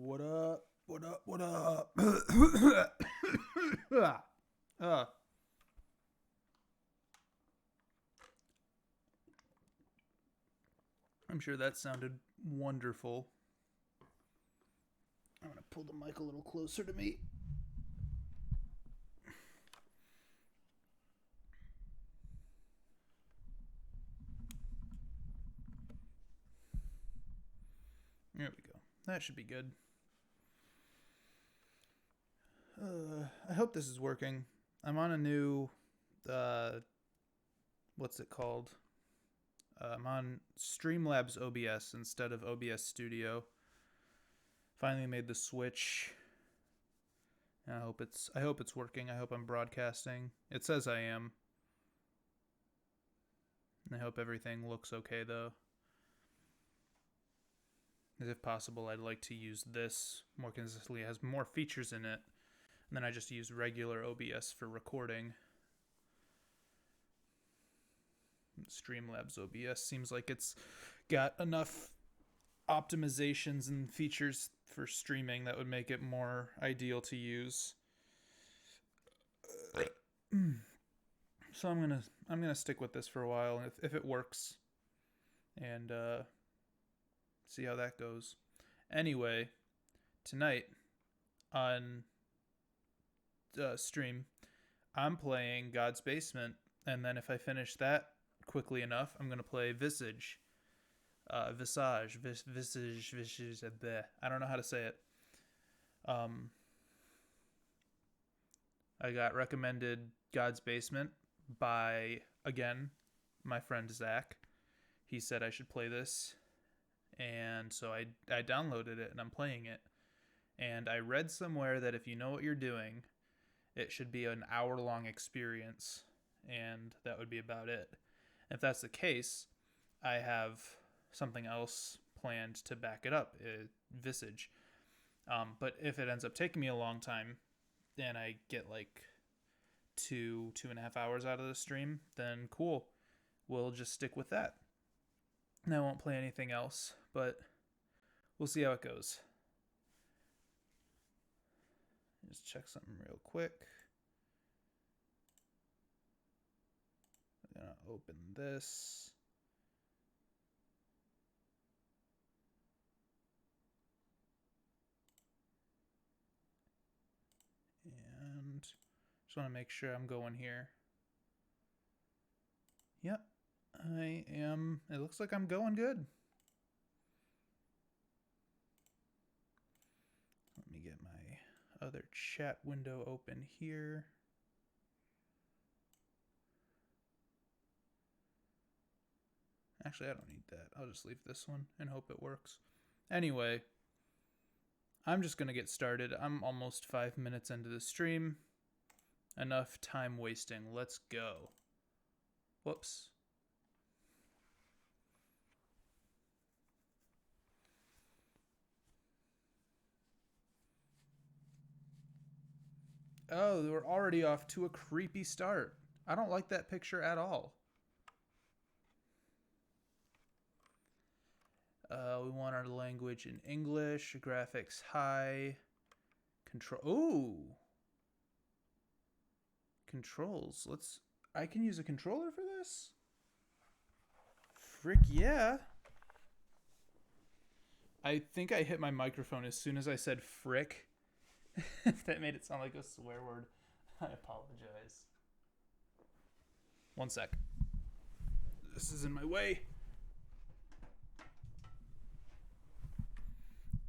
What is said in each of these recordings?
What up? What up? What up? uh, I'm sure that sounded wonderful. I'm going to pull the mic a little closer to me. There we go. That should be good. I hope this is working. I'm on a new, what's it called? I'm on Streamlabs OBS instead of OBS Studio. Finally made the switch. I hope it's working. I hope I'm broadcasting. It says I am. I hope everything looks okay though. If possible, I'd like to use this more consistently. It has more features in it. And then I just use regular OBS for recording. Streamlabs OBS seems like it's got enough optimizations and features for streaming that would make it more ideal to use. So I'm gonna stick with this for a while if it works, and see how that goes. Anyway, tonight on stream, I'm playing God's Basement, and then if I finish that quickly enough, I'm gonna play Visage. Visage. I don't know how to say it. I got recommended God's Basement by, again, my friend Zach. He said I should play this, and so I downloaded it and I'm playing it. And I read somewhere that if you know what you're doing, it should be an hour-long experience, and that would be about it. If that's the case, I have something else planned to back it up, Visage. But if it ends up taking me a long time, and I get like 2.5 hours out of the stream, then cool. We'll just stick with that. And I won't play anything else, but we'll see how it goes. Just check something real quick. I'm gonna open this. And just want to make sure I'm going here. Yep, I am. It looks like I'm going good. Let me get my other chat window open here. Actually, I don't need that. I'll just leave this one and hope it works. Anyway, I'm just going to get started. I'm almost 5 minutes into the stream. Enough time wasting. Let's go. Whoops. Oh, we're already off to a creepy start. I don't like that picture at all. We want our language in English. Graphics high. Control. Ooh. Controls. I can use a controller for this? Frick yeah. I think I hit my microphone as soon as I said frick. If that made it sound like a swear word, I apologize. One sec. This is in my way.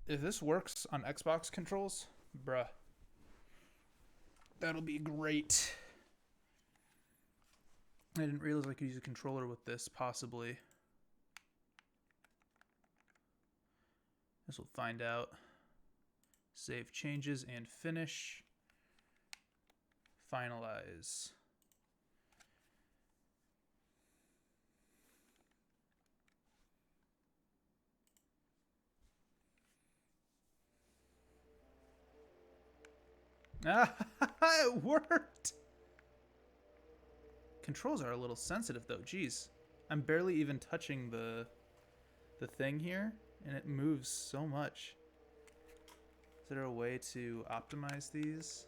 If this works on Xbox controls, bruh, that'll be great. I didn't realize I could use a controller with this, possibly. Guess we'll find out. Save changes and finish. Finalize. It worked! Controls are a little sensitive though, jeez. I'm barely even touching the thing here, and it moves so much. Is there a way to optimize these?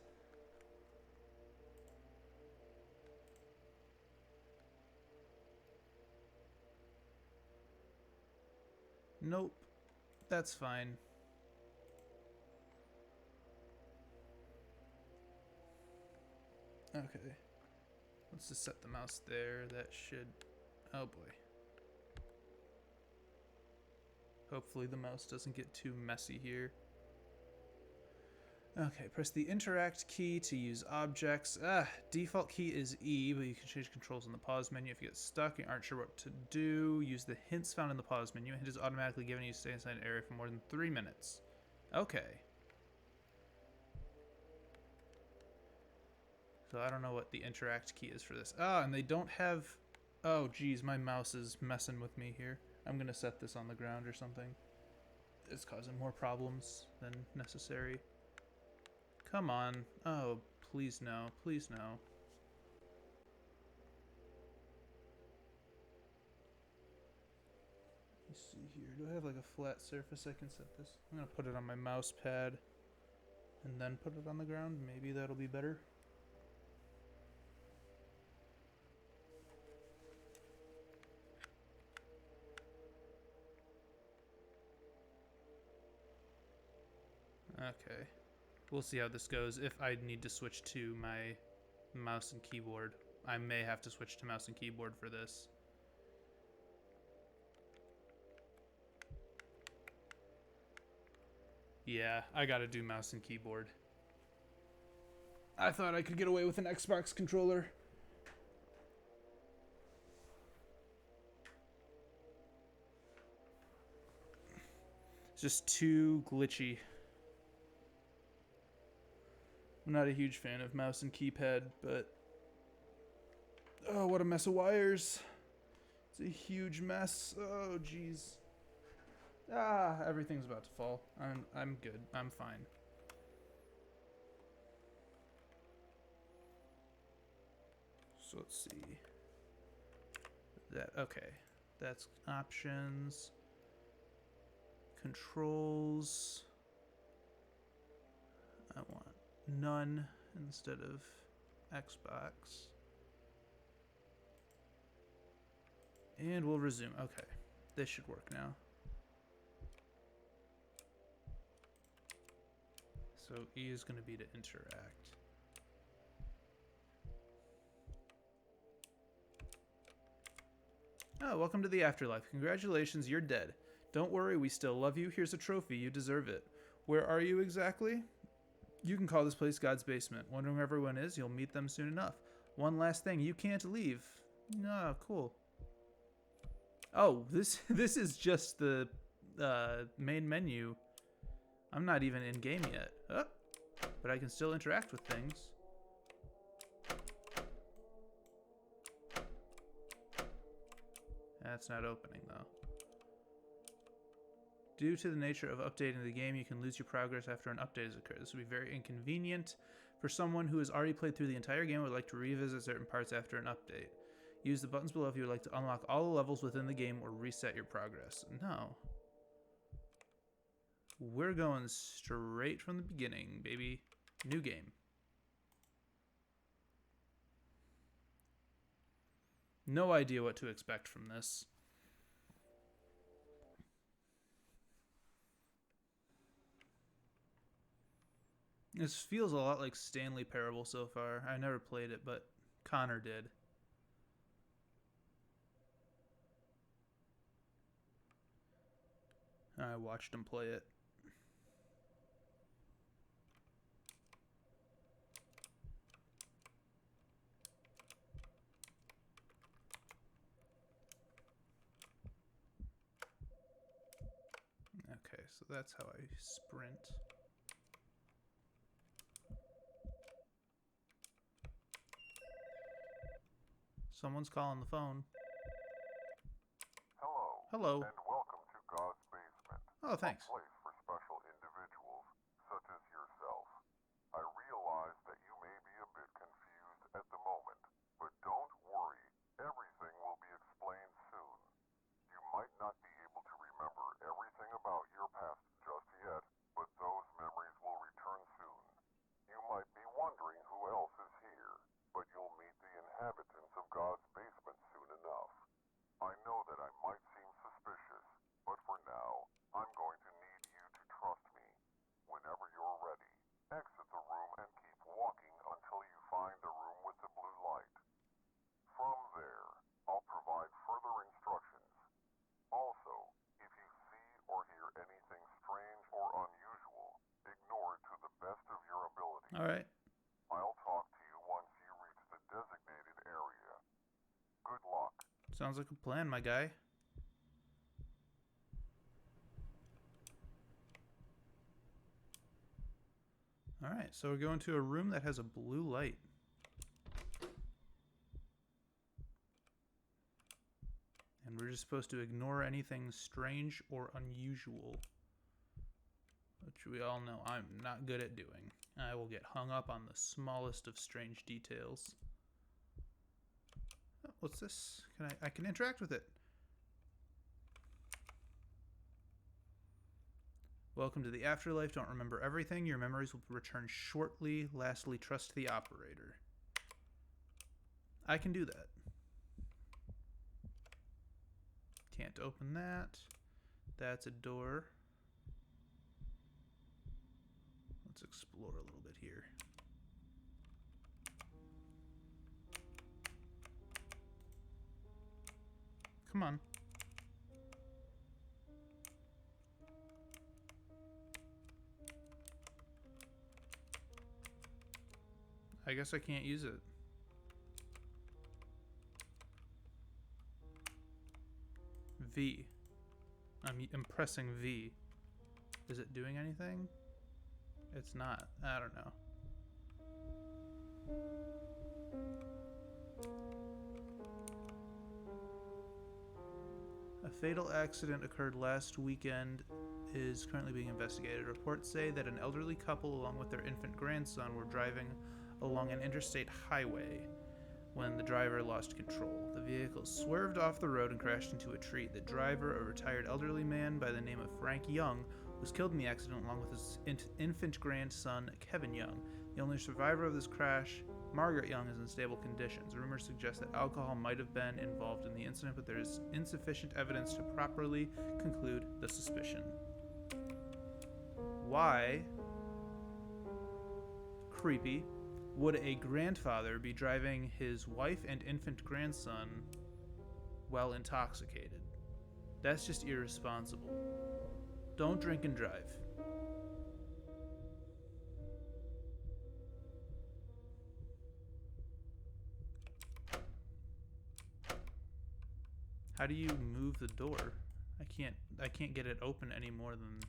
Nope. That's fine. Okay. Let's just set the mouse there. That should... Oh boy. Hopefully the mouse doesn't get too messy here. Okay, press the interact key to use objects. Default key is E, but you can change controls in the pause menu. If you get stuck and aren't sure what to do, use the hints found in the pause menu. A hint is automatically given you to stay inside an area for more than 3 minutes. Okay. So I don't know what the interact key is for this. Ah, and they don't have... Oh, geez, my mouse is messing with me here. I'm going to set this on the ground or something. It's causing more problems than necessary. Come on. Oh, please no. Please no. Let me see here. Do I have like a flat surface I can set this? I'm going to put it on my mouse pad and then put it on the ground. Maybe that'll be better. Okay. We'll see how this goes. If I need to switch to my mouse and keyboard, I may have to switch to mouse and keyboard for this. Yeah, I gotta do mouse and keyboard. I thought I could get away with an Xbox controller. It's just too glitchy. I'm not a huge fan of mouse and keypad, but... Oh, what a mess of wires. It's a huge mess. Oh, jeez. Ah, everything's about to fall. I'm good. I'm fine. So let's see. That, okay. That's options. Controls. I want none instead of Xbox. And we'll resume. Okay. This should work now. So E is going to be to interact. Oh, welcome to the afterlife. Congratulations, you're dead. Don't worry, we still love you. Here's a trophy. You deserve it. Where are you exactly? You can call this place God's basement. Wondering where everyone is? You'll meet them soon enough. One last thing. You can't leave. No, cool. Oh, this is just the main menu. I'm not even in game yet. Oh, but I can still interact with things. That's not opening though. Due to the nature of updating the game, you can lose your progress after an update has occurred. This will be very inconvenient for someone who has already played through the entire game and would like to revisit certain parts after an update. Use the buttons below if you would like to unlock all the levels within the game or reset your progress. No. We're going straight from the beginning, baby. New game. No idea what to expect from this. This feels a lot like Stanley Parable so far. I never played it, but Connor did. I watched him play it. Okay, so that's how I sprint. Someone's calling the phone. Hello. Hello. And welcome to God's Basement. Oh, thanks. A place for special individuals, such as yourself. I realize that you may be a bit confused at the moment, but don't worry. Everything will be explained soon. You might not be able to remember everything about your past just yet, but those memories will Good luck. Sounds like a plan, my guy. Alright, so we're going to a room that has a blue light. And we're just supposed to ignore anything strange or unusual. Which we all know I'm not good at doing. I will get hung up on the smallest of strange details. Oh, what's this? I can interact with it. Welcome to the afterlife. Don't remember everything. Your memories will return shortly. Lastly, trust the operator. I can do that. Can't open that. That's a door. Let's explore a little bit here. Come on. I guess I can't use it. V. I'm pressing V. Is it doing anything? It's not. I don't know. A fatal accident occurred last weekend is currently being investigated. Reports say that an elderly couple along with their infant grandson were driving along an interstate highway when the driver lost control. The vehicle swerved off the road and crashed into a tree. The driver, a retired elderly man by the name of Frank Young, was killed in the accident along with his infant grandson, Kevin Young. The only survivor of this crash, Margaret Young, is in stable conditions. Rumors suggest that alcohol might have been involved in the incident, but there is insufficient evidence to properly conclude the suspicion. Why, creepy, would a grandfather be driving his wife and infant grandson while intoxicated? That's just irresponsible. Don't drink and drive. How do you move the door? I can't get it open any more than...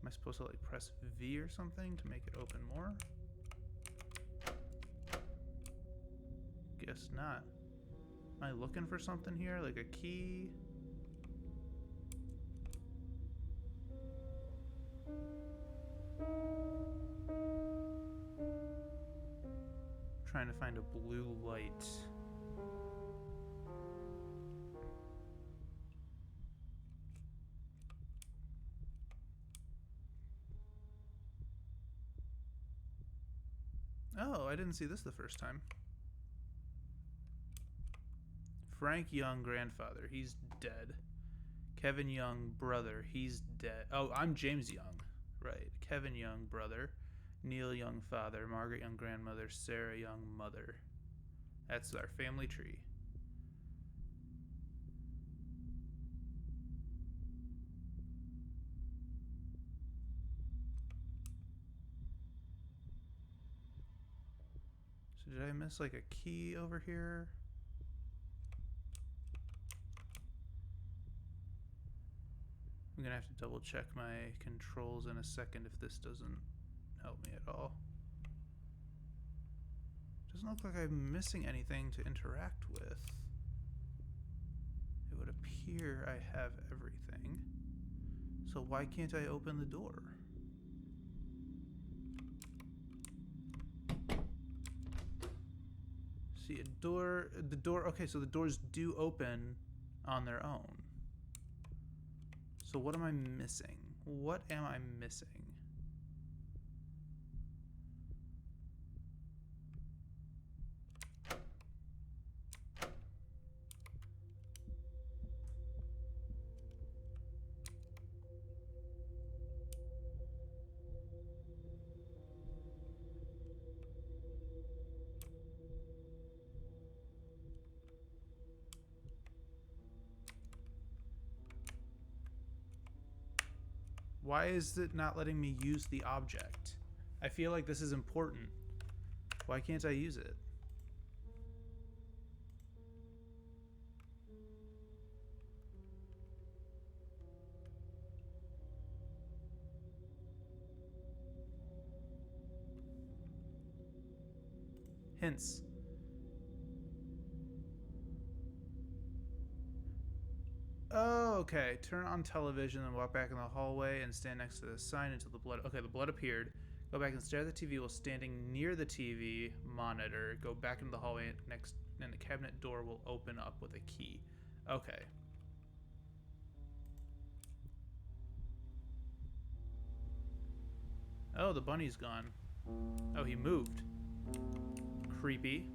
Am I supposed to like press V or something to make it open more? Guess not. Am I looking for something here? Like a key? Trying to find a blue light. Oh, I didn't see this the first time. Frank Young, grandfather. He's dead. Kevin Young, brother. He's dead. Oh, I'm James Young. Right. Kevin Young, brother. Neil Young, father. Margaret Young, grandmother. Sarah Young, mother. That's our family tree. So did I miss like a key over here? I'm gonna have to double check my controls in a second if this doesn't help me at all. Doesn't look like I'm missing anything to interact with. It would appear I have everything. So why can't I open the door? See, the door, okay, so the doors do open on their own. So what am I missing? What am I missing? Why is it not letting me use the object? I feel like this is important. Why can't I use it? Hints. Oh, okay. Turn on television and walk back in the hallway and stand next to the sign until the blood... Okay, the blood appeared. Go back and stare at the TV while standing near the TV monitor. Go back into the hallway next, and the cabinet door will open up with a key. Okay. Oh, the bunny's gone. Oh, he moved. Creepy.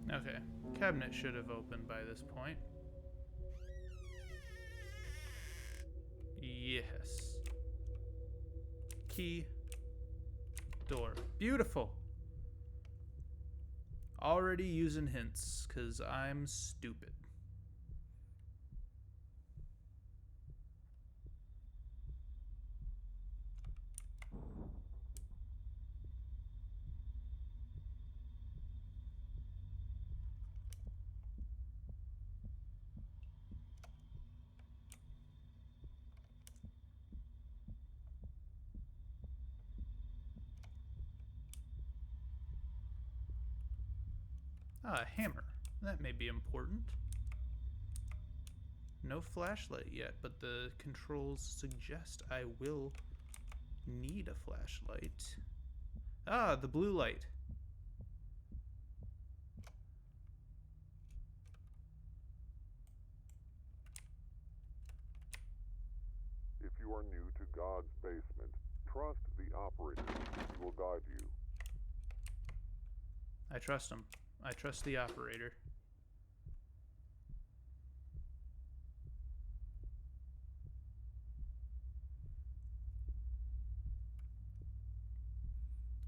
Okay. Cabinet should have opened by this point. Yes. Key. Door. Beautiful. Already using hints, because I'm stupid. Ah, a hammer. That may be important. No flashlight yet, but the controls suggest I will need a flashlight. Ah, the blue light. If you are new to God's basement, trust the operator. He will guide you. I trust him. I trust the operator.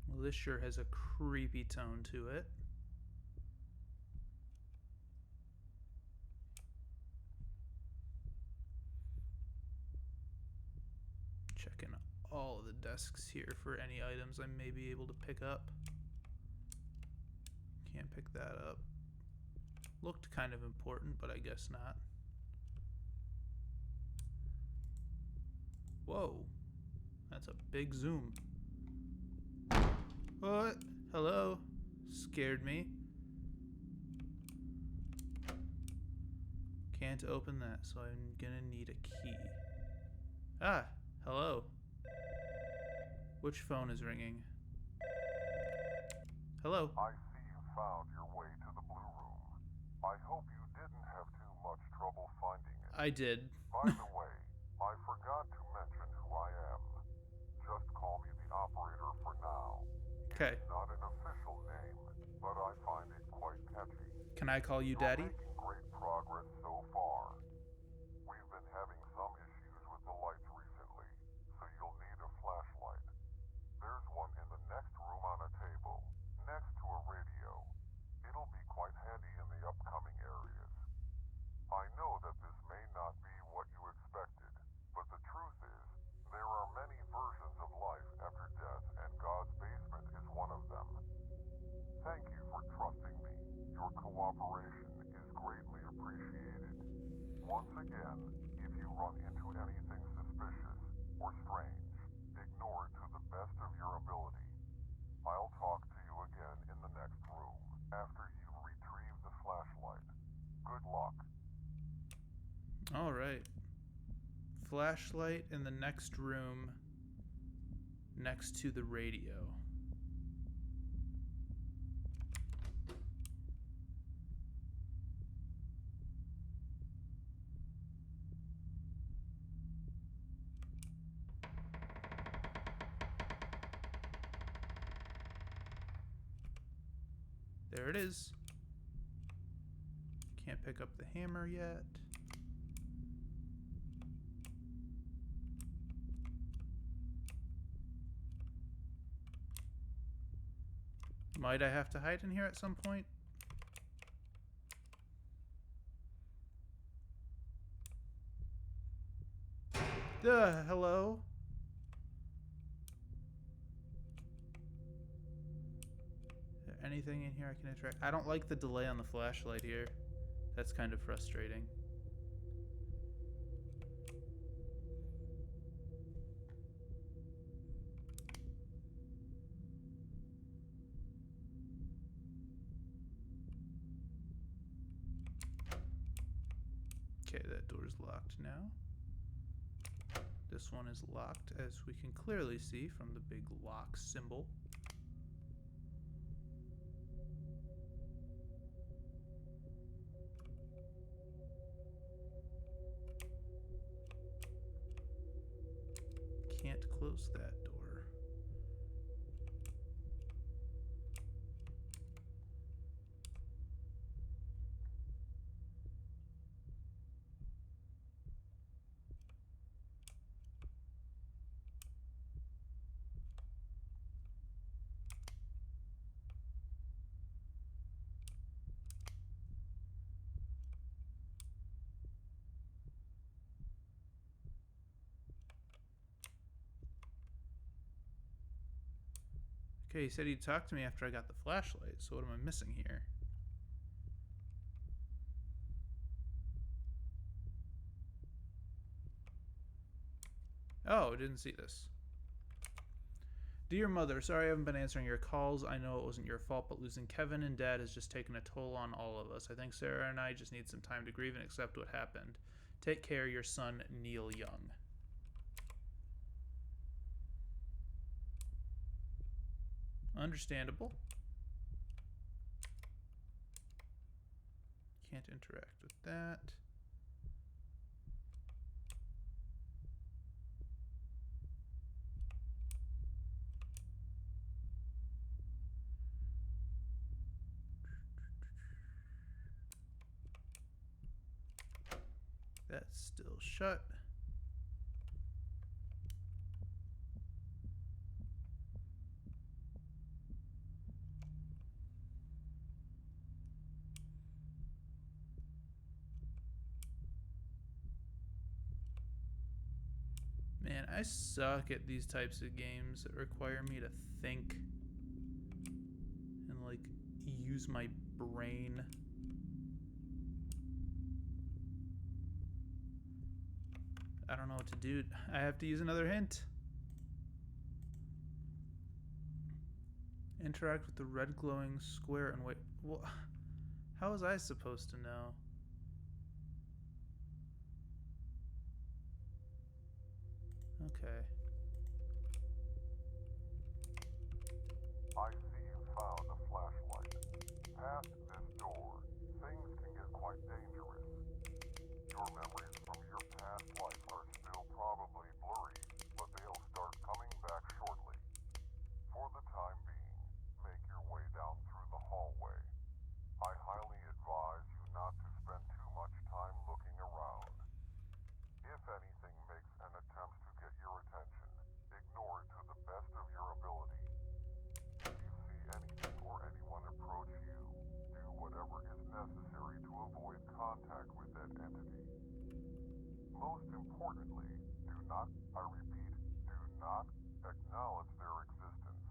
Well, this sure has a creepy tone to it. Checking all of the desks here for any items I may be able to pick up. Can't pick that up. Looked kind of important, but I guess not. Whoa. That's a big zoom. What? Hello? Scared me. Can't open that, so I'm gonna need a key. Ah, hello. Which phone is ringing? Hello? I see you found your way to the blue room. I hope you didn't have too much trouble finding it. I did. By the way, I forgot to mention who I am. Just call me the operator for now. Okay. It's not an official name, but I find it quite catchy. Can I call you You're Daddy? making great progress so far. We've been having some issues with the lights recently, so you'll need a flashlight. There's one in the next room on a table, next to a radio. It'll be quite handy in the upcoming areas. I know that this may not be what you expected, but the truth is, there are many versions of life after death, and God's basement is one of them. Thank you for trusting me. Your cooperation is greatly appreciated. Flashlight in the next room next to the radio. There it is. Can't pick up the hammer yet. Might I have to hide in here at some point? Hello? Is there anything in here I can interact? I don't like the delay on the flashlight here. That's kind of frustrating. Okay, that door's locked now. This one is locked, as we can clearly see from the big lock symbol. Can't close that door. Okay, he said he'd talk to me after I got the flashlight, so what am I missing here? Oh, didn't see this. Dear Mother, sorry I haven't been answering your calls. I know it wasn't your fault, but losing Kevin and Dad has just taken a toll on all of us. I think Sarah and I just need some time to grieve and accept what happened. Take care, your son, Neil Young. Understandable. Can't interact with that. That's still shut. Man, I suck at these types of games that require me to think and like use my brain. I don't know what to do. I have to use another hint. Interact with the red glowing square and wait. Well, how was I supposed to know? Okay. I see you found a flashlight. Past this door, things can get quite dangerous. Your memories from your past life are still probably blurry, but they'll start coming back shortly. For the time being, make your way down through the hallway. I highly advise you not to spend too much time looking around. If anything makes an attempt to get your attention, ignore it to the best of your ability. If you see anything or anyone approach you, do whatever is necessary to avoid contact with that entity. Most importantly, do not, I repeat, do not acknowledge their existence.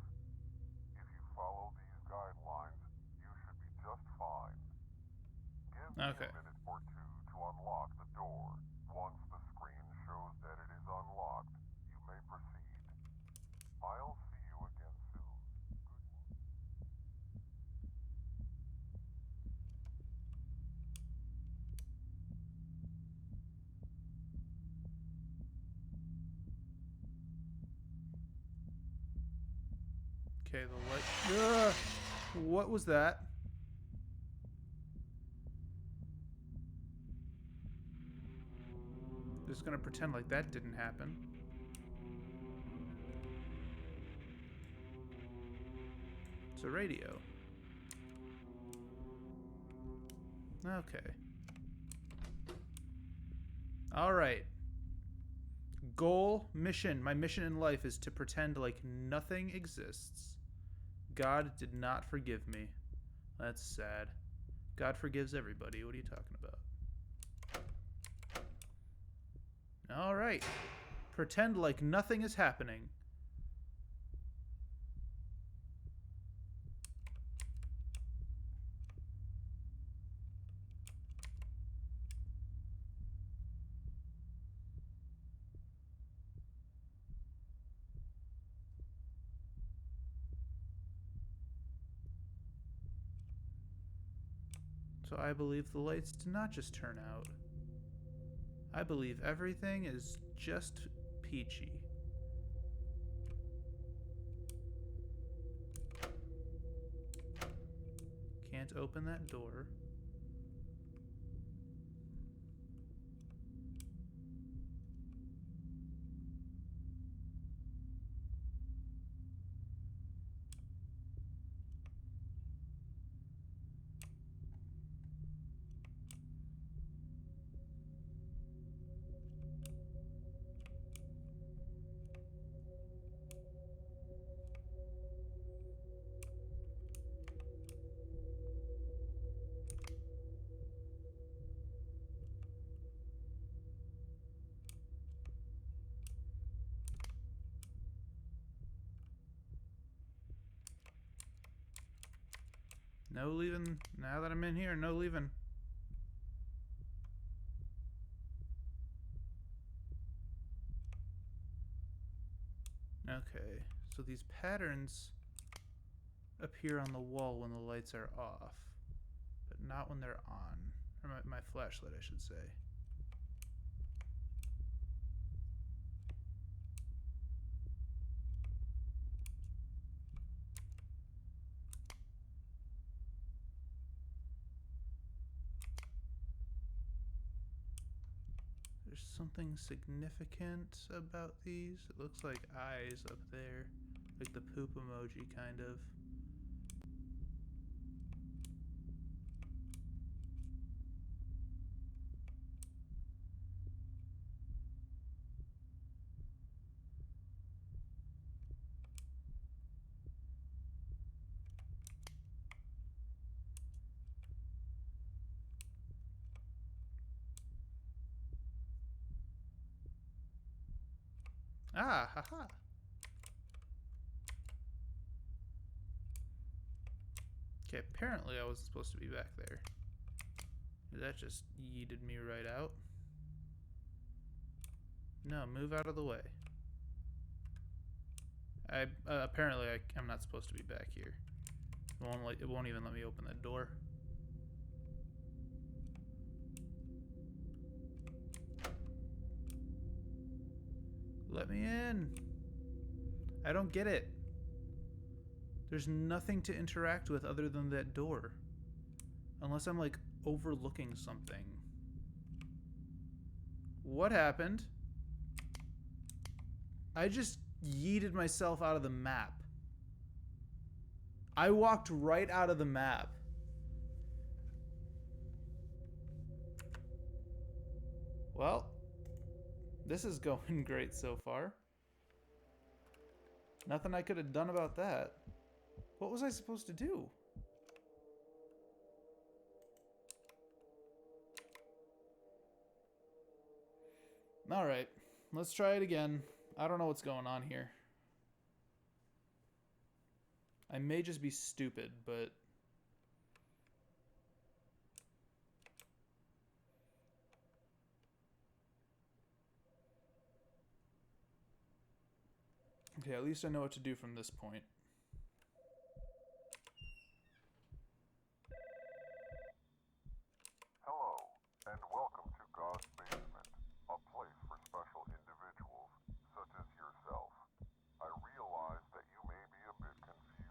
If you follow these guidelines, you should be just fine. Give me Okay. a minute or two to unlock the door. Once the screen shows that it is unlocked, you may proceed. I'll see you again soon. Okay, the light. Ugh! What was that? Just gonna pretend like that didn't happen. It's a radio. Okay. Alright. Goal, mission. My mission in life is to pretend like nothing exists. God did not forgive me. That's sad. God forgives everybody. What are you talking about? Alright. Pretend like nothing is happening. So I believe the lights did not just turn out. I believe everything is just peachy. Can't open that door. No leaving. Now that I'm in here, no leaving. Okay, so these patterns appear on the wall when the lights are off, but not when they're on. Or my flashlight, I should say. There's something significant about these. It looks like eyes up there. Like the poop emoji, kind of. Ah, haha. Okay, apparently I wasn't supposed to be back there. That just yeeted me right out. No, move out of the way. Apparently I'm not supposed to be back here. It won't even let me open that door. Let me in. I don't get it. There's nothing to interact with other than that door. Unless I'm like overlooking something. What happened? I just yeeted myself out of the map. I walked right out of the map. Well, this is going great so far. Nothing I could have done about that. What was I supposed to do? Alright, let's try it again. I don't know what's going on here. I may just be stupid, but... Okay, at least I know what to do from this point. Hello, and welcome to God's Basement, a place for special individuals, such as yourself. I realize that you may be a bit confused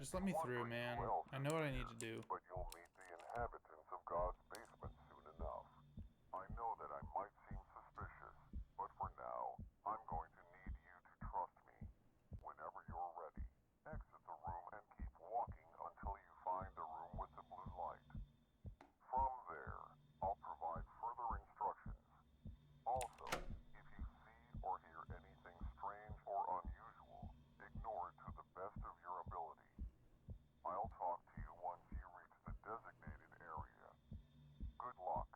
Just let me through, man. I know what I need to do. But you'll meet the inhabitants of God's basement soon enough. I know that I might seem suspicious, but for now, I'm going to need you to trust me. Whenever you're ready, exit the room and keep walking until you find the room with the blue light. From there, I'll provide further instructions. Also, if you see or hear anything strange or unusual, ignore it to the best of your ability. I'll talk to you once you reach the designated area. Good luck.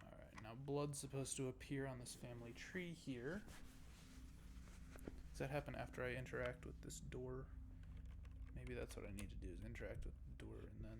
Alright, now blood's supposed to appear on this family tree here. Does that happen after I interact with this door? Maybe that's what I need to do, is interact with the door and then...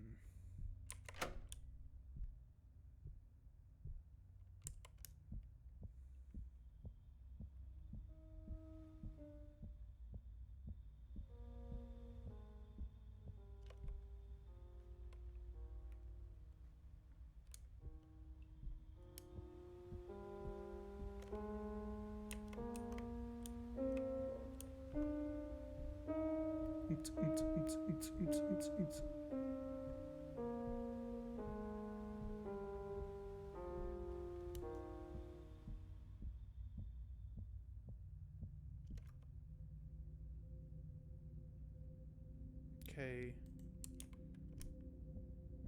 Okay.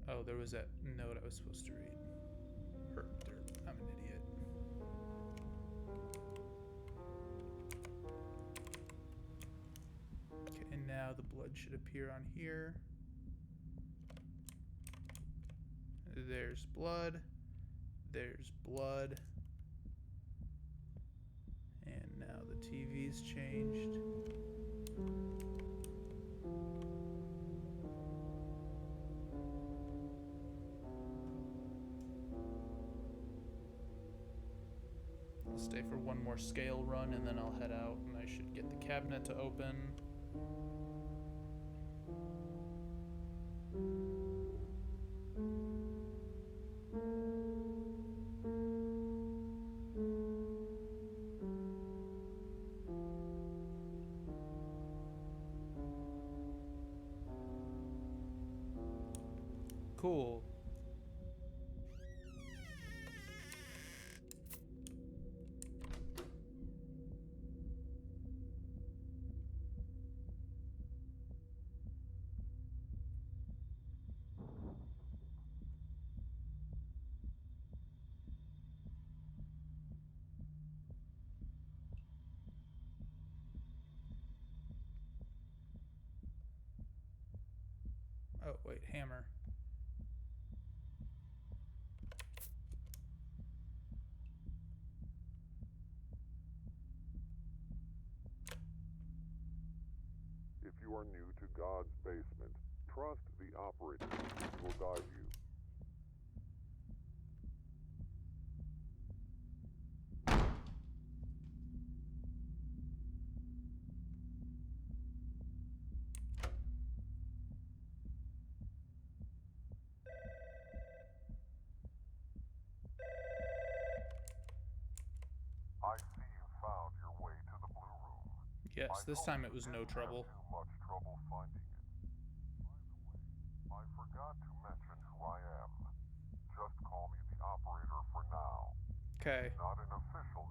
Oh, there was that note I was supposed to read. I'm an idiot. Okay, and now the blood should appear on here. There's blood. There's blood. And now the TV's changed. I'll stay for one more scale run and then I'll head out and I should get the cabinet to open. Cool. Oh, wait, hammer. If you are new to God's basement, trust the operator who will guide you. I see you found your way to the blue room. Yes, this time it was no trouble. Too much trouble finding it. By the way, I forgot to mention who I am. Just call me the operator for now. Okay. Not an official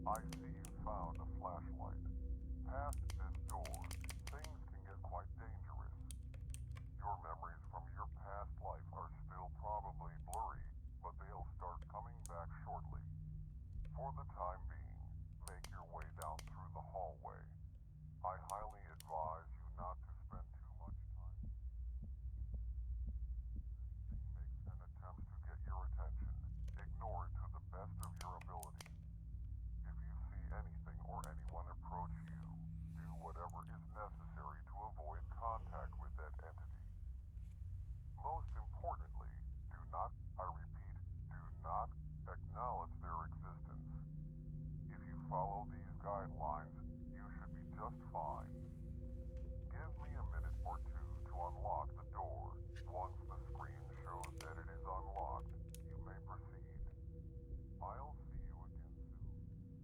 I see you found a flashlight. Past this door, things can get quite dangerous. Your memories from your past life are still probably blurry, but they'll start coming back shortly. For the time being, make your way down through the hallway. I highly advise you not to spend too much time. Anything makes an attempt to get your attention. Ignore it to the best of your ability. If you see anything or anyone approach you, do whatever is necessary to avoid contact with that entity. Most importantly, do not, I repeat, do not acknowledge their existence. If you follow these guidelines, you should be just fine. Give me a minute or two to unlock the door. Once the screen shows that it is unlocked, you may proceed. I'll see you again soon.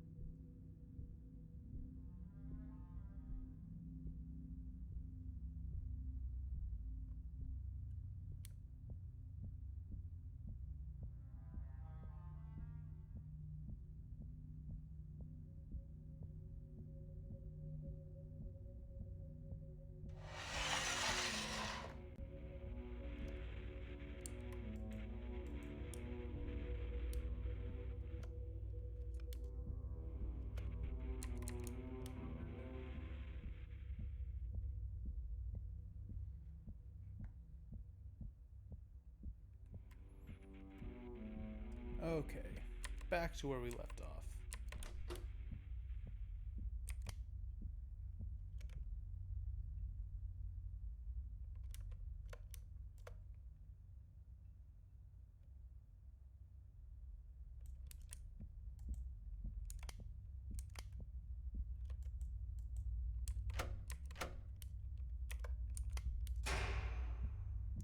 Okay, back to where we left off.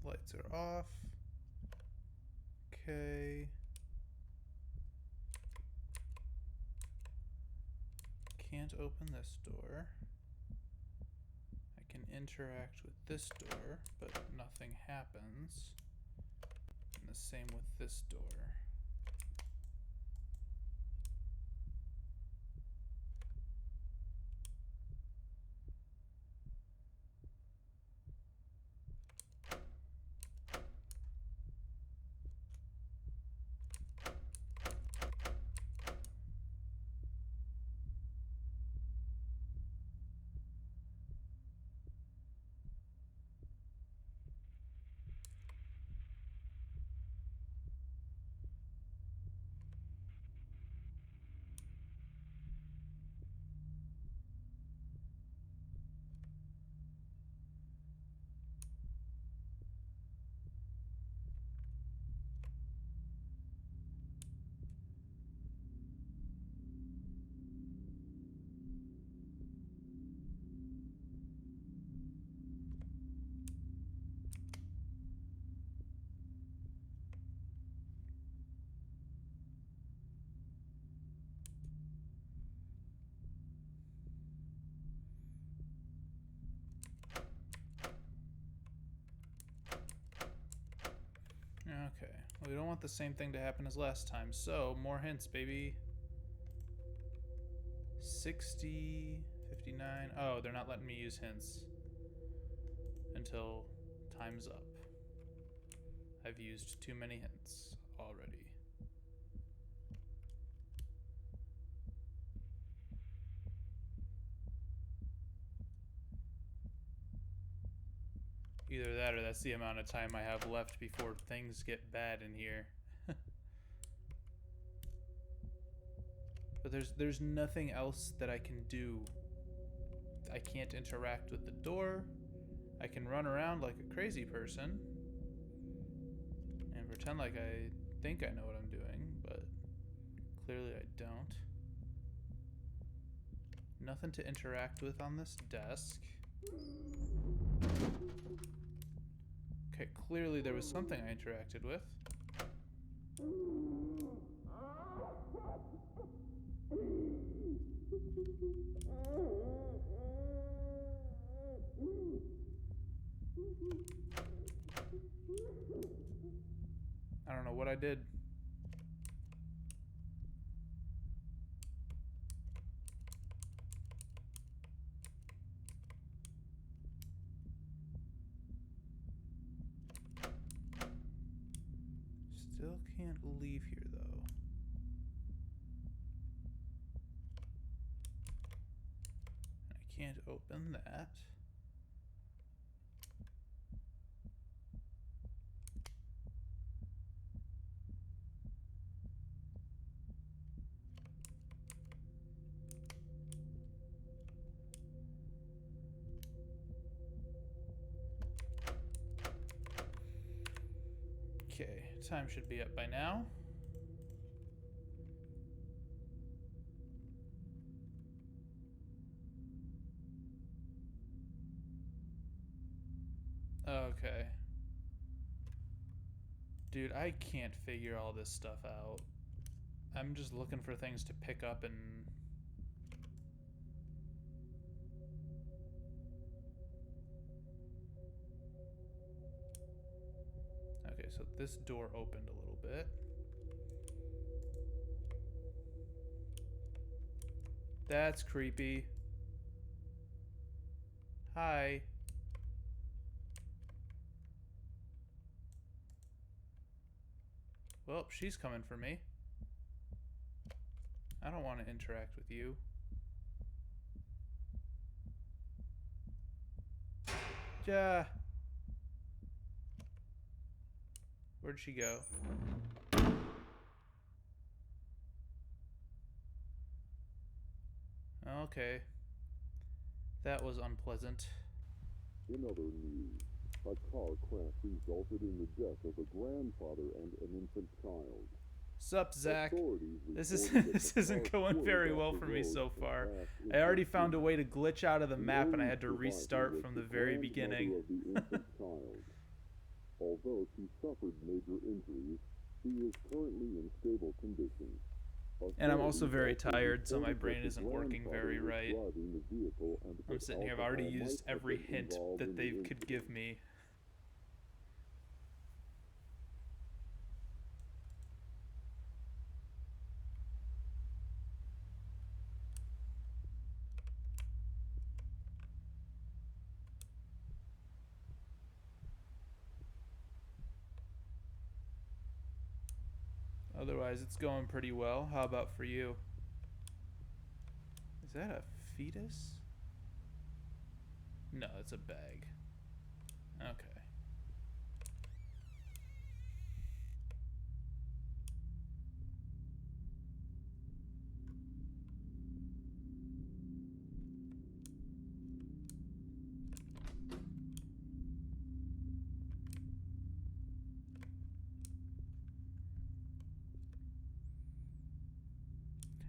Lights are off. Okay. Can't open this door. I can interact with this door, but nothing happens. And the same with this door. Okay, well, we don't want the same thing to happen as last time, so more hints, baby. 60, 59. Oh, they're not letting me use hints until time's up. I've used too many hints already. Either that or that's the amount of time I have left before things get bad in here. But there's nothing else that I can do. I can't interact with the door. I can run around like a crazy person and pretend like I think I know what I'm doing, but clearly I don't. Nothing to interact with on this desk. Okay, clearly there was something I interacted with. I don't know what I did. leave here, though. I can't open that. Okay, time should be up by now. Okay. Dude, I can't figure all this stuff out. I'm just looking for things to pick up and... Okay, so this door opened a little bit. That's creepy. Hi. Well, she's coming for me. I don't want to interact with you. Yeah. Where'd she go? Okay. That was unpleasant. In other news, a car crash resulted in the death of a grandfather and an infant child. Sup, Zach? This This isn't going very well for me so far. I already found a way to glitch out of the map and I had to restart from the very beginning. Although she suffered major injuries, she is currently in stable condition. And I'm also very tired, so my brain isn't working very right. I'm sitting here, I've already used every hint that they could give me. Otherwise, it's going pretty well. How about for you? Is that a fetus? No, it's a bag. Okay.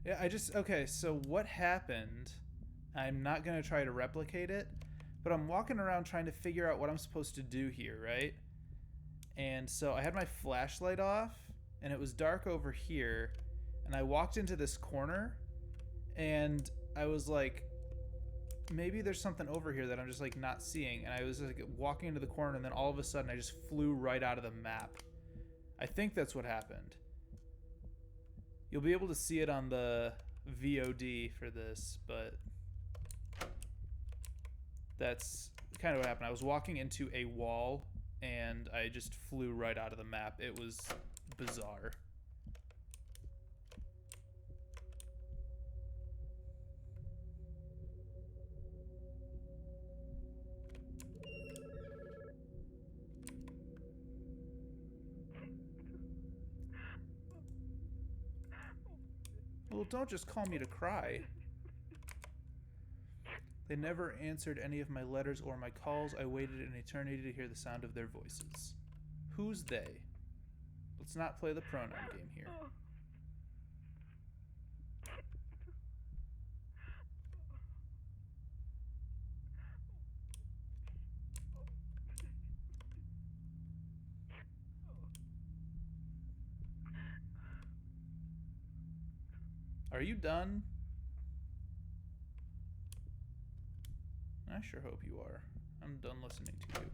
Yeah, okay, so what happened, I'm not going to try to replicate it, but I'm walking around trying to figure out what I'm supposed to do here, right? And so I had my flashlight off, and it was dark over here, and I walked into this corner, and I was like, maybe there's something over here that I'm just like not seeing, and I was like walking into the corner, and then all of a sudden I just flew right out of the map. I think that's what happened. You'll be able to see it on the VOD for this, but that's kind of what happened. I was walking into a wall, and I just flew right out of the map. It was bizarre. Well, don't just call me to cry. They never answered any of my letters or my calls. I waited an eternity to hear the sound of their voices. Who's they? Let's not play the pronoun game here. Are you done? I sure hope you are. I'm done listening to you.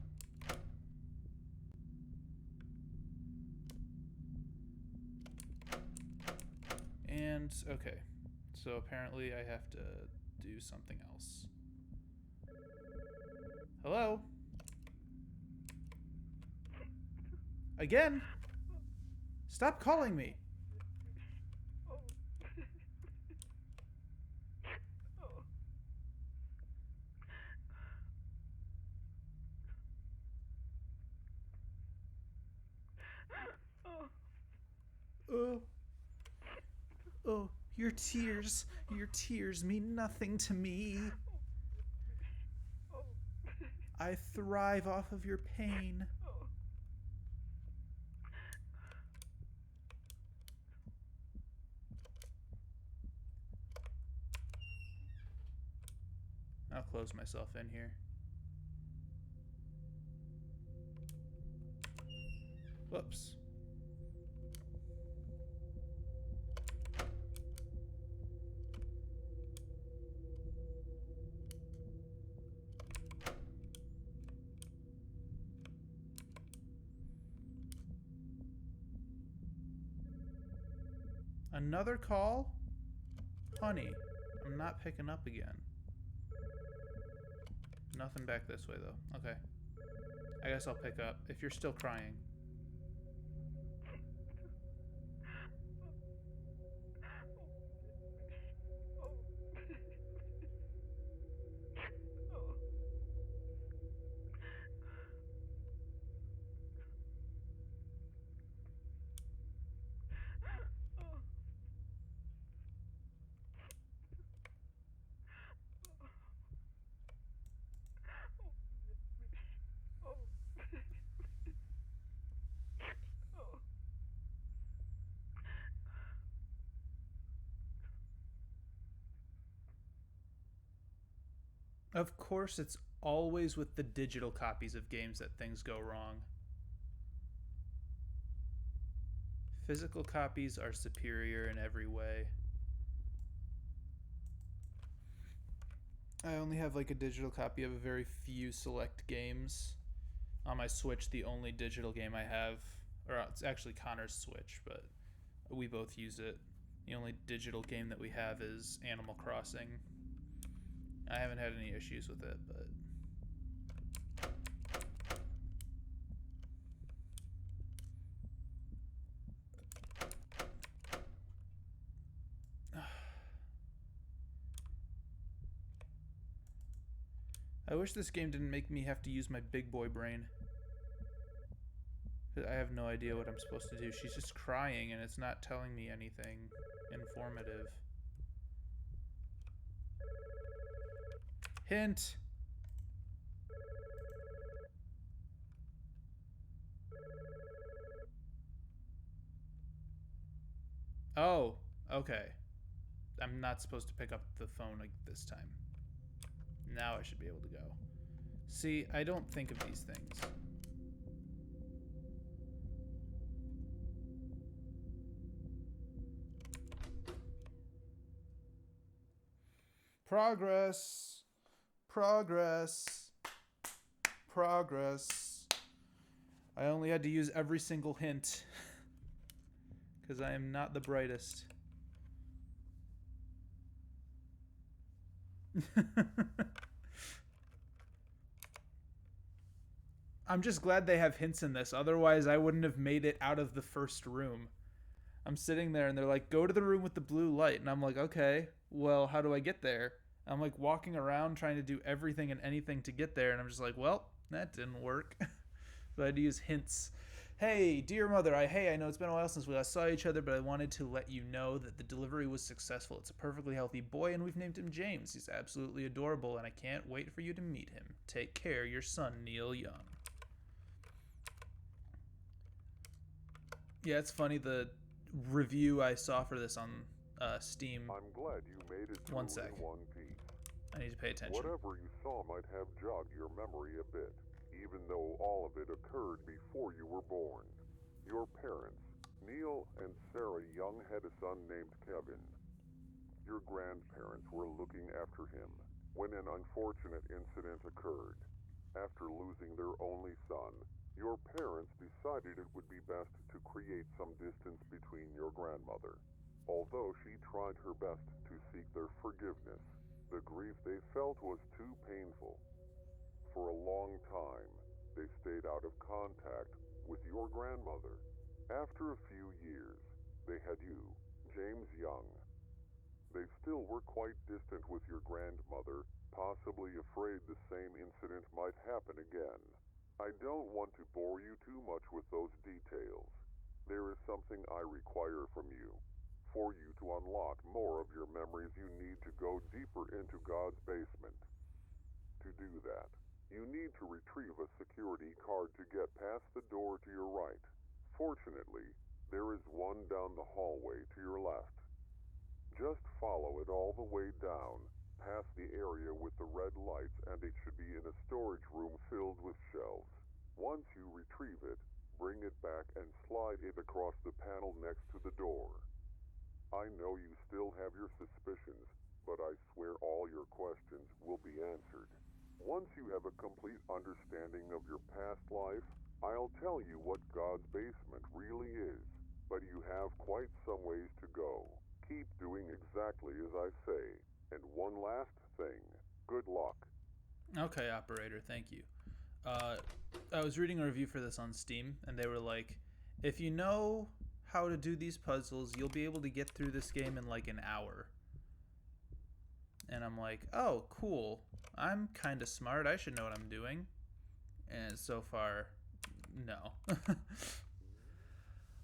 And, okay. So apparently I have to do something else. Hello? Again? Stop calling me. Oh, oh, your tears mean nothing to me. I thrive off of your pain. I'll close myself in here. Whoops. Another call? Honey, I'm not picking up again. Nothing back this way, though. Okay. I guess I'll pick up if you're still crying. Of course, it's always with the digital copies of games that things go wrong. Physical copies are superior in every way. I only have like a digital copy of a very few select games. On my Switch, the only digital game I have, or it's actually Connor's Switch, but we both use it. The only digital game that we have is Animal Crossing. I haven't had any issues with it, but I wish this game didn't make me have to use my big boy brain. I have no idea what I'm supposed to do. She's just crying and it's not telling me anything informative. Hint! Oh, okay. I'm not supposed to pick up the phone like this time. Now I should be able to go. See, I don't think of these things. Progress. Progress. Progress. I only had to use every single hint. Because I am not the brightest. I'm just glad they have hints in this. Otherwise, I wouldn't have made it out of the first room. I'm sitting there and they're like, go to the room with the blue light. And I'm like, okay, well, how do I get there? I'm like walking around trying to do everything and anything to get there. And I'm just like, well, that didn't work. So I had to use hints. Hey, dear mother, I know it's been a while since we last saw each other, but I wanted to let you know that the delivery was successful. It's a perfectly healthy boy, and we've named him James. He's absolutely adorable, and I can't wait for you to meet him. Take care, your son, Neil Young. Yeah, it's funny, the review I saw for this on Steam. I'm glad you made it through One sec. in one piece. I need to pay attention. Whatever you saw might have jogged your memory a bit, even though all of it occurred before you were born. Your parents, Neil and Sarah Young, had a son named Kevin. Your grandparents were looking after him when an unfortunate incident occurred. After losing their only son, your parents decided it would be best to create some distance between your grandmother. Although she tried her best to seek their forgiveness, the grief they felt was too painful. For a long time, they stayed out of contact with your grandmother, After a few years, they had you, James Young. They still were quite distant with your grandmother, possibly afraid the same incident might happen again. I don't want to bore you too much with those details. There is something I require from you. For you to unlock more of your memories, you need to go deeper into God's basement. To do that, you need to retrieve a security card to get past the door to your right. Fortunately, there is one down the hallway to your left. Just follow it all the way down, past the area with the red lights, and it should be in a storage room filled with shelves. Once you retrieve it, bring it back and slide it across the panel next to the door. I know you still have your suspicions, but I swear all your questions will be answered. Once you have a complete understanding of your past life, I'll tell you what God's basement really is, but you have quite some ways to go. Keep doing exactly as I say. And one last thing. Good luck. Okay, operator, thank you. Uh, I was reading a review for this on Steam, and they were like, if you know how to do these puzzles, you'll be able to get through this game in like an hour. And I'm like, oh, cool. I'm kind of smart. I should know what I'm doing. And so far, no.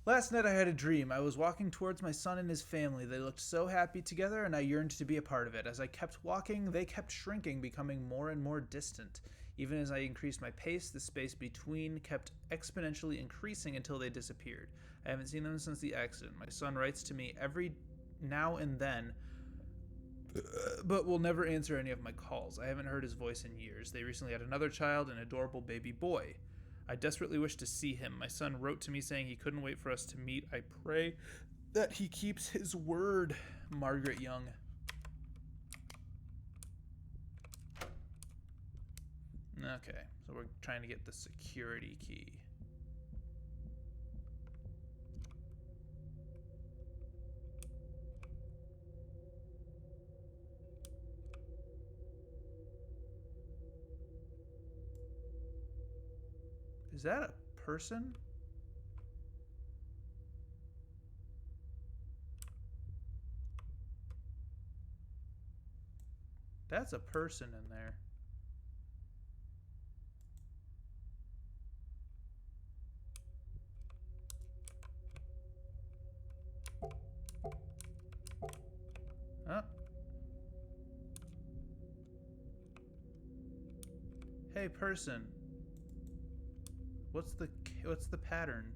Last night I had a dream. I was walking towards my son and his family. They looked so happy together, and I yearned to be a part of it. As I kept walking, they kept shrinking, becoming more and more distant. Even as I increased my pace, the space between kept exponentially increasing until they disappeared. I haven't seen them since the accident. My son writes to me every now and then, but will never answer any of my calls. I haven't heard his voice in years. They recently had another child, an adorable baby boy. I desperately wish to see him. My son wrote to me saying he couldn't wait for us to meet. I pray that he keeps his word. Margaret Young. Okay, so we're trying to get the security key. Is that a person? That's a person in there. Oh. Hey, person. What's the pattern?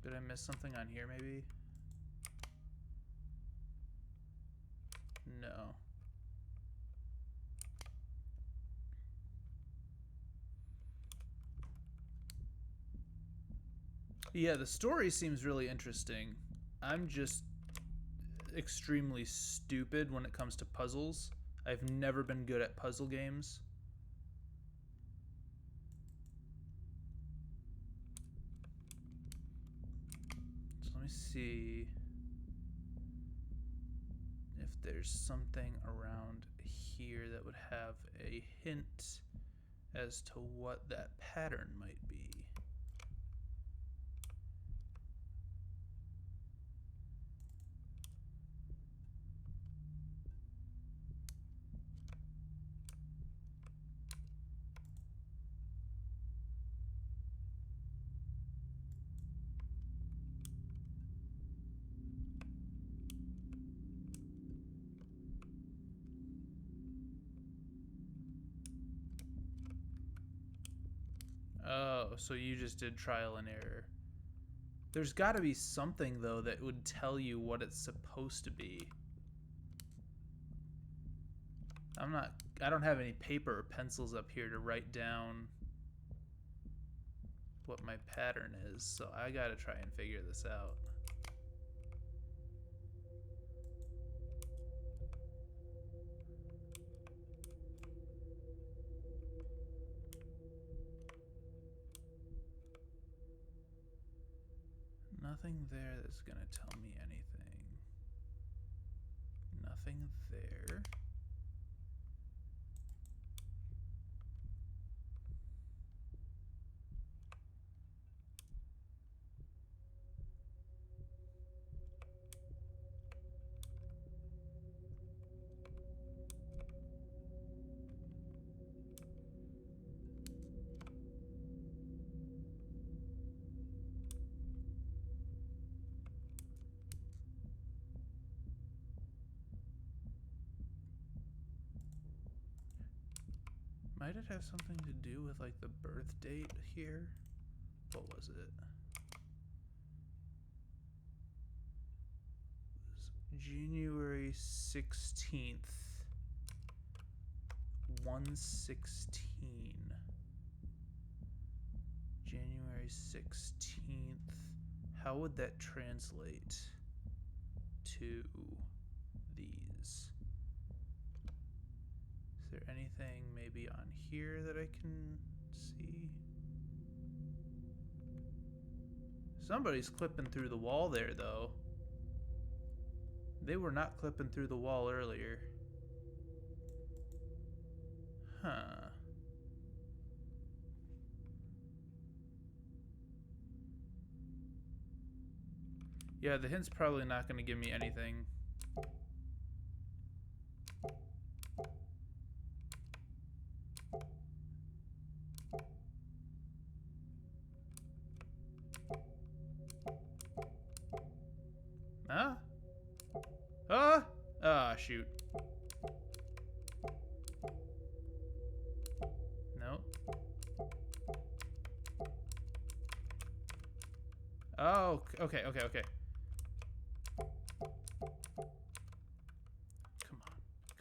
Did I miss something on here maybe? No. Yeah, the story seems really interesting. I'm just extremely stupid when it comes to puzzles. I've never been good at puzzle games. So let me see if there's something around here that would have a hint as to what that pattern might be. Oh, so you just did trial and error. There's got to be something, though, that would tell you what it's supposed to be. I don't have any paper or pencils up here to write down what my pattern is, so I gotta try and figure this out. Nothing there that's gonna tell me anything. Nothing there. Might it have something to do with like the birth date here? What was it? It was January 16th. 116. January 16th. How would that translate to these? Is there anything maybe on here that I can see? Somebody's clipping through the wall there, though. They were not clipping through the wall earlier. Huh. Yeah, the hint's probably not going to give me anything. Huh? Ah, shoot. No. Oh, okay.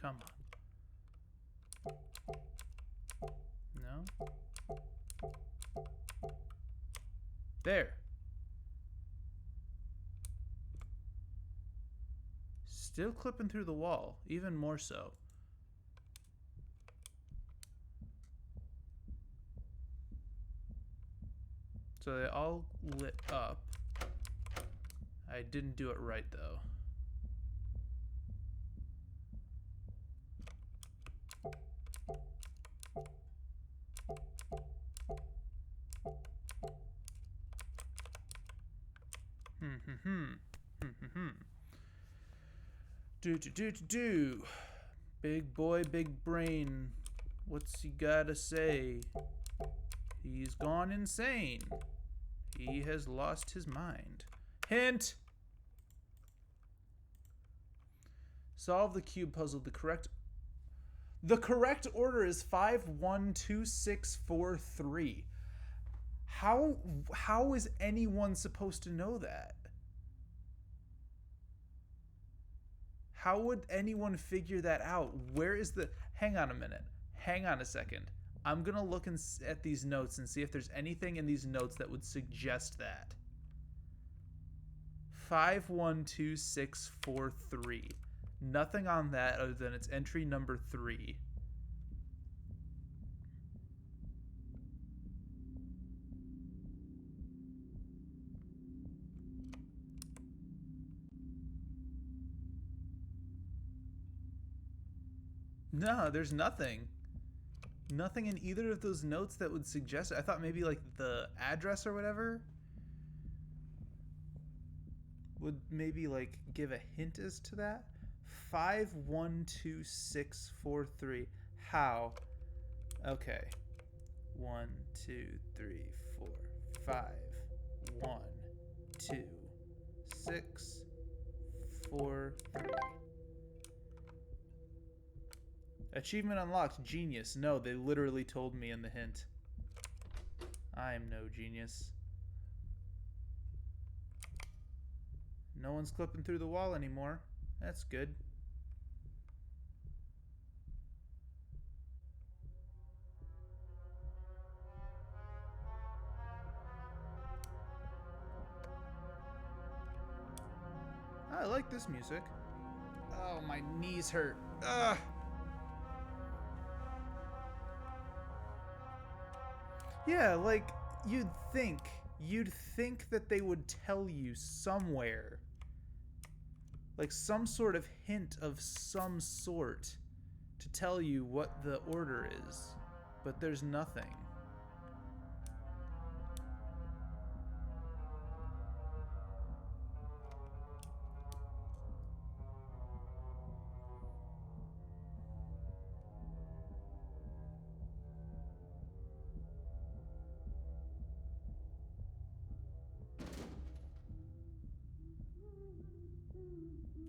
Come on. No. There. Still clipping through the wall, even more so. So they all lit up. I didn't do it right though. Do. Big boy, big brain. What's he gotta say? He's gone insane. He has lost his mind. Hint! Solve the cube puzzle. The correct order is 512643. How is anyone supposed to know that? How would anyone figure that out? Where is the... Hang on a minute. Hang on a second. I'm going to look at these notes and see if there's anything in these notes that would suggest that. 512643. Nothing on that other than it's entry number 3. No, there's nothing. Nothing in either of those notes that would suggest it. I thought maybe like the address or whatever would maybe like give a hint as to that. 512643. How? Okay. 1, 2, 3, 4, 5. 1, 2, 6, 4, 3. Achievement unlocked. Genius. No, they literally told me in the hint. I'm no genius. No one's clipping through the wall anymore. That's good. I like this music. Oh, my knees hurt. Ugh. Yeah, like, you'd think that they would tell you somewhere. Like some sort of hint of some sort to tell you what the order is. But there's nothing.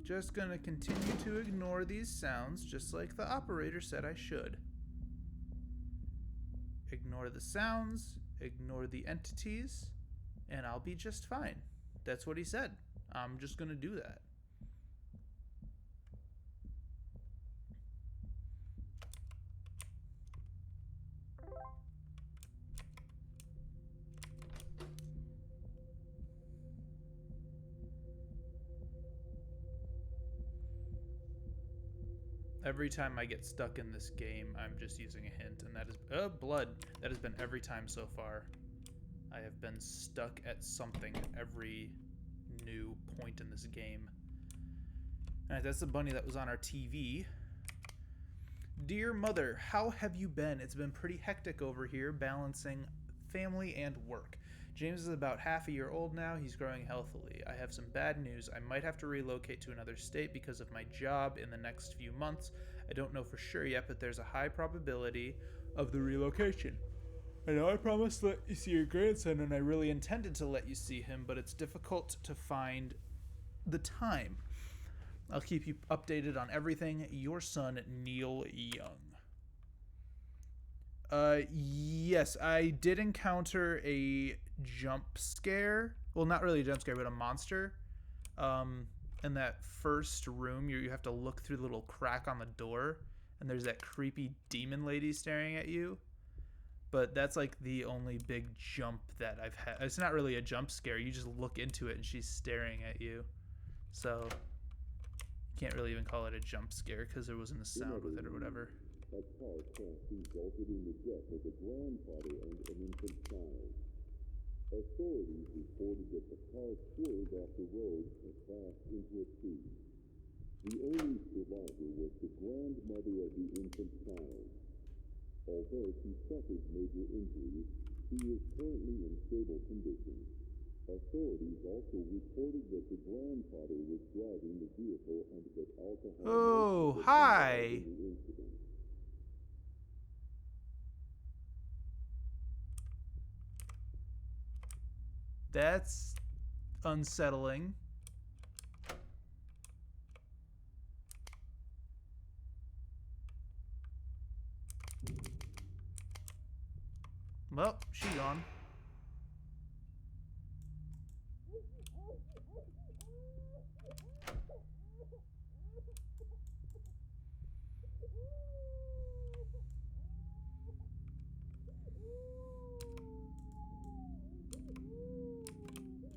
Just gonna continue to ignore these sounds just like the operator said I should. Ignore the sounds, ignore the entities, and I'll be just fine. That's what he said. I'm just gonna do that. Every time I get stuck in this game, I'm just using a hint, and that is blood. That has been every time so far. I have been stuck at something at every new point in this game. Alright, that's the bunny that was on our TV. Dear mother, how have you been? It's been pretty hectic over here, balancing family and work. James is about half a year old now. He's growing healthily. I have some bad news. I might have to relocate to another state because of my job in the next few months. I don't know for sure yet, but there's a high probability of the relocation. I know I promised to let you see your grandson, and I really intended to let you see him, but it's difficult to find the time. I'll keep you updated on everything. Your son, Neil Young. Yes, I did encounter a jump scare. Well, not really a jump scare, but a monster. In that first room, you have to look through the little crack on the door, and there's that creepy demon lady staring at you. But that's like the only big jump that I've had. It's not really a jump scare. You just look into it, and she's staring at you. So you can't really even call it a jump scare because there wasn't a sound with it or whatever. A car crash resulted in the death of a grandfather and an infant child. Authorities reported that the car swerved off the road and crashed into a tree. The only survivor was the grandmother of the infant child. Although she suffered major injuries, she is currently in stable condition. Authorities also reported that the grandfather was driving the vehicle and that alcohol Oh, was hi. involved in the incident. That's unsettling. Well, she gone.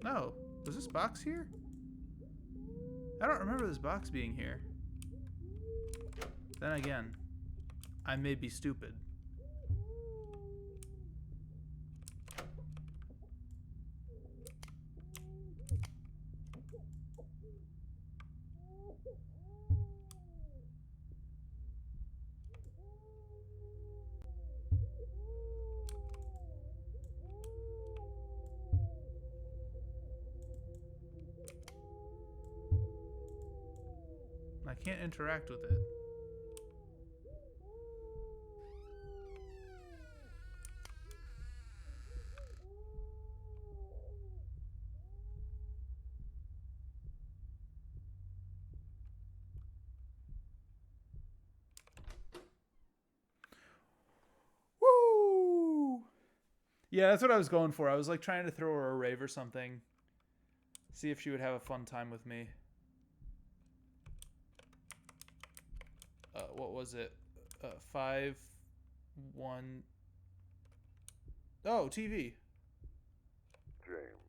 No. Was this box here? I don't remember this box being here. Then again, I may be stupid. I can't interact with it. Woo! Yeah, that's what I was going for. I was like trying to throw her a rave or something. See if she would have a fun time with me. What was it? 5, 1. Oh, TV. James,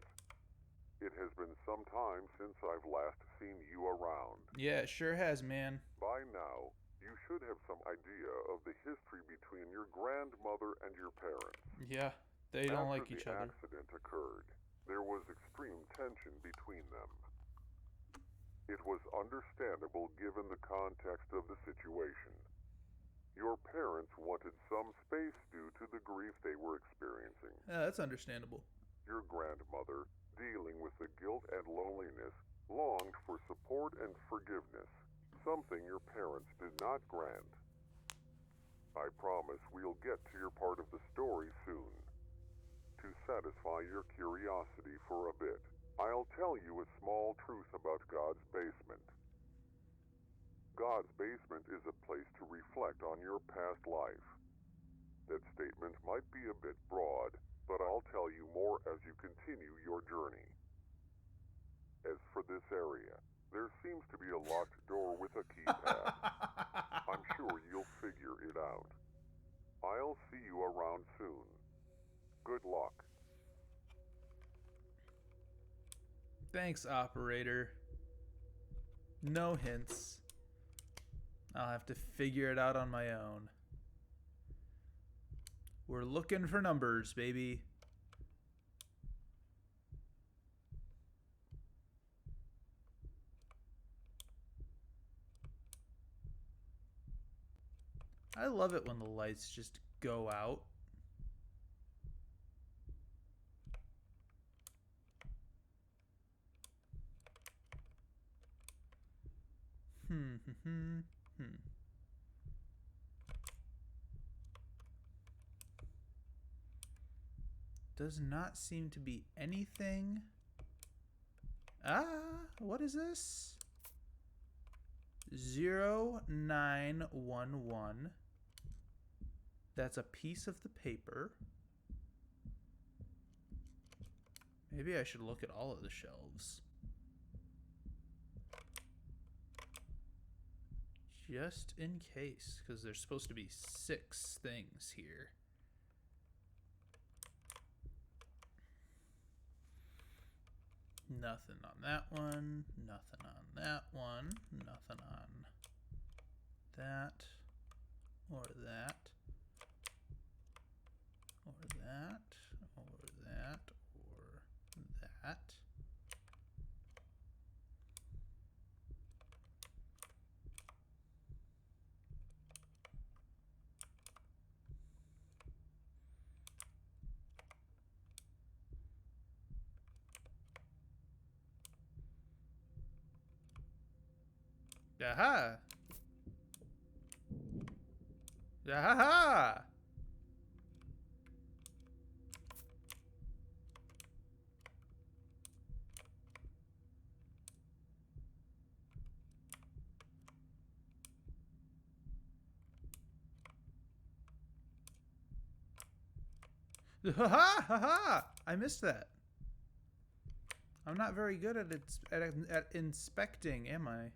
it has been some time since I've last seen you around. Yeah, it sure has, man. By now, you should have some idea of the history between your grandmother and your parents. Yeah, they don't like each other. After the accident occurred, there was extreme tension between them. It was understandable given the context of the situation. Your parents wanted some space due to the grief they were experiencing. Yeah, that's understandable. Your grandmother, dealing with the guilt and loneliness, longed for support and forgiveness, something your parents did not grant. I promise we'll get to your part of the story soon. To satisfy your curiosity for a bit, I'll tell you a small truth about God's basement. God's basement is a place to reflect on your past life. That statement might be a bit broad, but I'll tell you more as you continue your journey. As for this area, there seems to be a locked door with a keypad. I'm sure you'll figure it out. I'll see you around soon. Good luck. Thanks, operator. No hints. I'll have to figure it out on my own. We're looking for numbers, baby. I love it when the lights just go out. Hmm. Does not seem to be anything. What is this? 0911. That's a piece of the paper. Maybe I should look at all of the shelves. Just in case, because there's supposed to be 6 things here. Nothing on that one, nothing on that one, nothing on that, or that, or that, or that, or that. Aha! Aha! Ha ha ha! I missed that. I'm not very good at at inspecting, am I?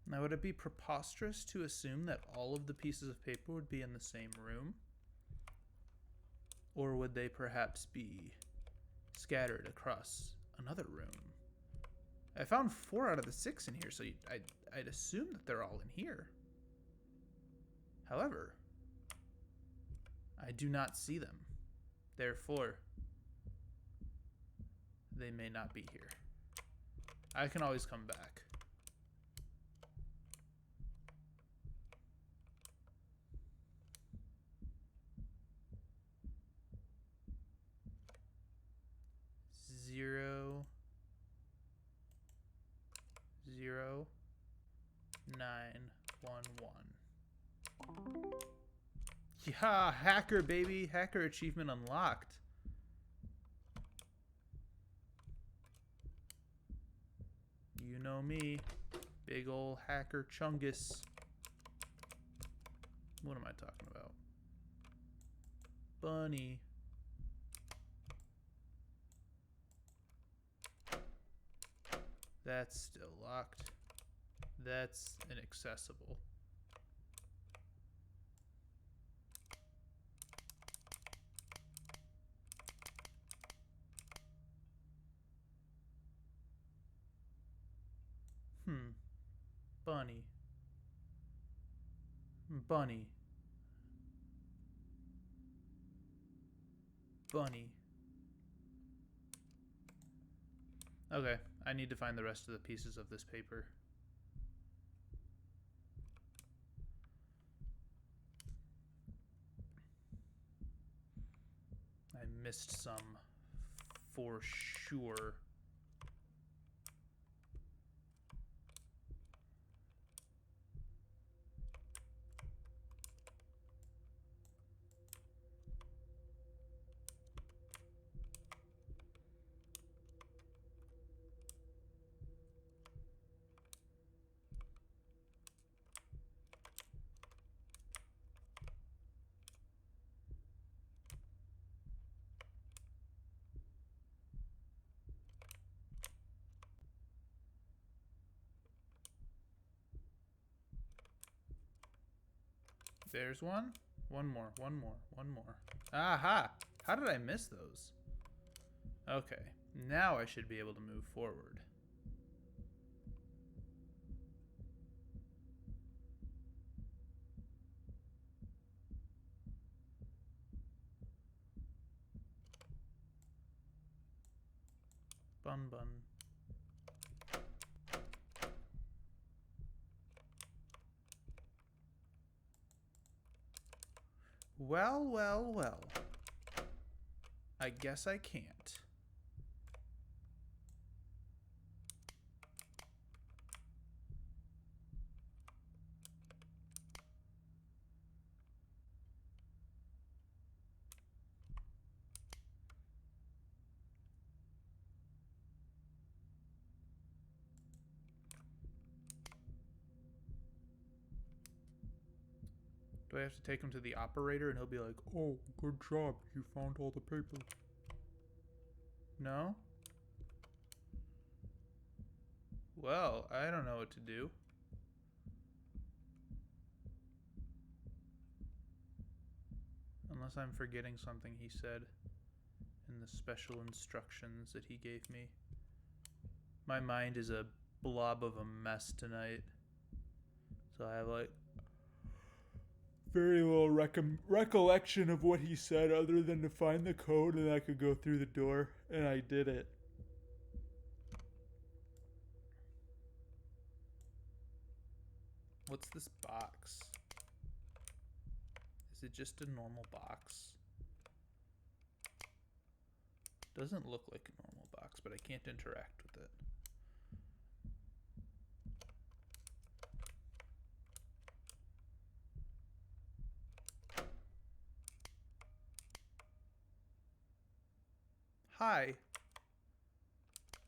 Now, would it be preposterous to assume that all of the pieces of paper would be in the same room? Or would they perhaps be scattered across another room? I found 4 out of the 6 in here, so I'd assume that they're all in here. However, I do not see them. Therefore, they may not be here. I can always come back. Zero, 911. Yeah, hacker, baby. Hacker achievement unlocked. You know me. Big ol' hacker chungus. What am I talking about? Bunny. That's still locked. That's inaccessible. Hmm. Bunny. Bunny. Bunny. Okay, I need to find the rest of the pieces of this paper. I missed some for sure. There's one. One more, one more, one more. Aha! How did I miss those? Okay, now I should be able to move forward. Bun bun. Well, well, well. I guess I can't. Do I have to take him to the operator and he'll be like, "Oh, good job, you found all the paper"? No? Well, I don't know what to do. Unless I'm forgetting something he said in the special instructions that he gave me. My mind is a blob of a mess tonight. So I have like very little recollection of what he said other than to find the code and I could go through the door. And I did it. What's this box? Is it just a normal box? Doesn't look like a normal box, but I can't interact with it. Hi.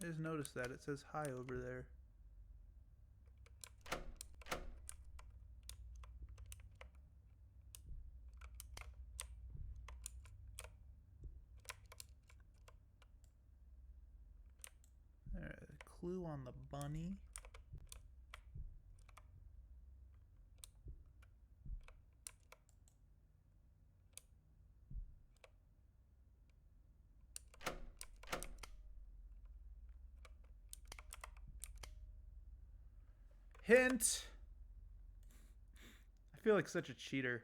I just noticed that. It says hi over there. Alright, a clue on the bunny. Hint! I feel like such a cheater.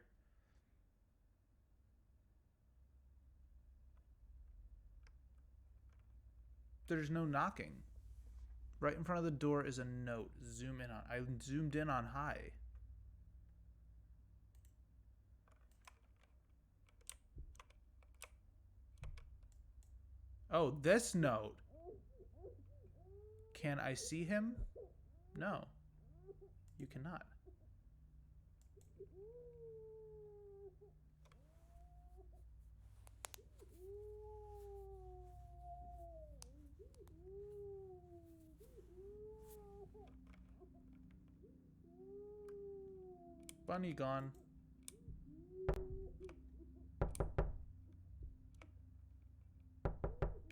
There's no knocking. Right in front of the door is a note. Zoom in on. I zoomed in on hi. Oh, this note. Can I see him? No. You cannot. Bunny gone.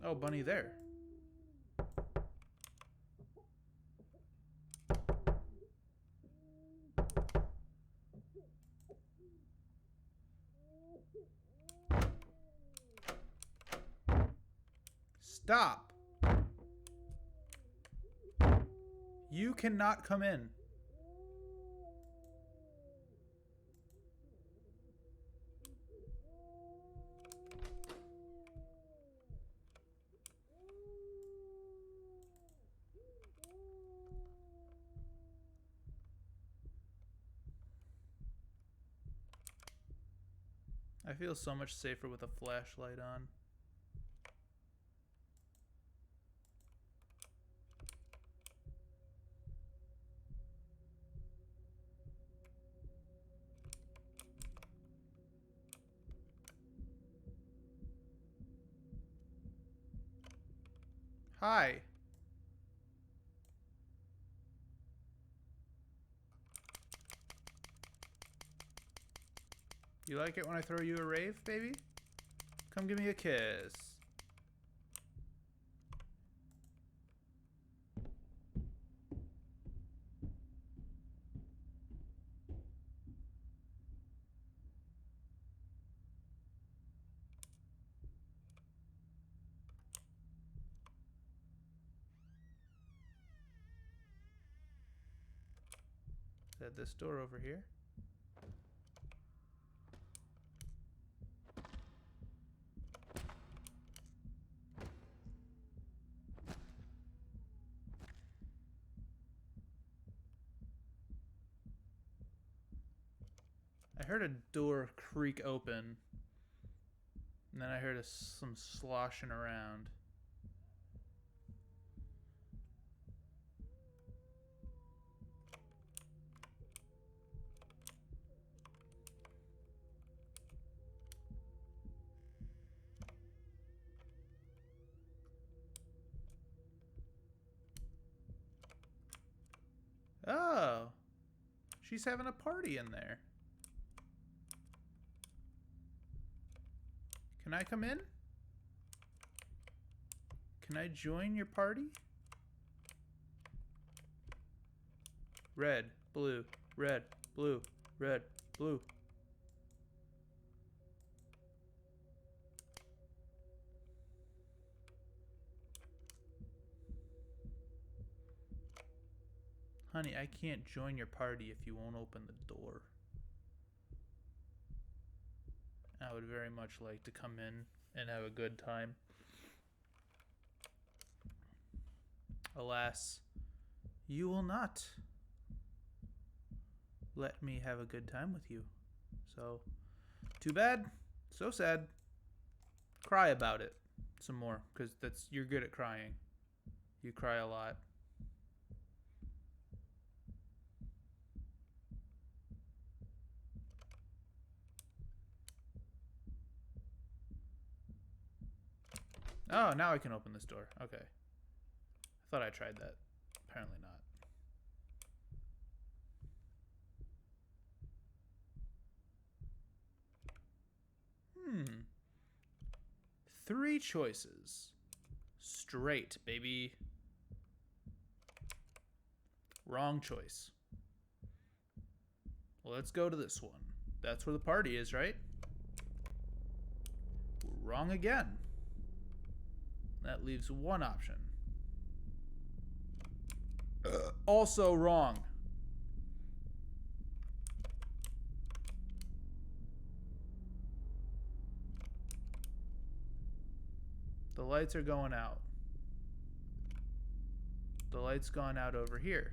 Oh, bunny there. Stop. You cannot come in. I feel so much safer with a flashlight on. Hi. You like it when I throw you a rave, baby? Come give me a kiss. Is that this door over here? I heard a door creak open, and then I heard some sloshing around. Oh, she's having a party in there. Can I come in? Can I join your party? Red, blue, red, blue, red, blue. Honey, I can't join your party if you won't open the door. I would very much like to come in and have a good time. Alas, you will not let me have a good time with you. So, too bad. So sad. Cry about it some more, because you're good at crying. You cry a lot. Oh, now I can open this door. Okay. I thought I tried that. Apparently not. Hmm. 3 choices. Straight, baby. Wrong choice. Well, let's go to this one. That's where the party is, right? Wrong again. That leaves one option. Also wrong. The lights are going out. The light's gone out over here.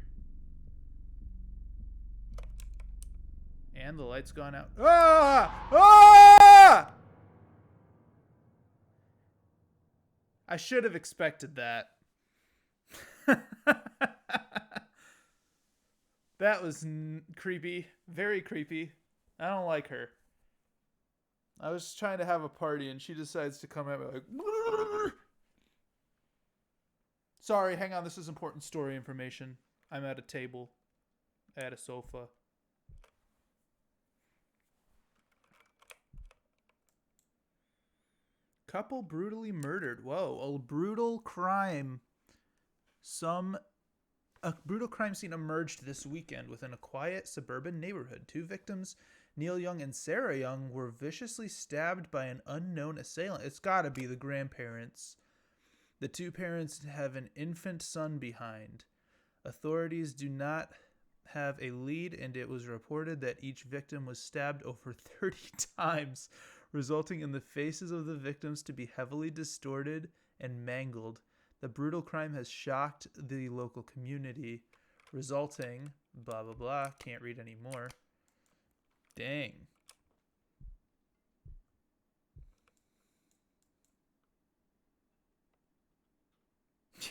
And the light's gone out. Ah! Ah! I should have expected that. That was creepy. Very creepy. I don't like her. I was trying to have a party and she decides to come at me like... Sorry, hang on. This is important story information. I'm at a table. At a sofa. Couple brutally murdered. Whoa, a brutal crime. A brutal crime scene emerged this weekend within a quiet suburban neighborhood. 2 victims, Neil Young and Sarah Young, were viciously stabbed by an unknown assailant. It's gotta be the grandparents. The 2 parents have an infant son behind. Authorities do not have a lead, and it was reported that each victim was stabbed over 30 times, resulting in the faces of the victims to be heavily distorted and mangled. The brutal crime has shocked the local community, resulting blah blah blah. Can't read anymore. Dang.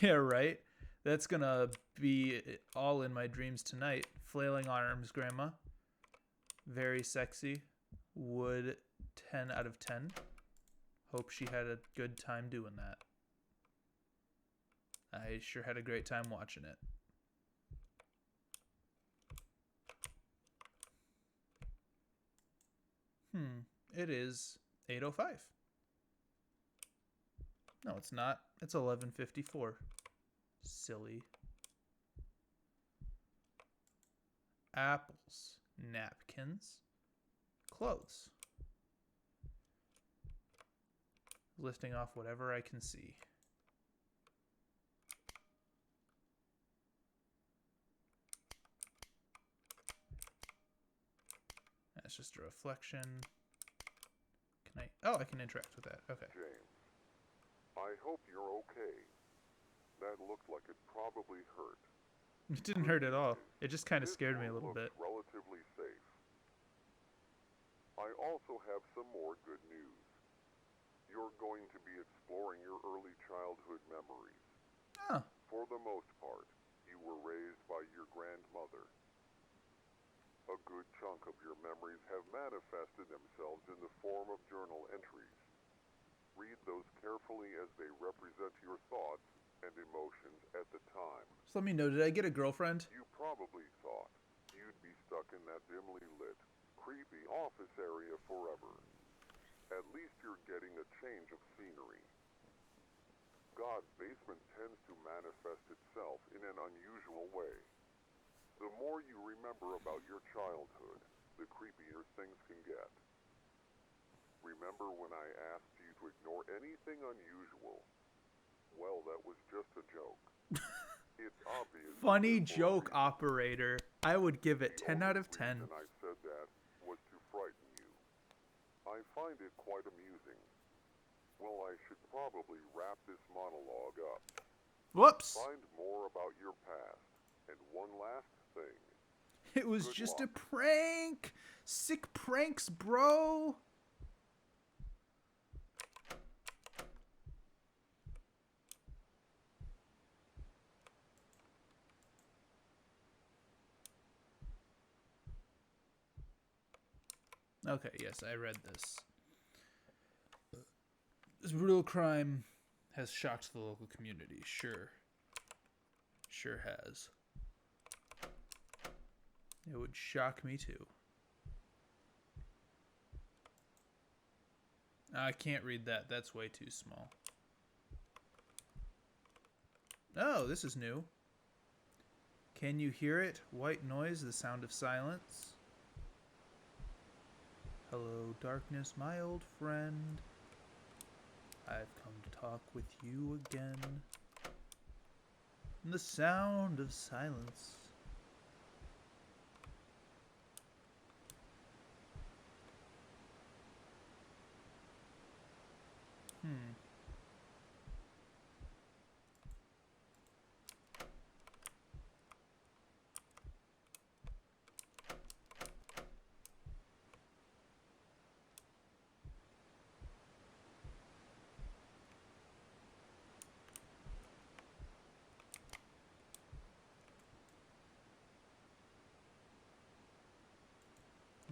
Yeah, right? That's gonna be all in my dreams tonight. Flailing arms, Grandma. Very sexy. Would 10 out of 10. Hope she had a good time doing that. I sure had a great time watching it. It is 8:05. No, it's not. It's 11:54. Silly. Apples, napkins, clothes. Listing off whatever I can see. That's just a reflection. Can I? Oh, I can interact with that. Okay. James, I hope you're okay. That looked like it probably hurt. It didn't hurt at all. It just kind of scared me a little bit. Relatively safe. I also have some more good news. You're going to be exploring your early childhood memories. Oh. For the most part, you were raised by your grandmother. A good chunk of your memories have manifested themselves in the form of journal entries. Read those carefully as they represent your thoughts and emotions at the time. So let me know, did I get a girlfriend? You probably thought you'd be stuck in that dimly lit, creepy office area forever. At least you're getting a change of scenery. God's basement tends to manifest itself in an unusual way. The more you remember about your childhood, the creepier things can get. Remember when I asked you to ignore anything unusual? Well, that was just a joke. It's obvious. Funny joke, operator. I would give it 10 out of 10. The reason I said that was to frighten you. I find it quite amusing. Well, I should probably wrap this monologue up. Whoops. Find more about your past. And one last thing. It was just a prank. Sick pranks, bro. Okay, yes, I read this. This brutal crime has shocked the local community. Sure. Sure has. It would shock me too. I can't read that. That's way too small. Oh, this is new. Can you hear it? White noise, the sound of silence. Hello, darkness, my old friend. I've come to talk with you again. And the sound of silence.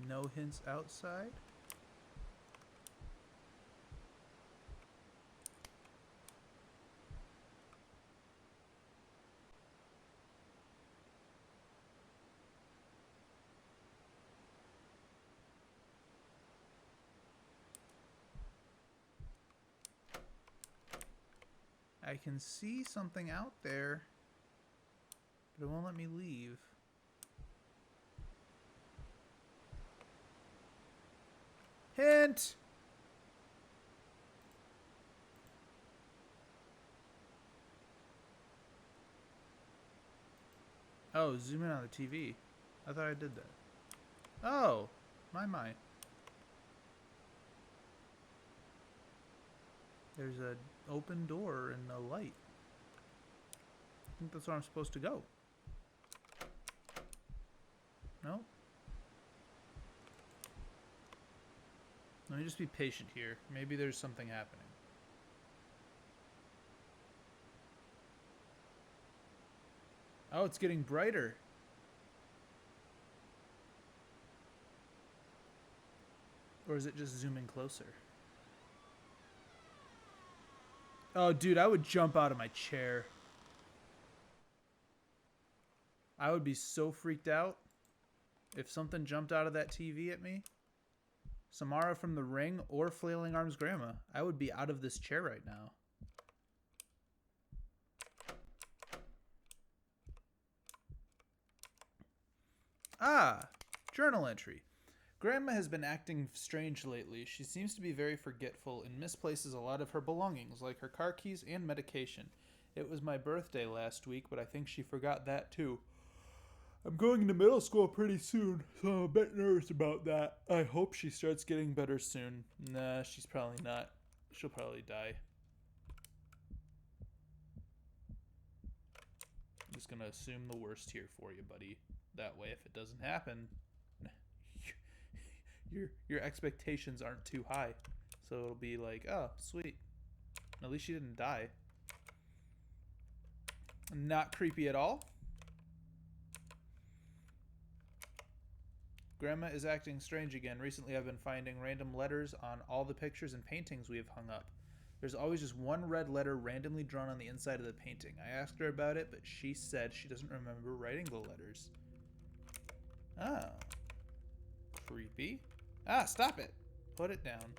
No hints outside? I can see something out there, but it won't let me leave. Hint! Oh, zoom in on the TV. I thought I did that. Oh, my. There's a open door and a light. I think that's where I'm supposed to go. No? Let me just be patient here. Maybe there's something happening. Oh, it's getting brighter. Or is it just zooming closer? Oh, dude, I would jump out of my chair. I would be so freaked out if something jumped out of that TV at me. Samara from The Ring or Flailing Arms Grandma. I would be out of this chair right now. Ah, journal entry. Grandma has been acting strange lately. She seems to be very forgetful and misplaces a lot of her belongings, like her car keys and medication. It was my birthday last week, but I think she forgot that too. I'm going into middle school pretty soon, so I'm a bit nervous about that. I hope she starts getting better soon. Nah, she's probably not. She'll probably die. I'm just gonna assume the worst here for you, buddy. That way, if it doesn't happen, your expectations aren't too high. So it'll be like, oh, sweet. At least she didn't die. Not creepy at all. Grandma is acting strange again. Recently, I've been finding random letters on all the pictures and paintings we have hung up. There's always just one red letter randomly drawn on the inside of the painting. I asked her about it, but she said she doesn't remember writing the letters. Oh. Creepy. Ah, stop it. Put it down.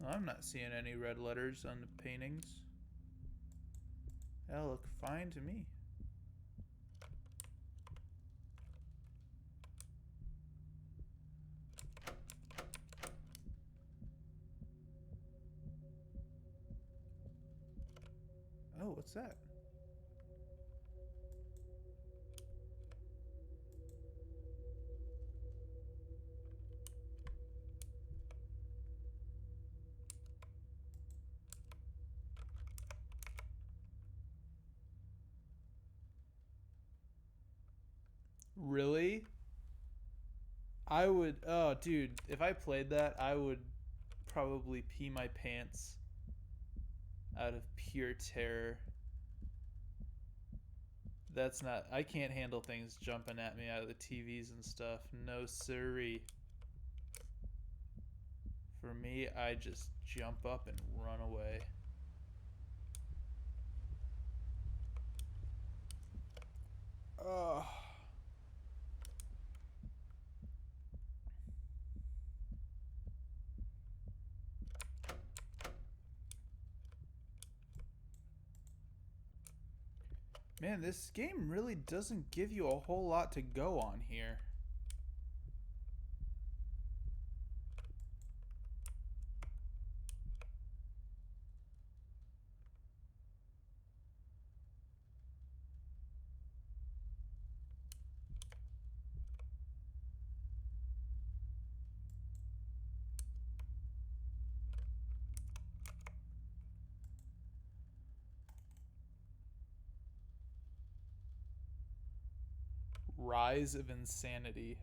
No, I'm not seeing any red letters on the paintings. They look fine to me. Oh, what's that? Really? I would, oh, dude, if I played that, I would probably pee my pants out of pure terror. That's not, I can't handle things jumping at me out of the TVs and stuff. No siree. For me, I just jump up and run away. Oh. Man, this game really doesn't give you a whole lot to go on here. Rise of Insanity.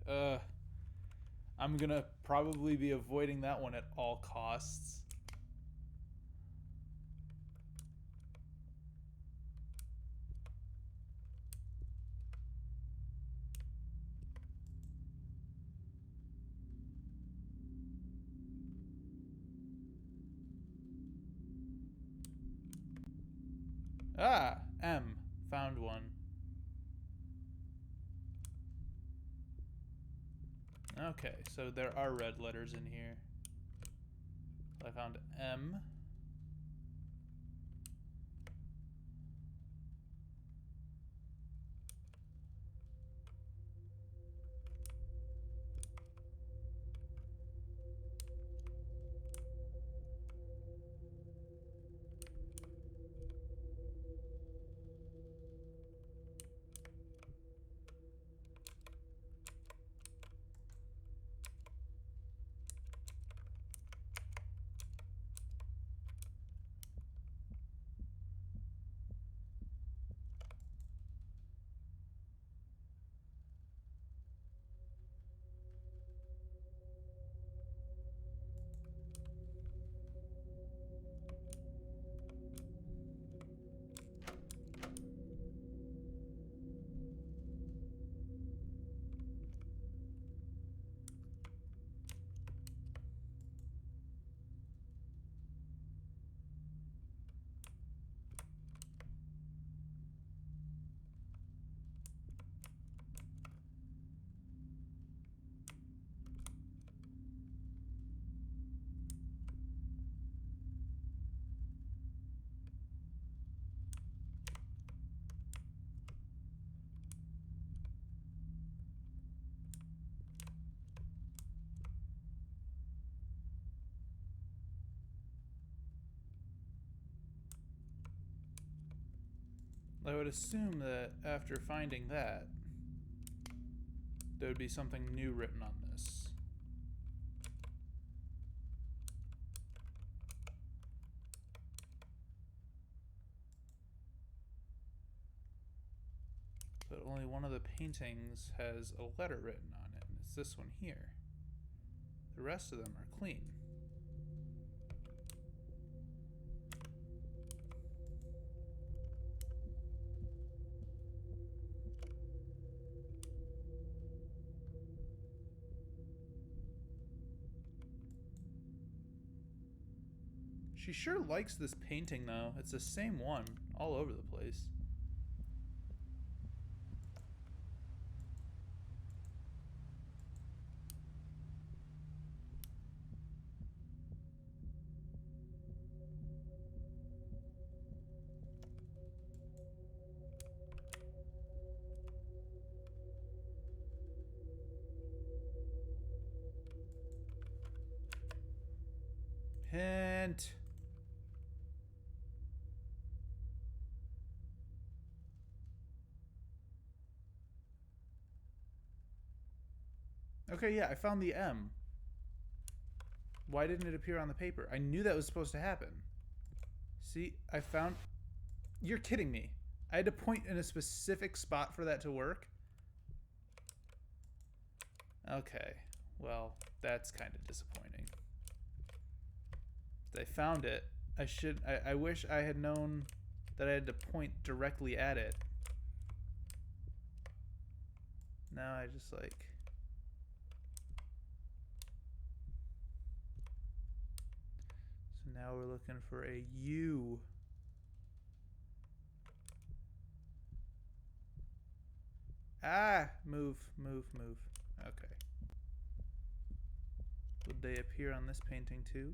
I'm gonna probably be avoiding that one at all costs. Ah, M. Found one. Okay, so there are red letters in here. I found M. I would assume that after finding that, there would be something new written on this. But only one of the paintings has a letter written on it, and it's this one here. The rest of them are clean. She sure likes this painting, though. It's the same one all over the place. Hint. Okay, yeah, I found the M. Why didn't it appear on the paper? I knew that was supposed to happen. See, I found... You're kidding me. I had to point in a specific spot for that to work? Okay, well, that's kind of disappointing. I found it. I wish I had known that I had to point directly at it. Now I just like... So now we're looking for a U. Ah! Move, move, move. Okay. Would they appear on this painting too?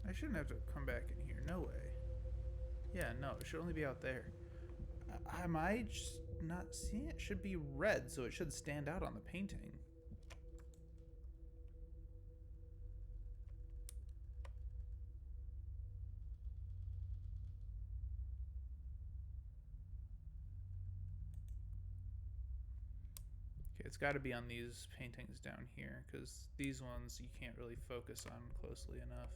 I shouldn't have to come back in here. No way. Yeah, no, it should only be out there. Am I just not seeing it? It should be red, so it should stand out on the painting. Okay, it's got to be on these paintings down here, because these ones you can't really focus on closely enough.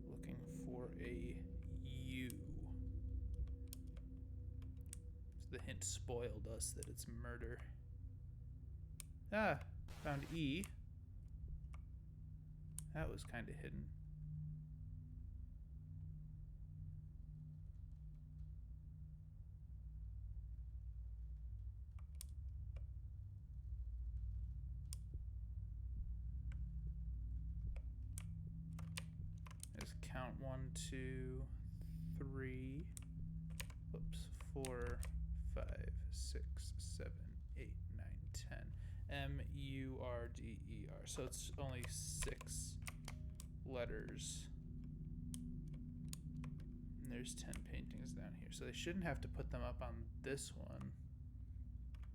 Looking for a U. So the hint spoiled us that it's murder. Ah, found E. That was kind of hidden. Let's count 1, 2, 3. Whoops. 4, 5, 6, 7, 8, 9, 10. M-U-R-D-E-R. So it's only 6 letters. And there's 10 paintings down here. So they shouldn't have to put them up on this one.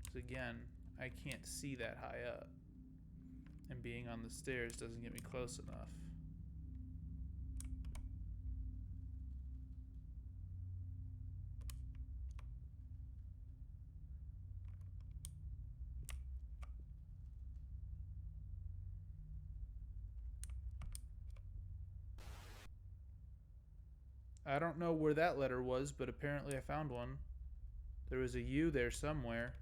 Because again, I can't see that high up. And being on the stairs doesn't get me close enough. I don't know where that letter was, but apparently I found one. There was a U there somewhere.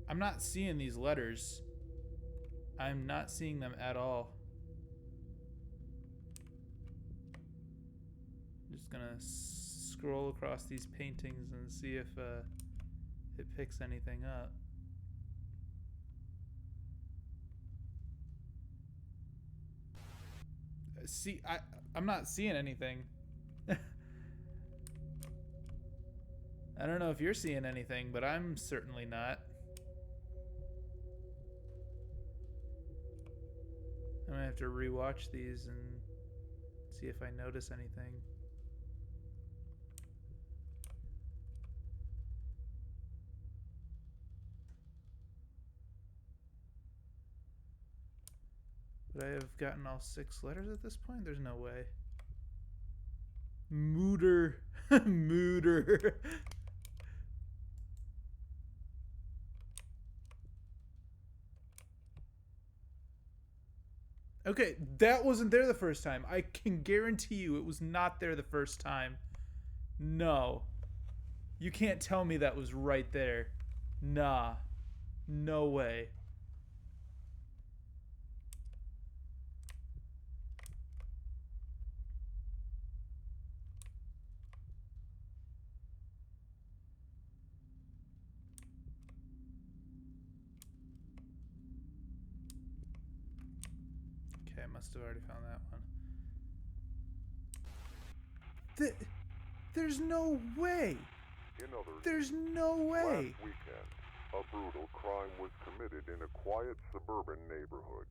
I'm not seeing these letters. I'm not seeing them at all. I'm just gonna scroll across these paintings and see if it picks anything up. See, I'm not seeing anything. I don't know if you're seeing anything, but I'm certainly not. I'm gonna have to rewatch these and see if I notice anything. Would I have gotten all 6 letters at this point? There's no way. Mooter. Mooter. Okay, that wasn't there the first time. I can guarantee you it was not there the first time. No. You can't tell me that was right there. Nah. No way. Okay, I must have already found that one. There's no way. In other There's no way. last weekend, a brutal crime was committed in a quiet suburban neighborhood.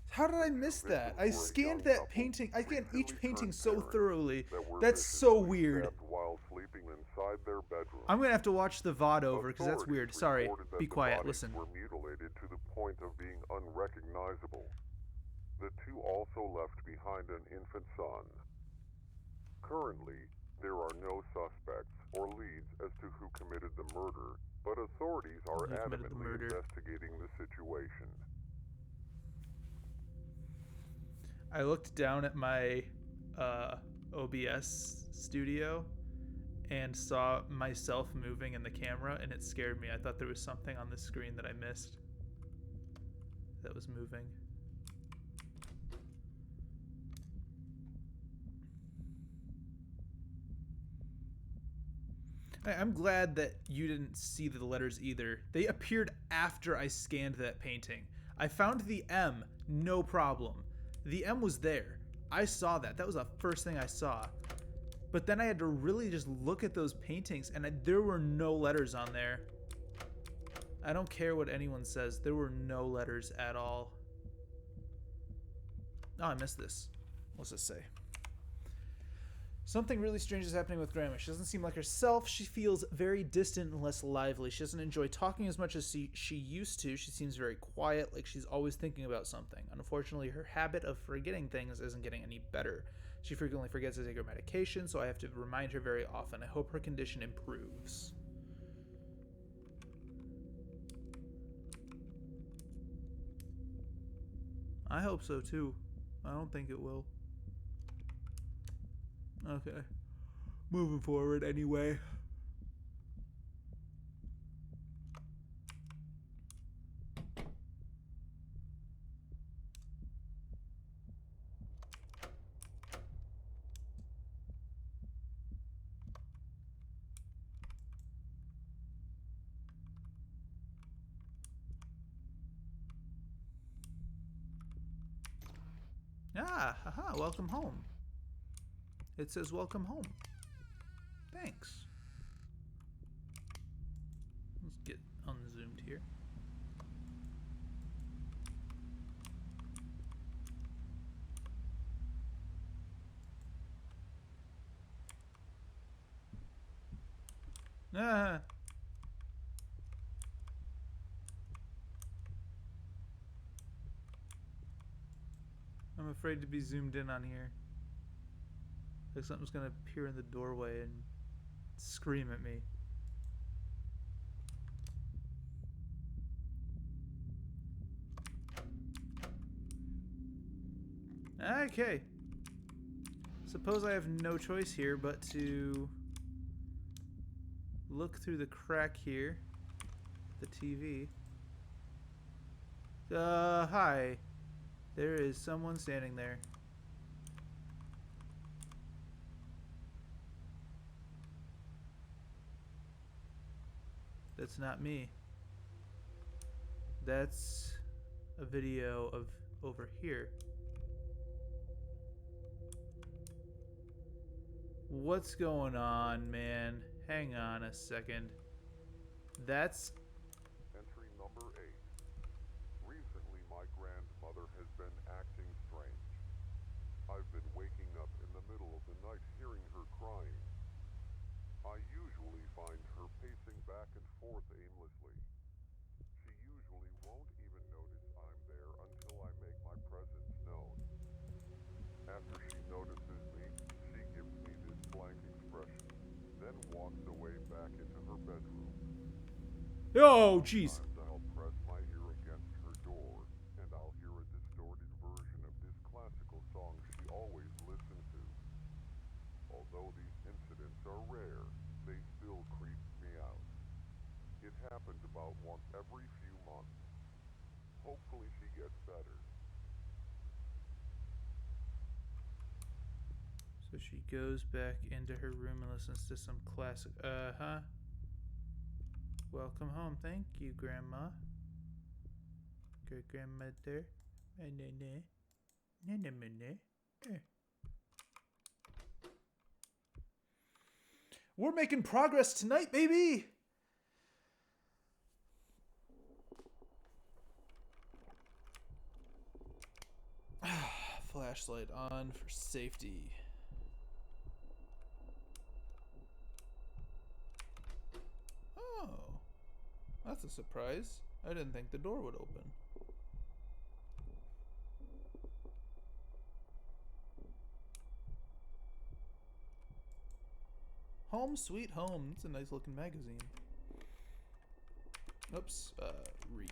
How did I miss that? I scanned that painting. I scanned each painting so thoroughly. That's so weird. While sleeping inside their bedroom. I'm gonna have to watch the VOD over because that's weird. Sorry. Be quiet. Listen. Were mutilated to the point of being unrecognizable. The two also left behind an infant son. Currently, there are no suspects or leads as to who committed the murder, but authorities are adamantly investigating the situation. I looked down at my OBS studio and saw myself moving in the camera, and it scared me. I thought there was something on the screen that I missed that was moving. I'm glad that you didn't see the letters either. They appeared after I scanned that painting. I found the M, no problem. The M was there. I saw that. That was the first thing I saw. But then I had to really just look at those paintings, and there were no letters on there. I don't care what anyone says. There were no letters at all. Oh, I missed this. What's this say? Something really strange is happening with Grandma. She doesn't seem like herself. She feels very distant and less lively. She doesn't enjoy talking as much as she used to. She seems very quiet, like she's always thinking about something. Unfortunately, her habit of forgetting things isn't getting any better. She frequently forgets to take her medication, so I have to remind her very often. I hope her condition improves. I hope so too. I don't think it will. Okay. Moving forward anyway. Ah, haha, welcome home. It says welcome home. Thanks. Let's get unzoomed here. Ah. I'm afraid to be zoomed in on here. Like something's gonna appear in the doorway and scream at me. Okay. Suppose I have no choice here but to look through the crack here. The TV. Hi. There is someone standing there. That's not me. That's a video of over here. What's going on, man? Hang on a second. That's... Entry number 8. Recently, my grandmother has been acting strange. I've been waking up in the middle of the night hearing her crying. I usually find her pacing back and forth aimlessly. She usually won't even notice I'm there until I make my presence known. After she notices me, she gives me this blank expression, then walks away back into her bedroom. Oh, jeez. Sometimes I'll press my ear against her door, and I'll hear a distorted version of this classical song she always listened to. Although these incidents are rare, they still creep me out. It happens about once every few months. Hopefully she gets better. So she goes back into her room and listens to some classic. Uh-huh. Welcome home. Thank you, Grandma. Great grandmother. We're making progress tonight, baby! Flashlight on for safety. Oh, that's a surprise. I didn't think the door would open. Home Sweet Home. It's a nice looking magazine. Oops, read.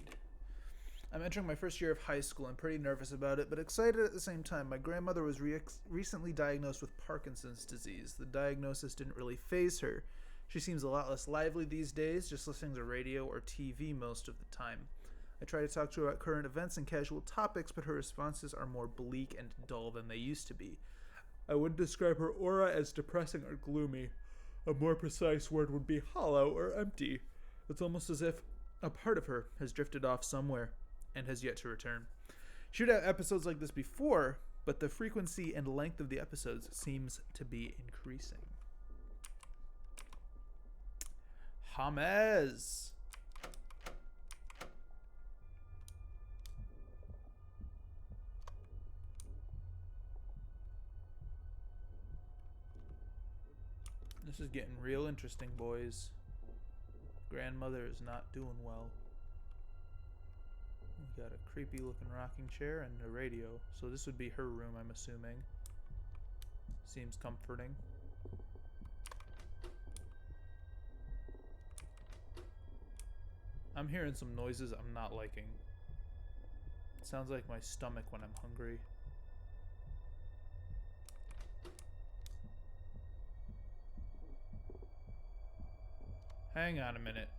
I'm entering my first year of high school. I'm pretty nervous about it, but excited at the same time. My grandmother was recently diagnosed with Parkinson's disease. The diagnosis didn't really faze her. She seems a lot less lively these days, just listening to radio or TV most of the time. I try to talk to her about current events and casual topics, but her responses are more bleak and dull than they used to be. I wouldn't describe her aura as depressing or gloomy. A more precise word would be hollow or empty. It's almost as if a part of her has drifted off somewhere and has yet to return. She'd had episodes like this before, but the frequency and length of the episodes seems to be increasing. James. This is getting real interesting, boys. Grandmother is not doing well. We got a creepy looking rocking chair and a radio. So this would be her room, I'm assuming. Seems comforting. I'm hearing some noises I'm not liking. It sounds like my stomach when I'm hungry. Hang on a minute.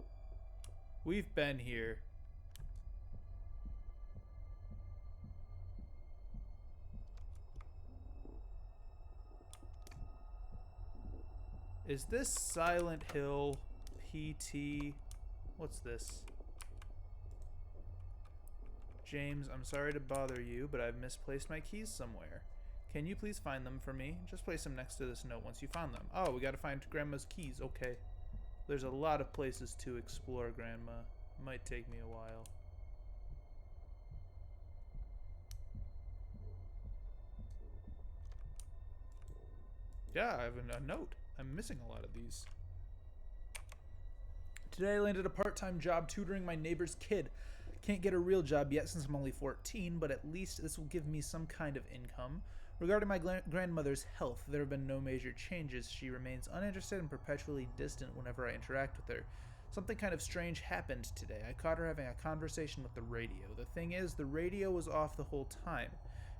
We've been here. Is this Silent Hill PT? What's this? James, I'm sorry to bother you, but I've misplaced my keys somewhere. Can you please find them for me? Just place them next to this note once you found them. Oh, we gotta find Grandma's keys. Okay. There's a lot of places to explore, Grandma. Might take me a while. Yeah, I have a note. I'm missing a lot of these. Today I landed a part-time job tutoring my neighbor's kid. Can't get a real job yet since I'm only 14, but at least this will give me some kind of income. Regarding my grandmother's health, there have been no major changes. She remains uninterested and perpetually distant whenever I interact with her. Something kind of strange happened today. I caught her having a conversation with the radio. The thing is, the radio was off the whole time.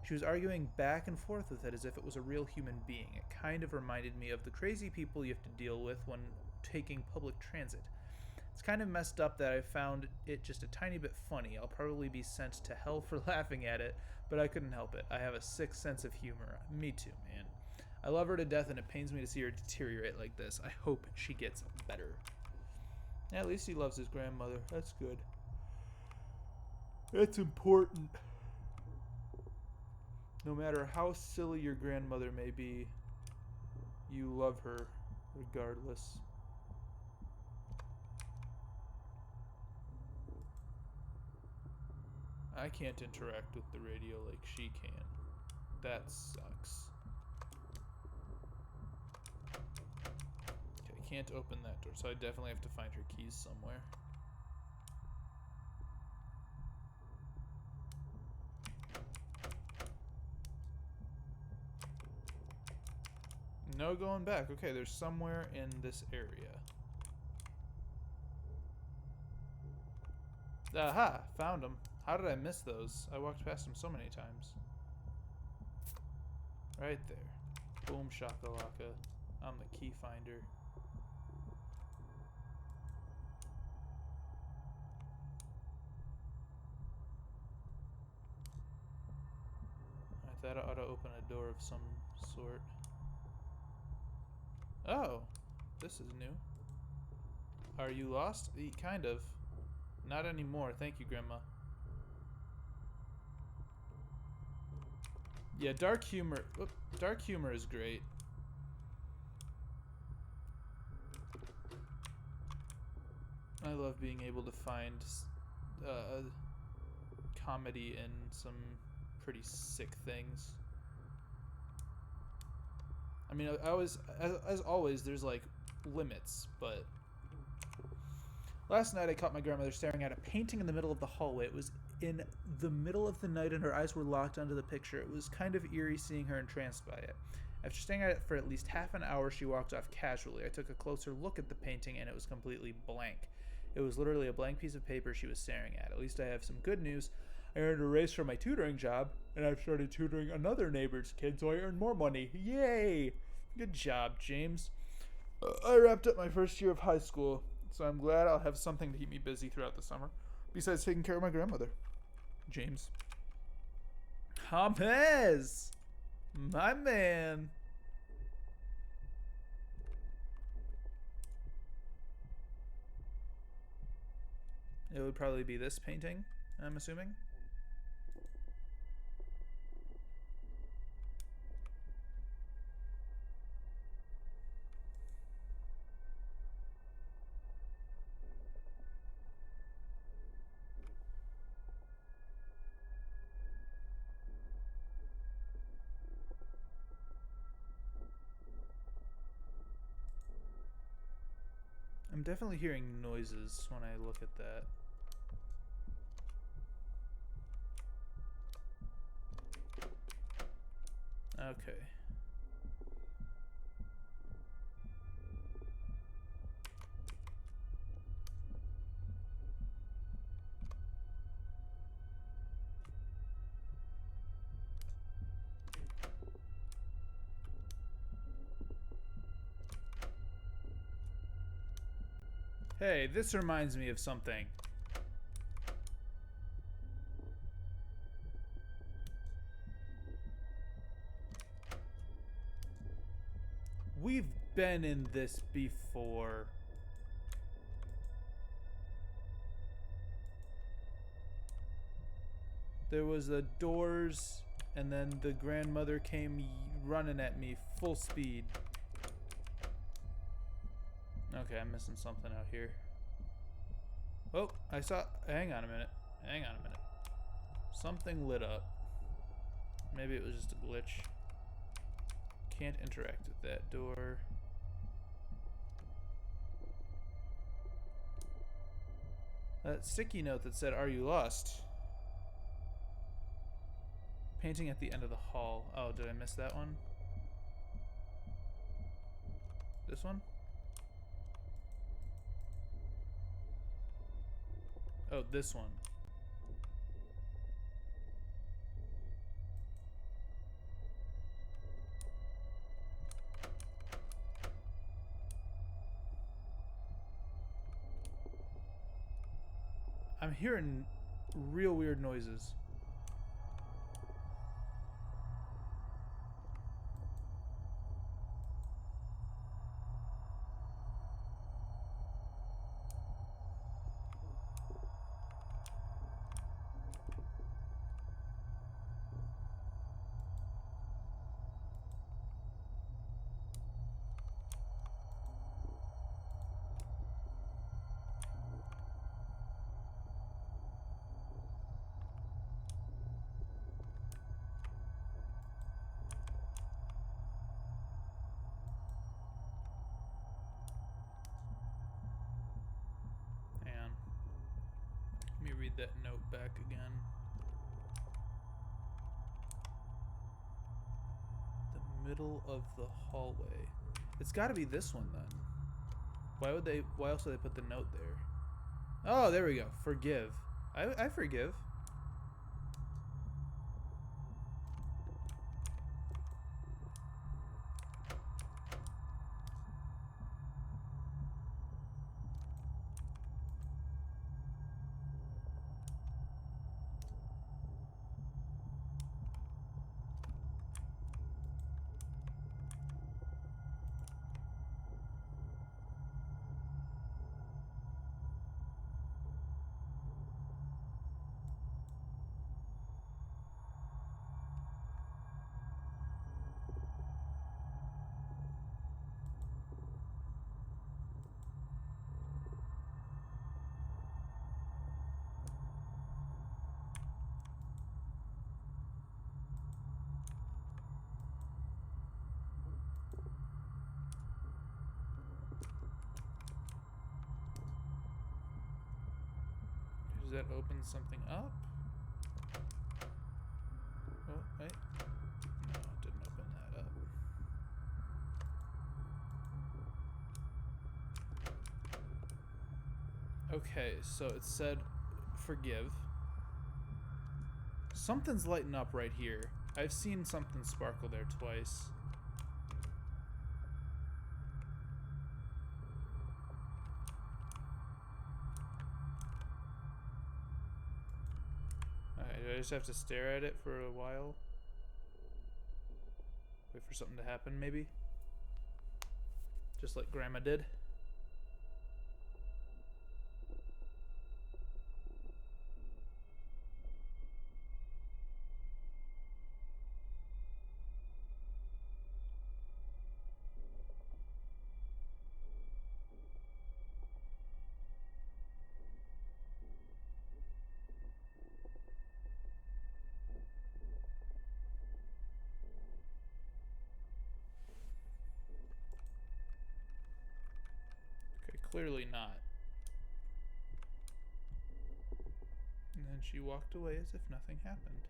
She was arguing back and forth with it as if it was a real human being. It kind of reminded me of the crazy people you have to deal with when taking public transit. It's kind of messed up that I found it just a tiny bit funny. I'll probably be sent to hell for laughing at it, but I couldn't help it. I have a sick sense of humor. Me too, man. I love her to death, and it pains me to see her deteriorate like this. I hope she gets better. Yeah, at least he loves his grandmother. That's good. That's important. No matter how silly your grandmother may be, you love her regardless. I can't interact with the radio like she can. That sucks. Okay, I can't open that door, so I definitely have to find her keys somewhere. No going back. Okay, there's somewhere in this area. Aha! Found them. How did I miss those? I walked past them so many times. Right there. Boom shakalaka. I'm the key finder. I thought I ought to open a door of some sort. Oh, this is new. Are you lost? Kind of. Not anymore. Thank you, Grandma. Yeah, dark humor. Dark humor is great. I love being able to find comedy in some pretty sick things. I mean, I always, as always, there's like limits, but last night I caught my grandmother staring at a painting in the middle of the hallway. It was in the middle of the night and her eyes were locked onto the picture. It was kind of eerie seeing her entranced by it. After staring at it for at least half an hour, she walked off casually. I took a closer look at the painting and it was completely blank. It was literally a blank piece of paper she was staring at. At least I have some good news. I earned a raise for my tutoring job, and I've started tutoring another neighbor's kid, so I earned more money. Yay! Good job, James. I wrapped up my first year of high school, so I'm glad I'll have something to keep me busy throughout the summer, besides taking care of my grandmother. James. James! My man! It would probably be this painting, I'm assuming. I'm definitely hearing noises when I look at that. Okay. Hey, this reminds me of something. We've been in this before. There was the doors, and then the grandmother came running at me full speed. Okay, I'm missing something out here. Oh, I saw... Hang on a minute. Hang on a minute. Something lit up. Maybe it was just a glitch. Can't interact with that door. That sticky note that said, "Are you lost?" Painting at the end of the hall. Oh, did I miss that one? This one? Oh, this one. I'm hearing real weird noises. And let me read that note back again. The middle of the hallway. It's got to be this one then. Why else would they put the note there? Oh, there we go. Forgive. I forgive. Does that open something up? Oh, wait. No, it didn't open that up. Okay, so it said forgive. Something's lighting up right here. I've seen something sparkle there twice. Alright, do I just have to stare at it for a while? Wait for something to happen, maybe? Just like Grandma did? Okay, clearly not. And then she walked away as if nothing happened.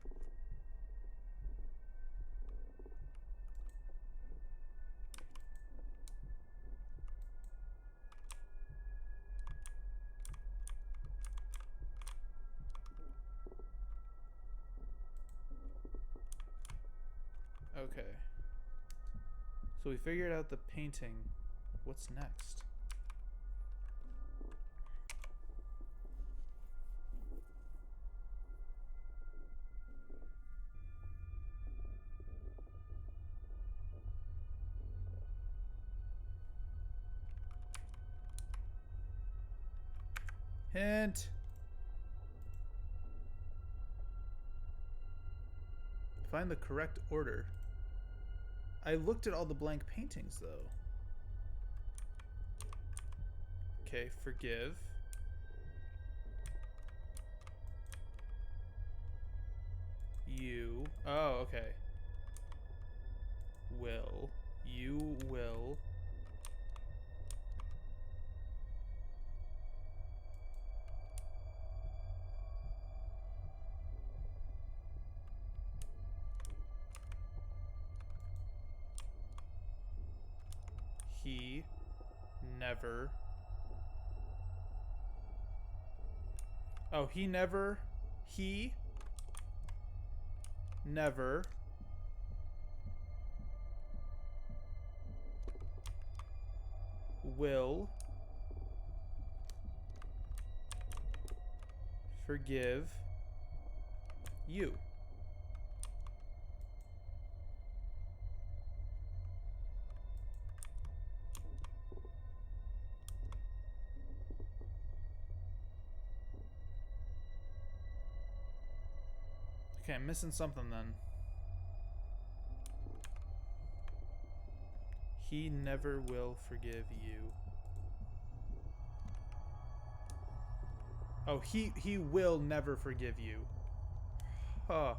Okay. So we figured out the painting. What's next? Hint! Find the correct order. I looked at all the blank paintings, though. Okay, forgive. You. Oh, okay. Will. You will. He never. Oh, he never. He never will forgive you. Okay, I'm missing something then. He never will forgive you. Oh, he will never forgive you. Huh.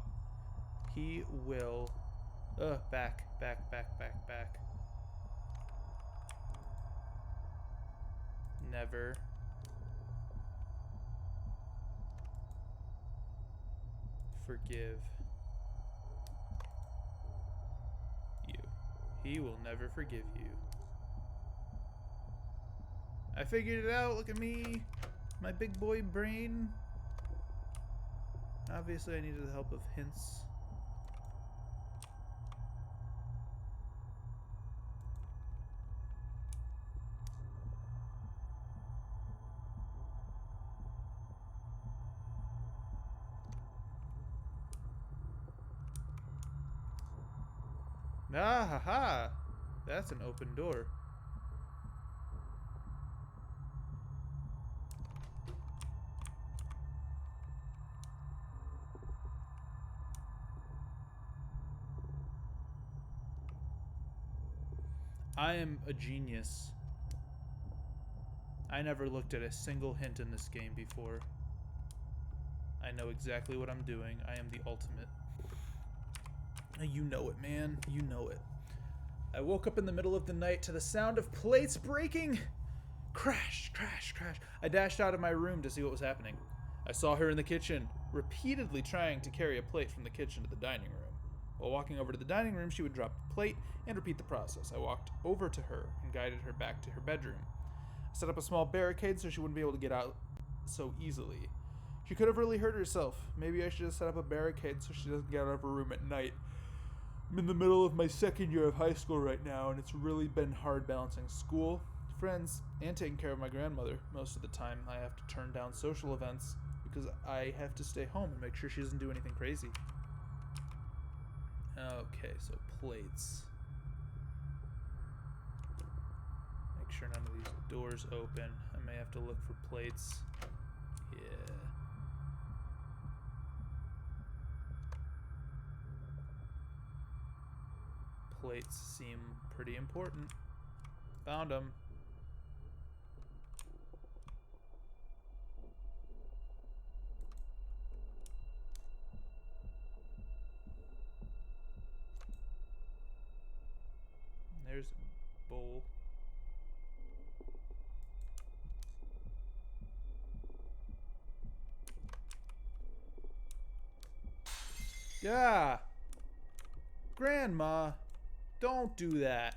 He will. Back. Never forgive you. He will never forgive you. I figured it out. Look at me. My big boy brain. Obviously, I needed the help of hints. Ah, ha, ha. That's an open door. I am a genius. I never looked at a single hint in this game before. I know exactly what I'm doing. I am the ultimate. You know it, man. You know it. I woke up in the middle of the night to the sound of plates breaking. Crash, crash, crash. I dashed out of my room to see what was happening. I saw her in the kitchen, repeatedly trying to carry a plate from the kitchen to the dining room. While walking over to the dining room, she would drop the plate and repeat the process. I walked over to her and guided her back to her bedroom. I set up a small barricade so she wouldn't be able to get out so easily. She could have really hurt herself. Maybe I should have set up a barricade so she doesn't get out of her room at night. I'm in the middle of my second year of high school right now, and it's really been hard balancing school, friends, and taking care of my grandmother. Most of the time, I have to turn down social events because I have to stay home and make sure she doesn't do anything crazy. Okay, so plates. Make sure none of these doors open. I may have to look for plates. Yeah. Plates seem pretty important. Found them. There's a bowl. Yeah. Grandma, don't do that.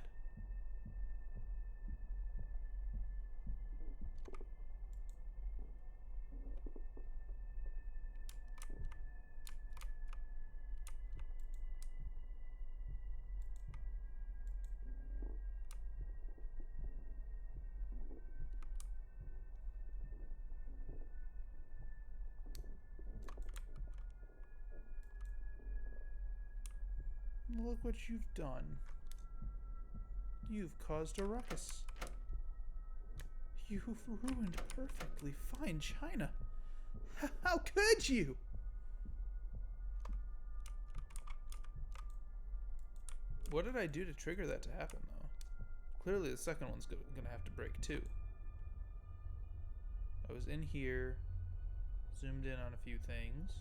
Look what you've done. You've caused a ruckus. You've ruined perfectly fine china. How could you? What did I do to trigger that to happen, though? Clearly the second one's gonna have to break, too. I was in here, zoomed in on a few things.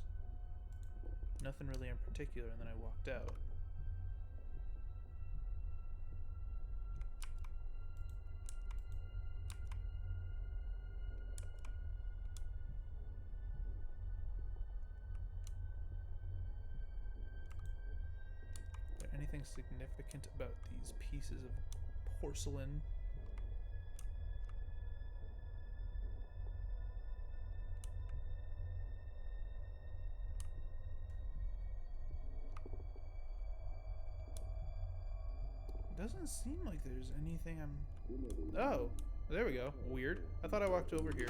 Nothing really in particular, and then I walked out. Is there anything significant about these pieces of porcelain? Doesn't seem like there's anything I'm... Oh, there we go. Weird. I thought I walked over here.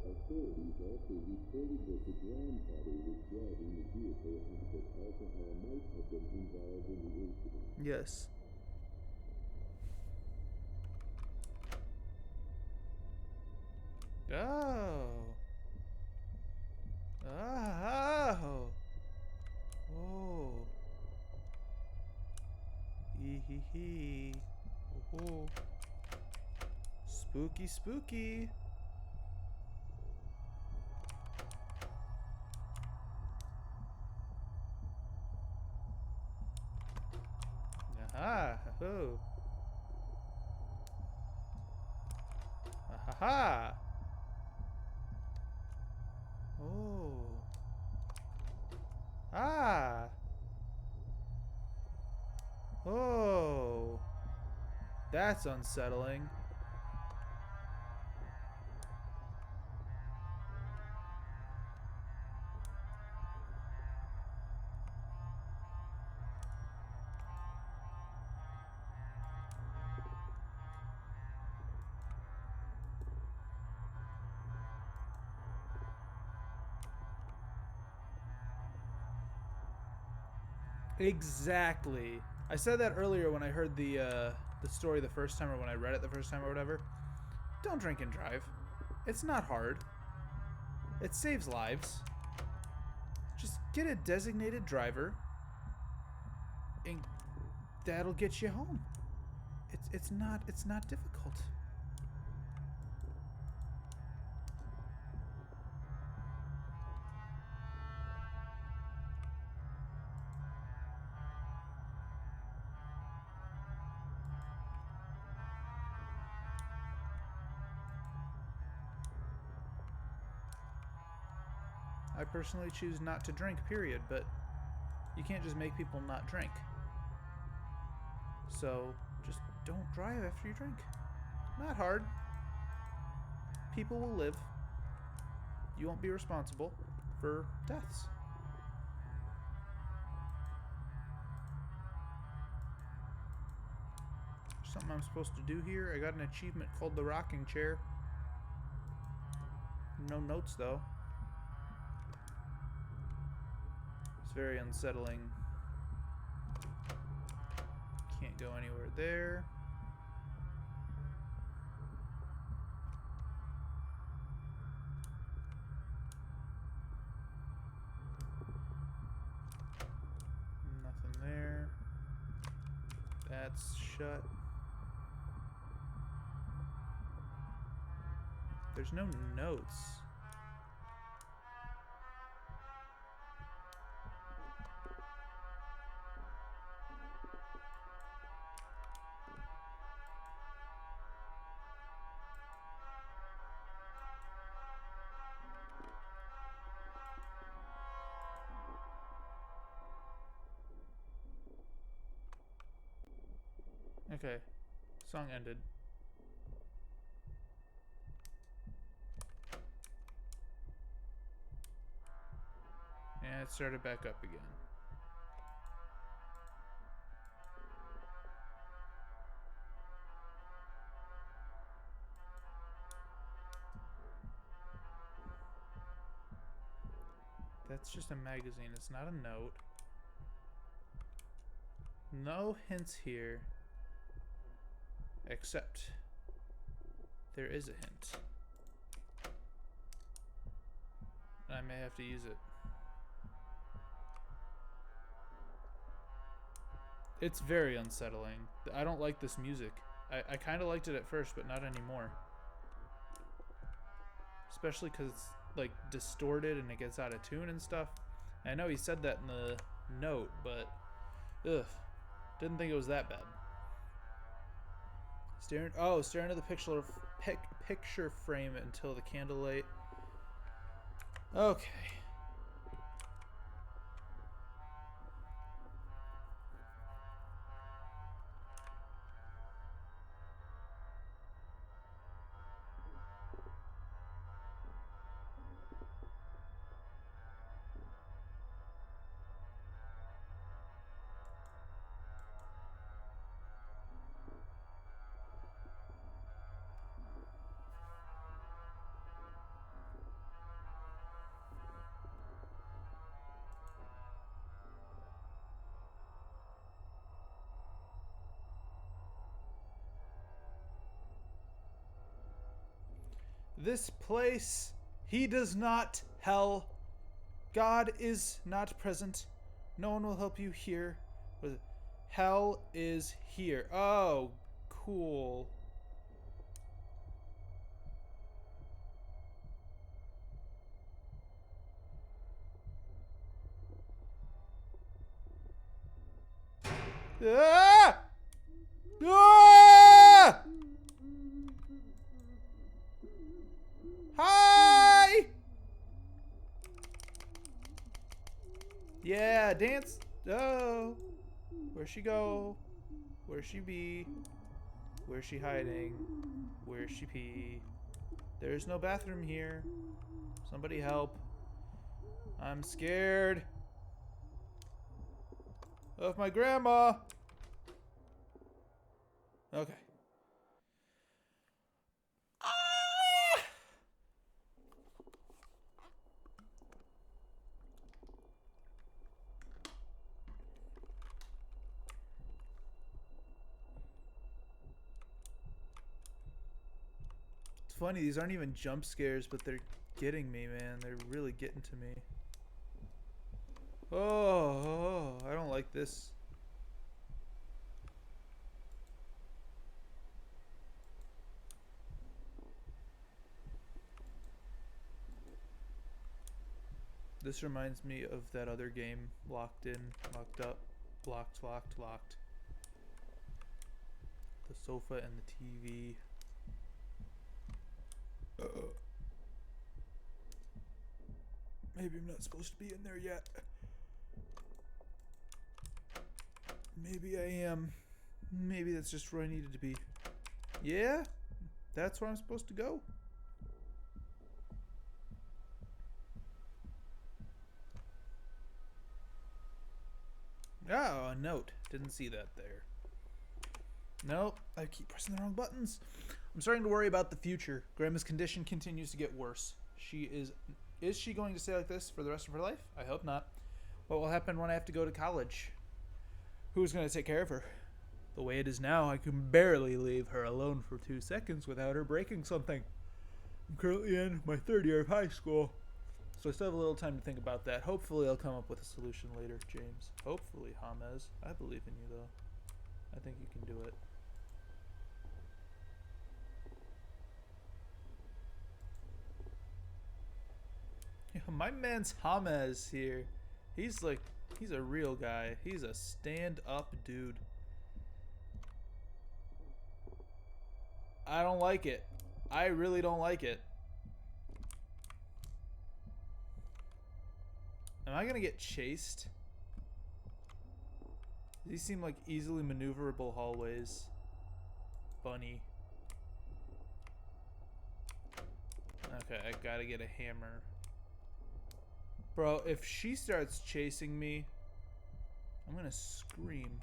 Authorities also reported that the grandfather was driving the vehicle and that alcohol might have been involved in the incident. Yes. Oh. Oh. Oh. Hee hee hee. Oh. Spooky, spooky. Aha. Oh. Aha. Oh. Ah. Oh. That's unsettling. Exactly. I said that earlier when I heard the story the first time, or when I read it the first time, or whatever. Don't drink and drive. It's not hard. It saves lives. Just get a designated driver, and that'll get you home. It's not difficult. I personally choose not to drink, period, but you can't just make people not drink. So just don't drive after you drink. Not hard. People will live. You won't be responsible for deaths. Something I'm supposed to do here. I got an achievement called the rocking chair. No notes though. It's very unsettling. Can't go anywhere there. Nothing there. That's shut. There's no notes. Okay. Song ended. And it started back up again. It's just a magazine. It's not a note. No hints here. Except there is a hint. I may have to use it. It's very unsettling. I don't like this music. I kind of liked it at first, but not anymore. Especially because it's like distorted and it gets out of tune and stuff. I know he said that in the note, but ugh, didn't think it was that bad. Staring at the picture frame until the candlelight. Okay. This place, he does not. Hell. God is not present. No one will help you here. Hell is here. Oh, cool. Ah! Ah! Hi! Yeah, dance. Oh. Where'd she go? Where'd she be? Where's she hiding? Where's she pee? There's no bathroom here. Somebody help. I'm scared of my grandma. Okay. It's funny, these aren't even jump scares, but they're getting me, man. They're really getting to me. Oh, I don't like this. This reminds me of that other game, Locked In, Locked Up, Locked, Locked, Locked. The sofa and the TV. Maybe I'm not supposed to be in there yet. Maybe I am. Maybe that's just where I needed to be. Yeah? That's where I'm supposed to go? Oh, a note. Didn't see that there. Nope, I keep pressing the wrong buttons. I'm starting to worry about the future. Grandma's condition continues to get worse. Is she going to stay like this for the rest of her life? I hope not. What will happen when I have to go to college? Who's going to take care of her? The way it is now, I can barely leave her alone for 2 seconds without her breaking something. I'm currently in my 3rd year of high school, so I still have a little time to think about that. Hopefully I'll come up with a solution later, James. Hopefully, James. I believe in you, though. I think you can do it. Yeah, my man's James here. He's a real guy. He's a stand-up dude. I don't like it. I really don't like it. Am I gonna get chased? These seem like easily maneuverable hallways. Bunny. Okay, I gotta get a hammer. Bro, if she starts chasing me, I'm gonna scream.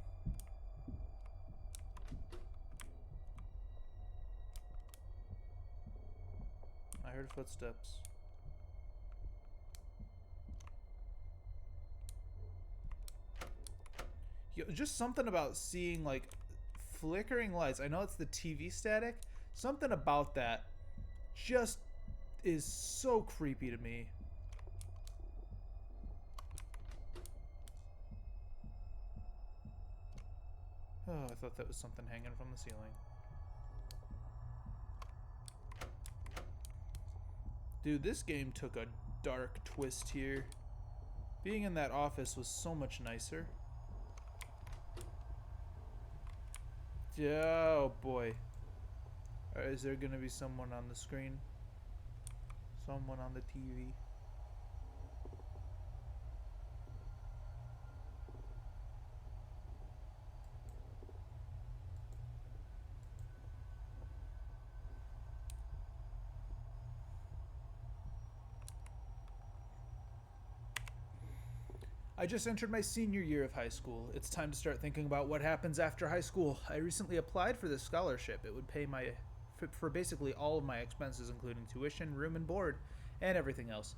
I heard footsteps. Just something about seeing like flickering lights. I know it's the TV static. Something about that just is so creepy to me. Oh, I thought that was something hanging from the ceiling. Dude, this game took a dark twist here. Being in that office was so much nicer. Oh boy. Is there gonna be someone on the screen? Someone on the TV? I just entered my senior year of high school. It's time to start thinking about what happens after high school. I recently applied for this scholarship. It would pay for basically all of my expenses, including tuition, room and board, and everything else.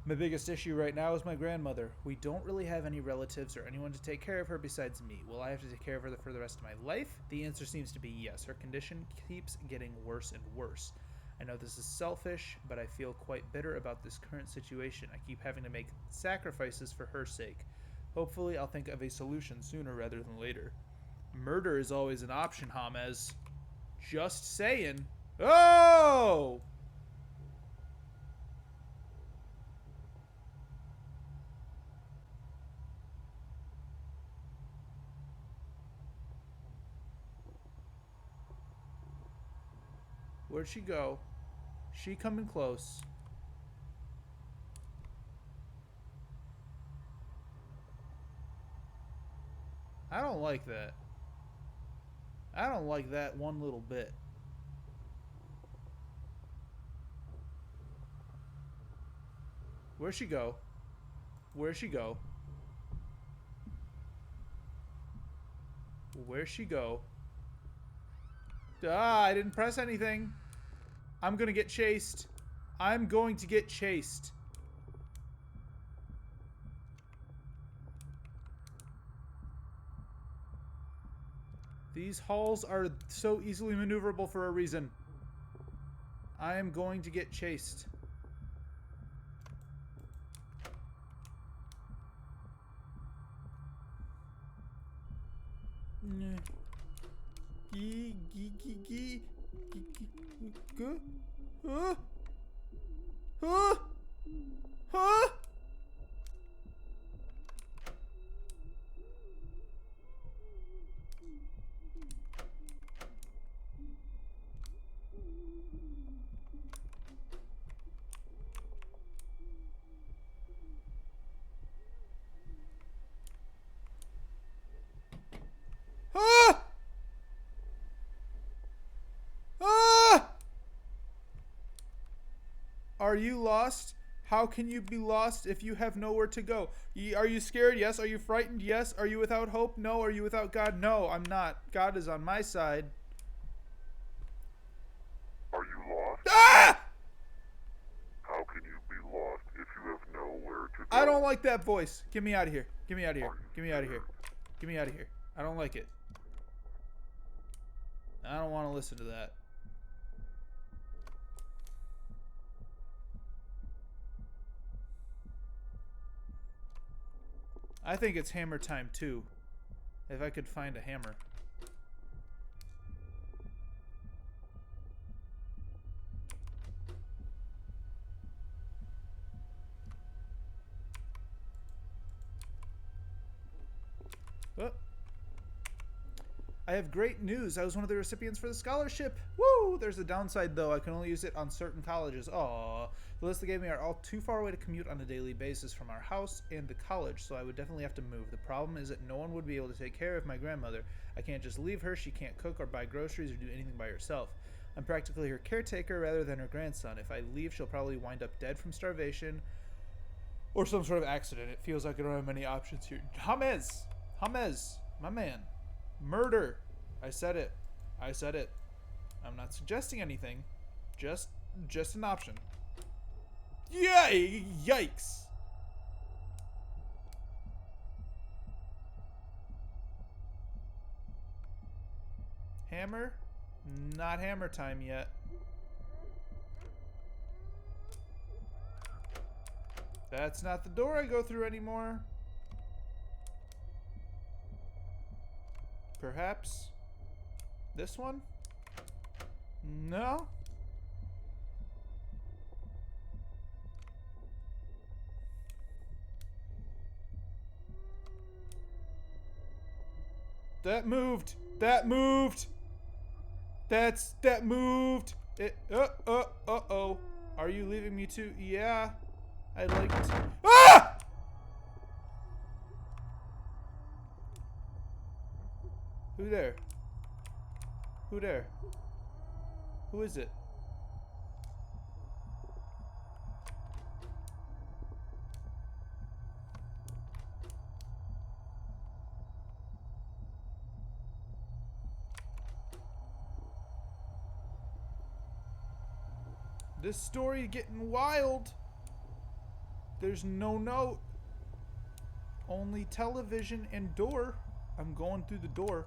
My biggest issue right now is my grandmother. We don't really have any relatives or anyone to take care of her besides me. Will I have to take care of her for the rest of my life? The answer seems to be yes. Her condition keeps getting worse and worse. I know this is selfish, but I feel quite bitter about this current situation. I keep having to make sacrifices for her sake. Hopefully, I'll think of a solution sooner rather than later. Murder is always an option, James. Just saying. Oh! Where'd she go? She coming close. I don't like that. I don't like that one little bit. Where'd she go? Where'd she go? Where'd she go? Ah, I didn't press anything. I'm gonna get chased. I'm going to get chased. These halls are so easily maneuverable for a reason. I am going to get chased. Are you lost? How can you be lost if you have nowhere to go? Are you scared? Yes. Are you frightened? Yes. Are you without hope? No. Are you without God? No, I'm not. God is on my side. Are you lost? Ah! How can you be lost if you have nowhere to go? I don't like that voice. Get me out of here. Get me out of here. Get me out of here. Get me out of here. I don't like it. I don't want to listen to that. I think it's hammer time too. If I could find a hammer. Oh. I have great news. I was one of the recipients for the scholarship. Woo! There's a downside though. I can only use it on certain colleges. Aww. The list they gave me are all too far away to commute on a daily basis from our house and the college, so I would definitely have to move. The problem is that no one would be able to take care of my grandmother. I can't just leave her. She can't cook or buy groceries or do anything by herself. I'm practically her caretaker rather than her grandson. If I leave, she'll probably wind up dead from starvation or some sort of accident. It feels like I don't have many options here. James, my man. Murder. I said it. I said it. I'm not suggesting anything. Just an option. Yay! Yikes! Hammer? Not hammer time yet. That's not the door I go through anymore. Perhaps this one? No? That moved. That moved. That moved. Uh-oh. Are you leaving me too? Yeah. I'd like to. Ah! Who there? Who there? Who is it? This story getting wild. There's no note. Only television and door. I'm going through the door.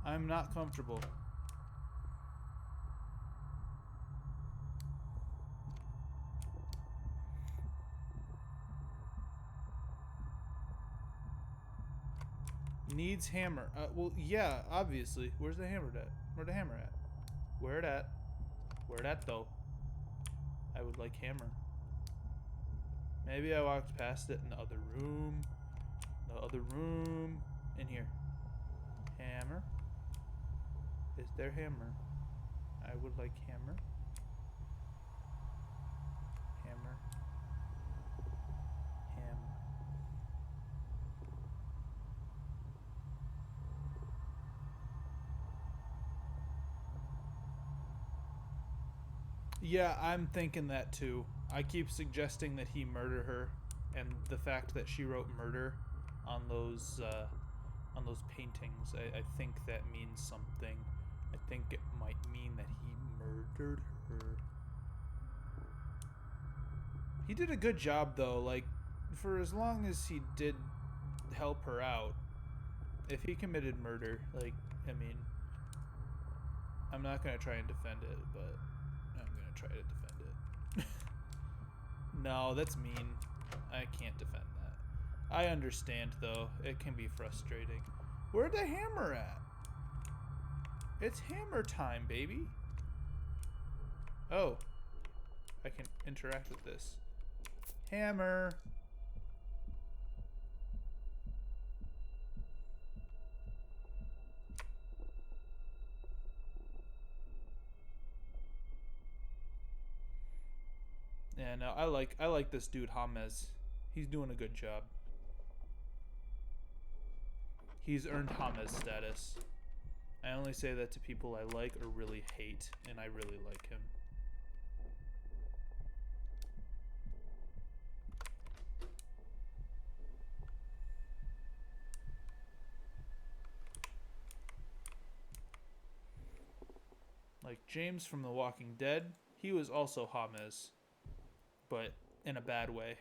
I'm not comfortable. Needs hammer. Well, yeah, obviously. Where's the hammer at? Where's the hammer at? Where it at? Where it at, though? I would like hammer. Maybe I walked past it in the other room. The other room. In here. Hammer. Is there hammer? I would like hammer. Hammer. Hammer. Yeah, I'm thinking that too. I keep suggesting that he murder her, and the fact that she wrote murder on those paintings, I think that means something. I think it might mean that he murdered her. He did a good job though, like, for as long as he did help her out. If he committed murder, like, I mean, I'm not gonna try and defend it, but I'm gonna try to defend it. No, that's mean. I can't defend that. I understand though, it can be frustrating. Where'd the hammer at? It's hammer time, baby. Oh, I can interact with this. Hammer. Yeah, no, I like this dude James. He's doing a good job. He's earned James status. I only say that to people I like or really hate, and I really like him. Like James from The Walking Dead, he was also James, but in a bad way.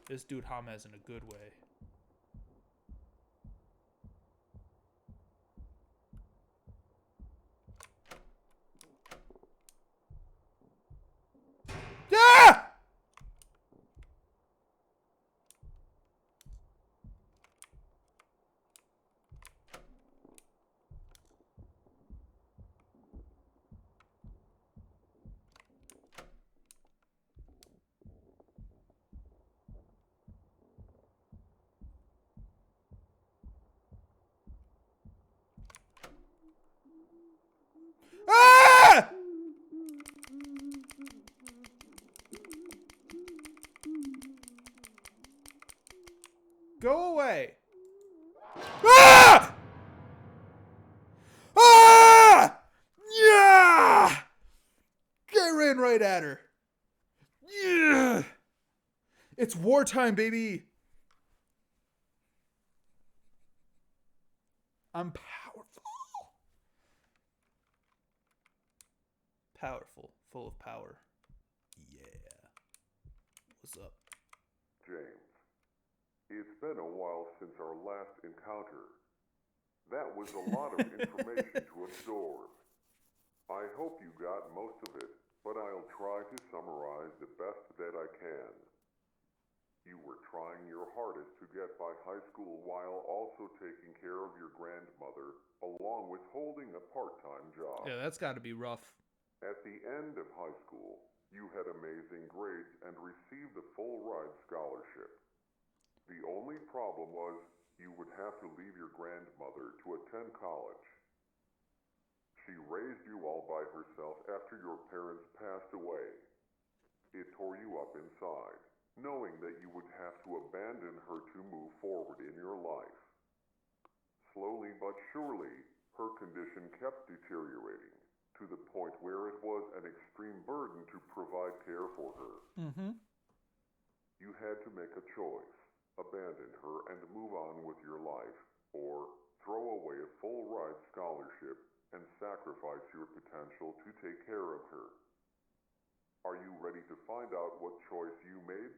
This dude James in a good way. Ah! Ah! Go away. Ah! Ah! Yeah! I ran right at her. Yeah! It's wartime, baby. I'm powerful. Powerful. Full of power. Yeah. What's up? James, it's been a while since our last encounter. That was a lot of information to absorb. I hope you got most of it, but I'll try to summarize the best that I can. You were trying your hardest to get by high school while also taking care of your grandmother, along with holding a part-time job. Yeah, that's got to be rough. At the end of high school, you had amazing grades and received a full-ride scholarship. The only problem was you would have to leave your grandmother to attend college. She raised you all by herself after your parents passed away. It tore you up inside, knowing that you would have to abandon her to move forward in your life. Slowly but surely, her condition kept deteriorating, to the point where it was an extreme burden to provide care for her. Mm-hmm. You had to make a choice, abandon her and move on with your life, or throw away a full-ride scholarship and sacrifice your potential to take care of her. Are you ready to find out what choice you made?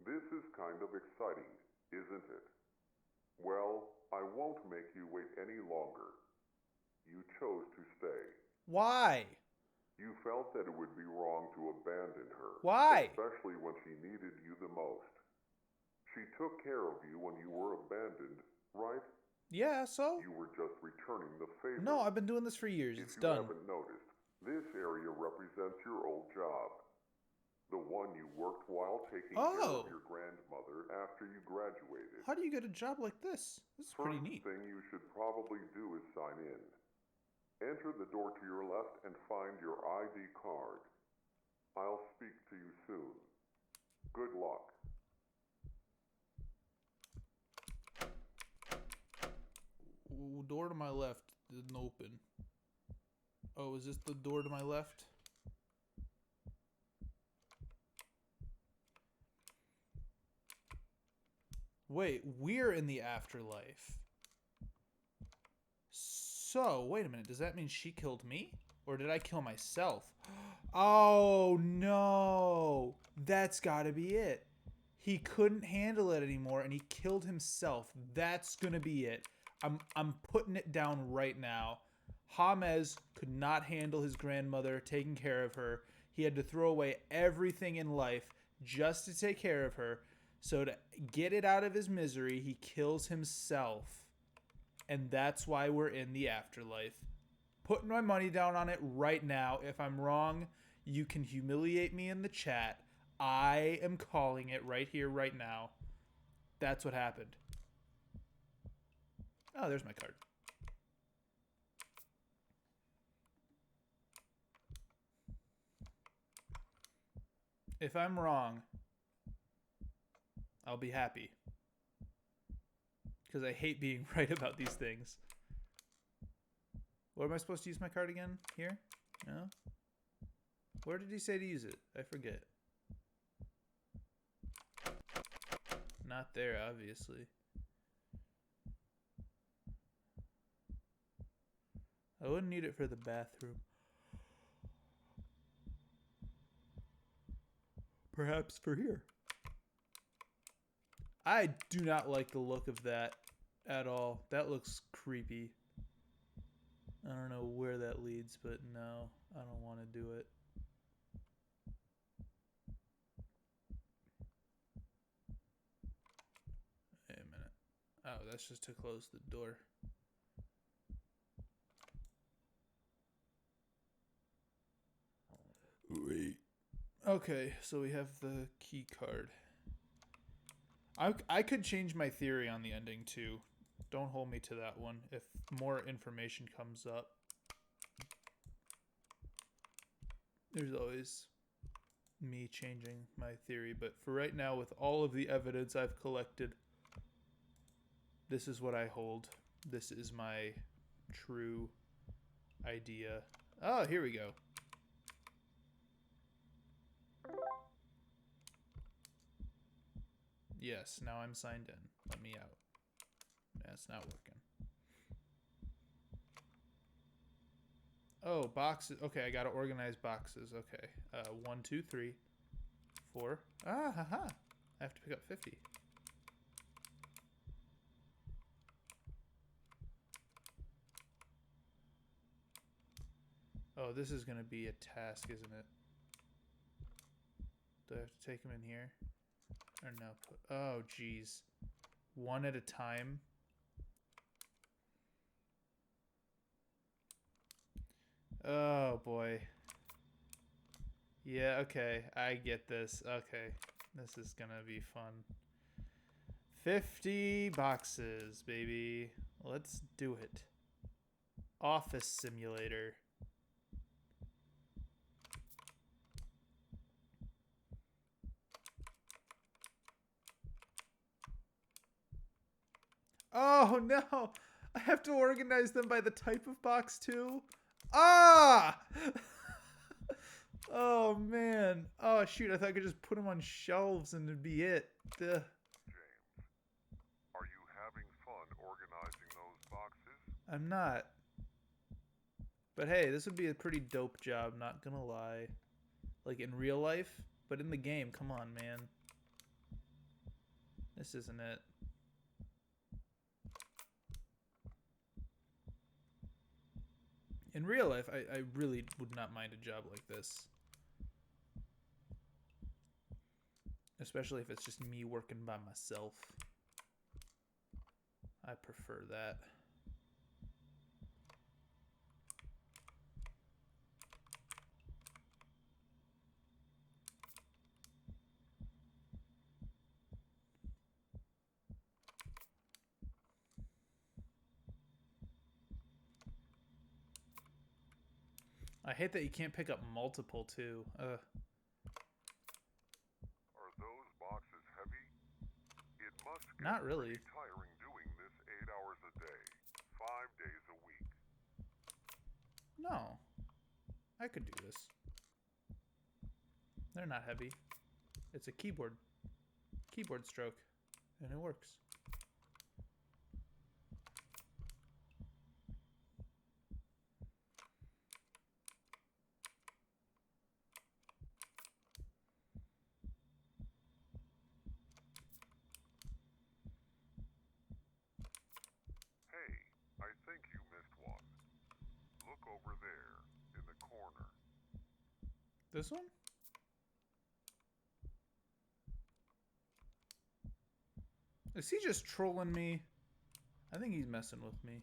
This is kind of exciting, isn't it? Well, I won't make you wait any longer. You chose to stay. Why? You felt that it would be wrong to abandon her. Why? Especially when she needed you the most. She took care of you when you were abandoned, right? Yeah, so? You were just returning the favor. No, I've been doing this for years. If It's you done. haven't noticed, this area represents your old job. The one you worked while taking care of your grandmother after you graduated. How do you get a job like this? This is pretty neat. First thing you should probably do is sign in. Enter the door to your left and find your ID card. I'll speak to you soon. Good luck. Door to my left didn't open. Oh, is this the door to my left? Wait, we're in the afterlife. So, wait a minute. Does that mean she killed me? Or did I kill myself? Oh, no. That's gotta be it. He couldn't handle it anymore and he killed himself. That's gonna be it. I'm putting it down right now. James could not handle his grandmother, taking care of her. He had to throw away everything in life just to take care of her. So to get it out of his misery, he kills himself. And that's why we're in the afterlife. Putting my money down on it right now. If I'm wrong, you can humiliate me in the chat. I am calling it right here, right now. That's what happened. Oh, there's my card. If I'm wrong, I'll be happy. Because I hate being right about these things. Where am I supposed to use my card again? Here? No? Where did he say to use it? I forget. Not there, obviously. I wouldn't need it for the bathroom. Perhaps for here. I do not like the look of that at all. That looks creepy. I don't know where that leads, but no, I don't want to do it. Wait a minute. Oh, that's just to close the door. Wait. Okay, so we have the key card. I could change my theory on the ending too. Don't hold me to that one if more information comes up. There's always me changing my theory, but for right now, with all of the evidence I've collected, this is what I hold. This is my true idea. Oh, here we go. Yes, now I'm signed in. Let me out. That's not working. Oh, boxes. Okay, I gotta organize boxes. Okay. 1, 2, 3, 4. Ah, haha. I have to pick up 50. Oh, this is gonna be a task, isn't it? Do I have to take them in here? Or no? Oh, jeez. One at a time. Oh, boy. Yeah, okay. I get this. Okay. This is gonna be fun. 50 boxes, baby. Let's do it. Office simulator. Oh, no. I have to organize them by the type of box, too. Ah! Oh, man. Oh, shoot. I thought I could just put them on shelves and it'd be it. Duh. James, are you having fun organizing those boxes? I'm not. But hey, this would be a pretty dope job, not gonna lie. Like in real life, but in the game, come on, man. This isn't it. In real life, I really would not mind a job like this. Especially if it's just me working by myself. I prefer that. I hate that you can't pick up multiple, too. Are those boxes heavy? It must get Not really. pretty tiring doing this 8 hours a day, 5 days a week. No. I could do this. They're not heavy. It's a keyboard stroke, and it works. Hey, I think you missed one. Look over there, in the corner. This one? Is he just trolling me? I think he's messing with me.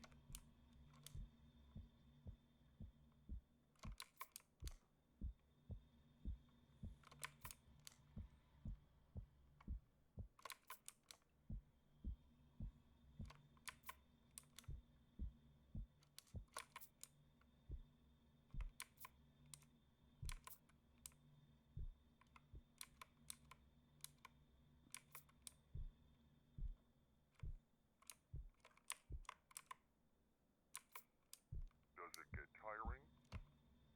Does it get tiring?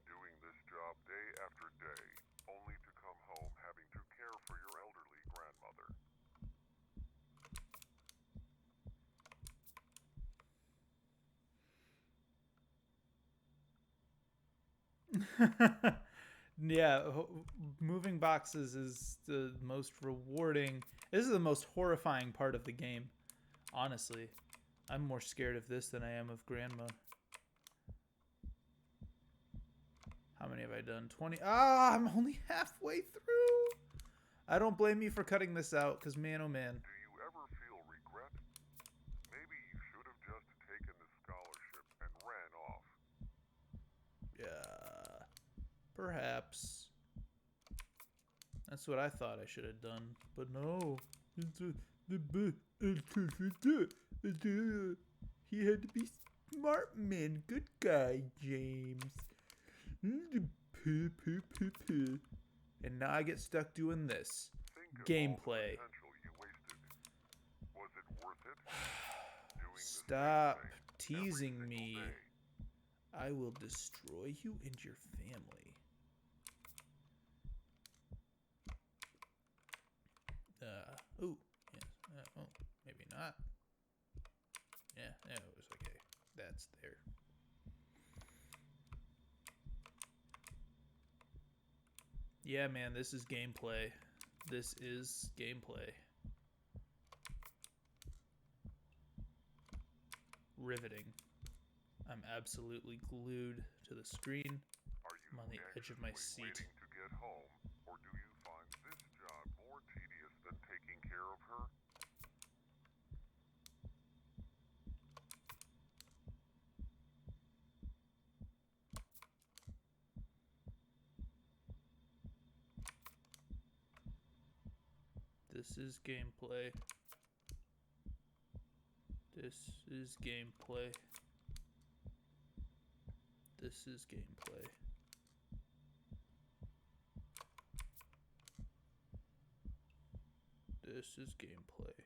Doing this job day after day, only to come home having to care for your elderly grandmother. Yeah, moving boxes is the most rewarding. This is the most horrifying part of the game, honestly. I'm more scared of this than I am of Grandma. How many have I done? 20. Ah, I'm only halfway through. I don't blame you for cutting this out, because man, oh man. Do you ever feel regret? Maybe you should have just taken the scholarship and ran off. Yeah, perhaps. That's what I thought I should have done, but no. He had to be smart, man. Good guy, James. And now I get stuck doing this. Think of Gameplay. all the potential you wasted. Was it worth it? Doing the same Stop thing teasing every me. single day. I will destroy you and your family. Ooh. Yeah. Oh, maybe not. Yeah, it was okay. That's there. Yeah, man, this is gameplay. This is gameplay. Riveting. I'm absolutely glued to the screen. Are you I'm on the edge of my anxiously seat. waiting to get home, or do you find this job more tedious than taking care of her? This is gameplay. This is gameplay. This is gameplay. This is gameplay.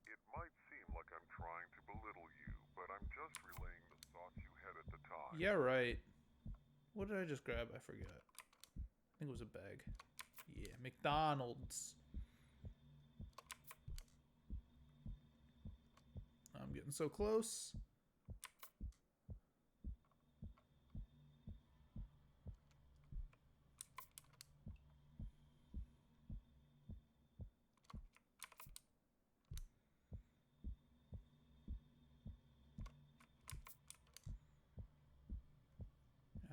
It might seem like I'm trying to belittle you, but I'm just relaying the thoughts you had at the time. Yeah, right. What did I just grab? I forgot. I think it was a bag. Yeah, McDonald's. I'm getting so close.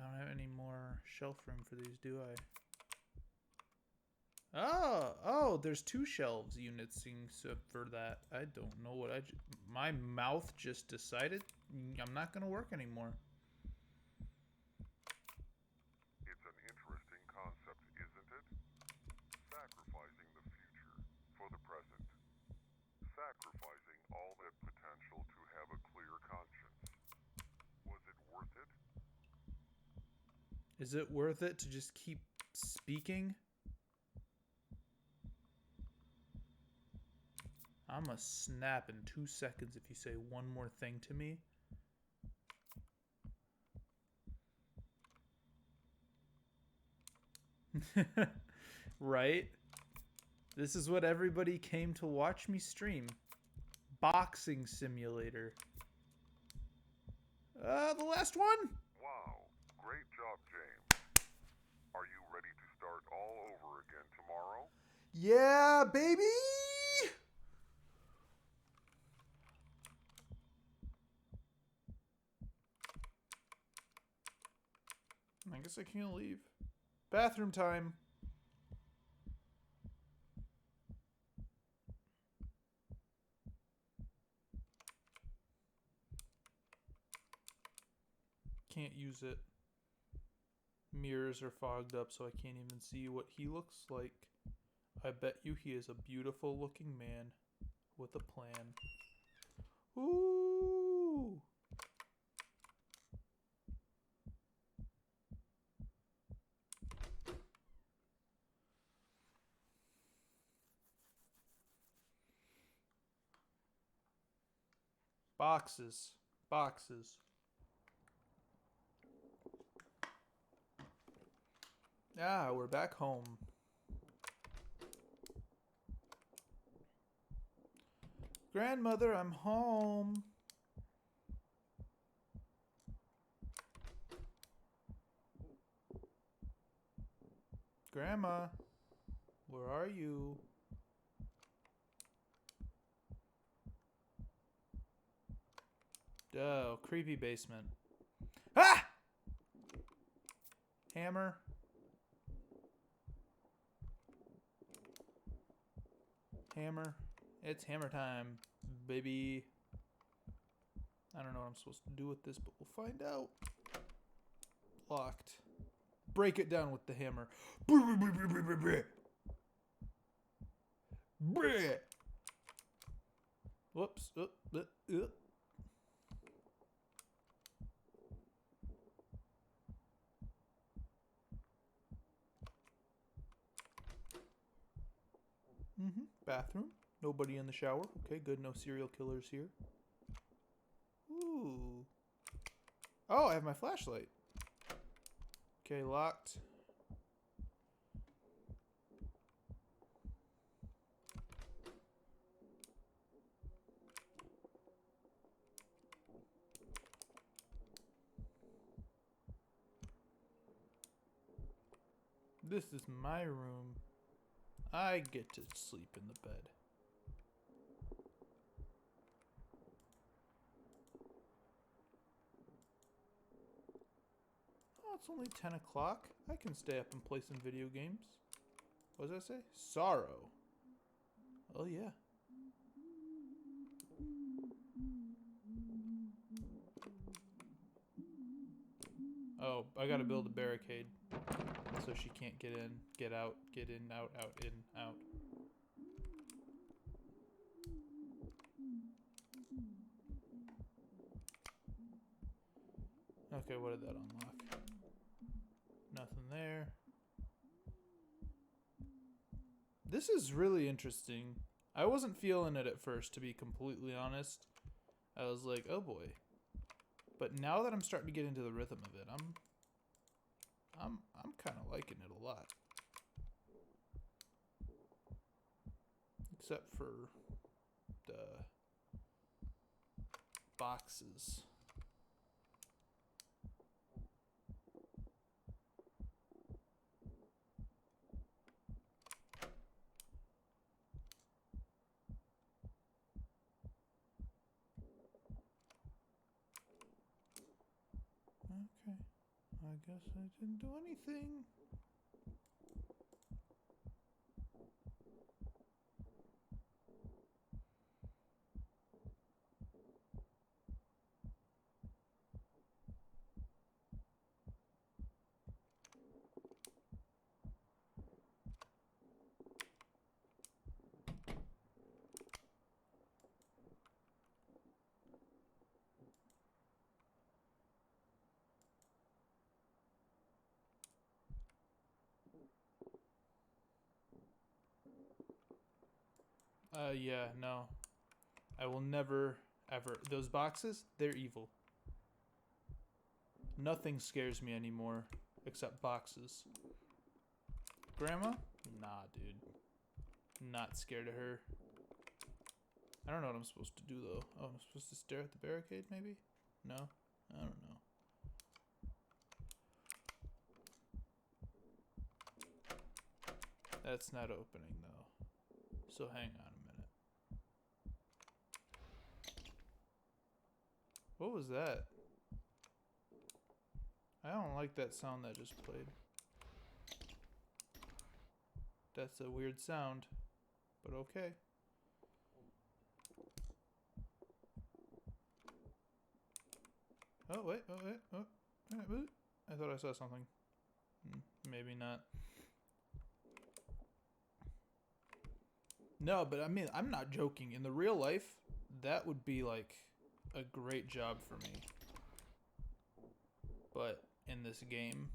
I don't have any more shelf room for these, do I? Oh, there's 2 shelves units for that. I don't know what my mouth just decided I'm not going to work anymore. It's an interesting concept, isn't it? Sacrificing the future for the present. Sacrificing all that potential to have a clear conscience. Was it worth it? Is it worth it to just keep speaking? I'm gonna snap in 2 seconds if you say one more thing to me. Right? This is what everybody came to watch me stream. Boxing simulator. The last one? Wow, great job, James. Are you ready to start all over again tomorrow? Yeah, baby! I guess I can't leave. Bathroom time. Can't use it. Mirrors are fogged up, so I can't even see what he looks like. I bet you he is a beautiful looking man with a plan. Ooh! Boxes. Boxes. Ah, we're back home. Grandmother, I'm home. Grandma, where are you? Oh, creepy basement. Ah! Hammer. Hammer. It's hammer time, baby. I don't know what I'm supposed to do with this, but we'll find out. Locked. Break it down with the hammer. Whoops. Bathroom. Nobody in the shower. Okay, good. No serial killers here. Ooh. Oh, I have my flashlight. Okay, locked. This is my room. I get to sleep in the bed. Oh, it's only 10 o'clock. I can stay up and play some video games. What does that say? Sorrow. Oh, yeah. Oh, I gotta build a barricade so she can't get in, get out, get in, out, in, out. Okay, what did that unlock? Nothing there. This is really interesting. I wasn't feeling it at first, to be completely honest. I was like, oh boy. But now that I'm starting to get into the rhythm of it, I'm kind of liking it a lot. Except for the boxes. Okay. I guess I didn't do anything. Yeah, no. I will never, ever. Those boxes, they're evil. Nothing scares me anymore except boxes. Grandma? Nah, dude. Not scared of her. I don't know what I'm supposed to do, though. Oh, I'm supposed to stare at the barricade, maybe? No? I don't know. That's not opening, though. So hang on a minute. What was that? I don't like that sound that just played. That's a weird sound, but okay. Oh, wait, oh, wait, oh. I thought I saw something. Maybe not. No, but I mean, I'm not joking. In the real life, that would be like a great job for me. But in this game,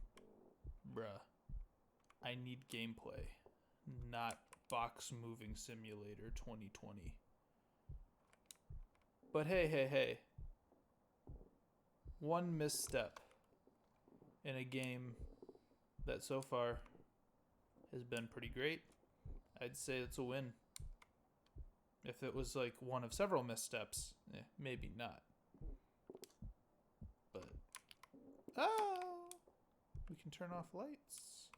bruh, I need gameplay, not box moving simulator 2020. But hey. One misstep in a game that so far has been pretty great. I'd say it's a win. If it was like one of several missteps, maybe not. But, oh, we can turn off lights.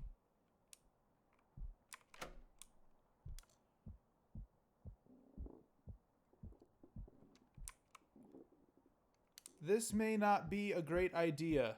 This may not be a great idea.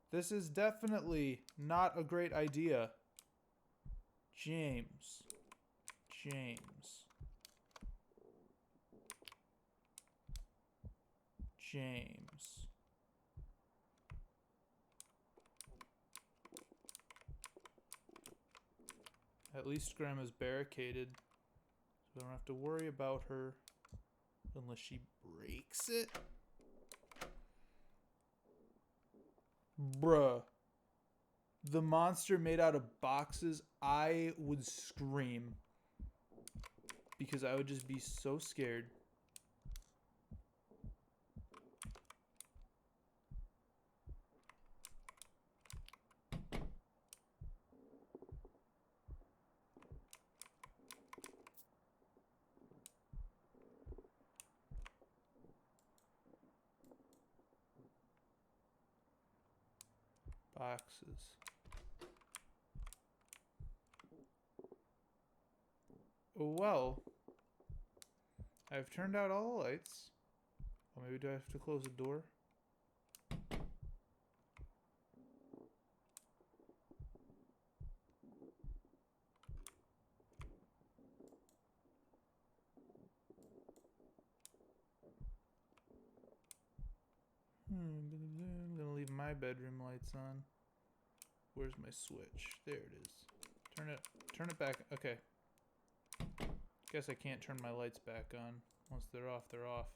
This is definitely not a great idea. James. At least Grandma's barricaded, so I don't have to worry about her unless she breaks it. Bruh. The monster made out of boxes, I would scream. Because I would just be so scared. boxes. Well, I've turned out all the lights. Oh, maybe do I have to close the door? I'm gonna leave my bedroom lights on. Where's my switch? There it is. Turn it back. Okay. Guess I can't turn my lights back on. Once they're off, they're off.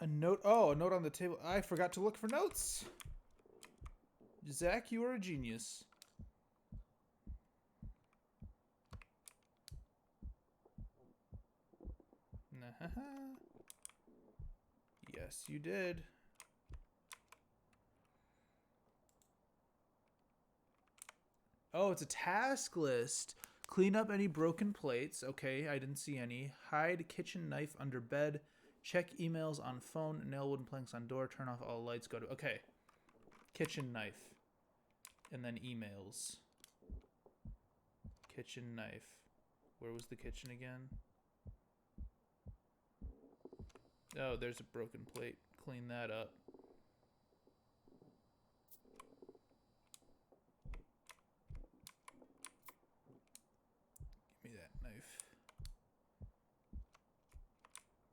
A note. Oh, a note on the table. I forgot to look for notes. Zach, you are a genius. Yes, you did. Oh, it's a task list. Clean up any broken plates. Okay, I didn't see any. Hide kitchen knife under bed. Check emails on phone. Nail wooden planks on door. Turn off all lights. Go to... Okay. Kitchen knife. And then emails. Kitchen knife. Where was the kitchen again? Oh, there's a broken plate. Clean that up. Give me that knife.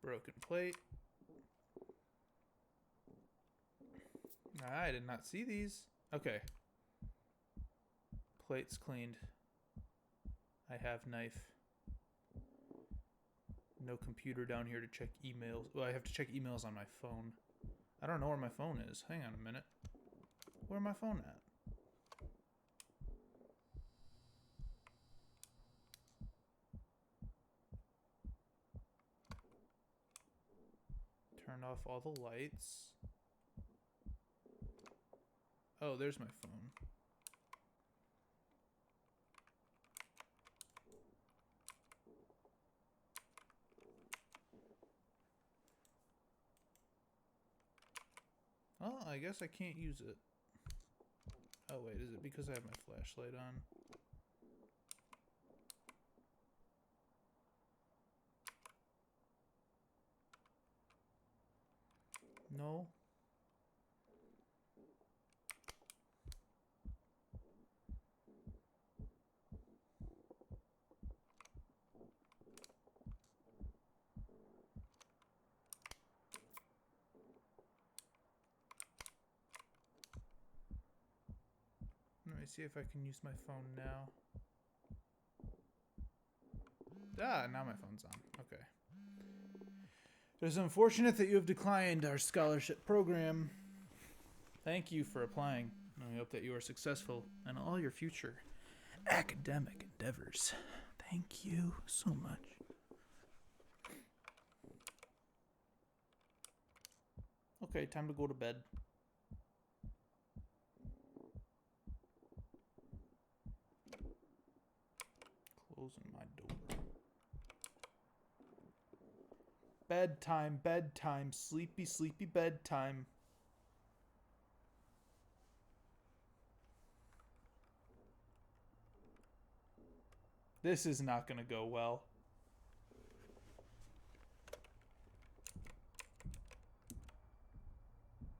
Broken plate. I did not see these. Okay. Plates cleaned. I have knife. No computer down here to check emails. Well, I have to check emails on my phone. I don't know where my phone is. Hang on a minute. Where's my phone at? Turn off all the lights. Oh, there's my phone. Oh, I guess I can't use it. Oh, wait, is it because I have my flashlight on? No. Let me see if I can use my phone now. Ah, now my phone's on. Okay. It is unfortunate that you have declined our scholarship program. Thank you for applying. I hope that you are successful in all your future academic endeavors. Thank you so much. Okay, time to go to bed. Closing my door. Bedtime, bedtime, sleepy, sleepy bedtime. This is not going to go well.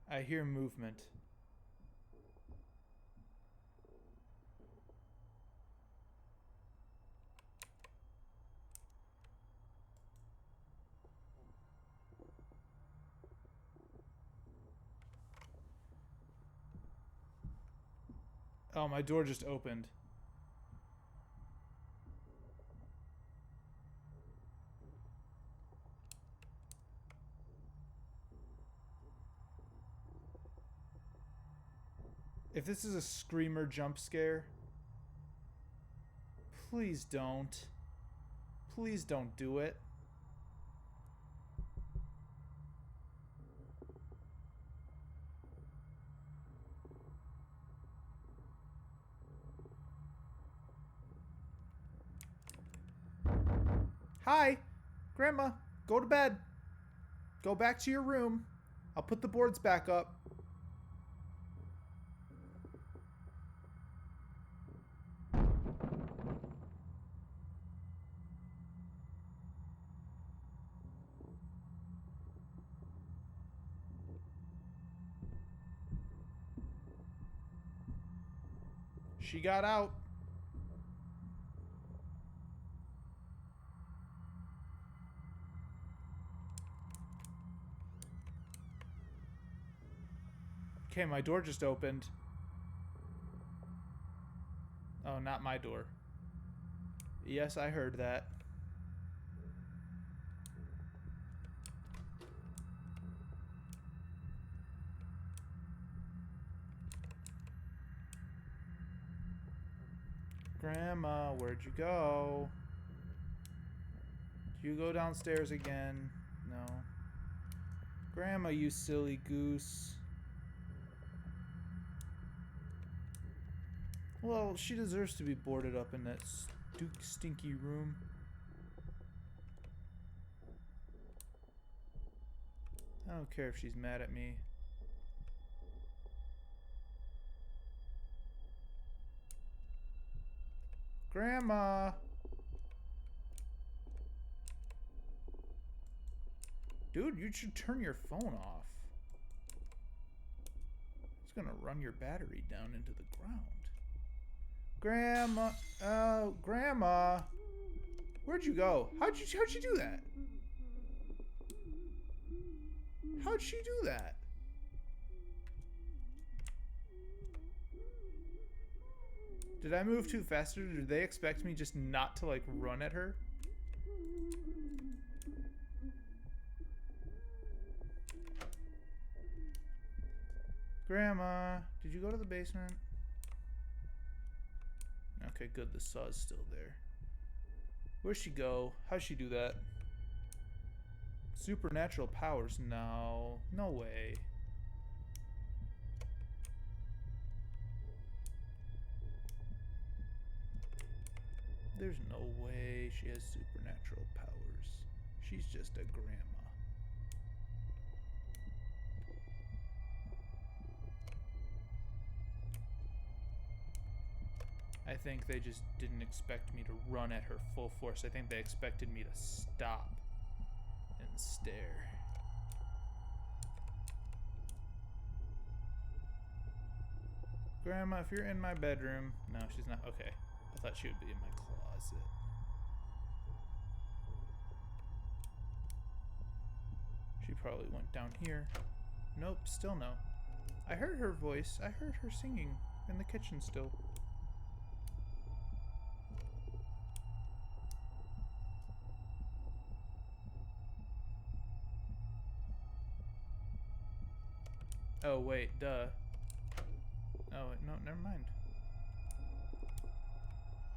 I hear movement. Oh, my door just opened. If this is a screamer jump scare, please don't. Please don't do it. Hi, Grandma, go to bed. Go back to your room. I'll put the boards back up. She got out. Okay, my door just opened. Oh, not my door. Yes, I heard that. Grandma, where'd you go? Did you go downstairs again? No. Grandma, you silly goose. Well, she deserves to be boarded up in that stinky room. I don't care if she's mad at me. Grandma! Dude, you should turn your phone off. It's gonna run your battery down into the ground. Grandma! Oh, Grandma! Where'd you go? How'd she do that? How'd she do that? Did I move too fast, or did they expect me just not to, like, run at her? Grandma, did you go to the basement? Okay, good. The saw's still there. Where'd she go? How'd she do that? Supernatural powers? No. No way. There's no way she has supernatural powers. She's just a grandma. I think they just didn't expect me to run at her full force. I think they expected me to stop and stare. Grandma, if you're in my bedroom... No, she's not. Okay. I thought she would be in my closet. She probably went down here. Nope, still no. I heard her voice. I heard her singing in the kitchen still. Oh, wait, duh. Oh, no, never mind.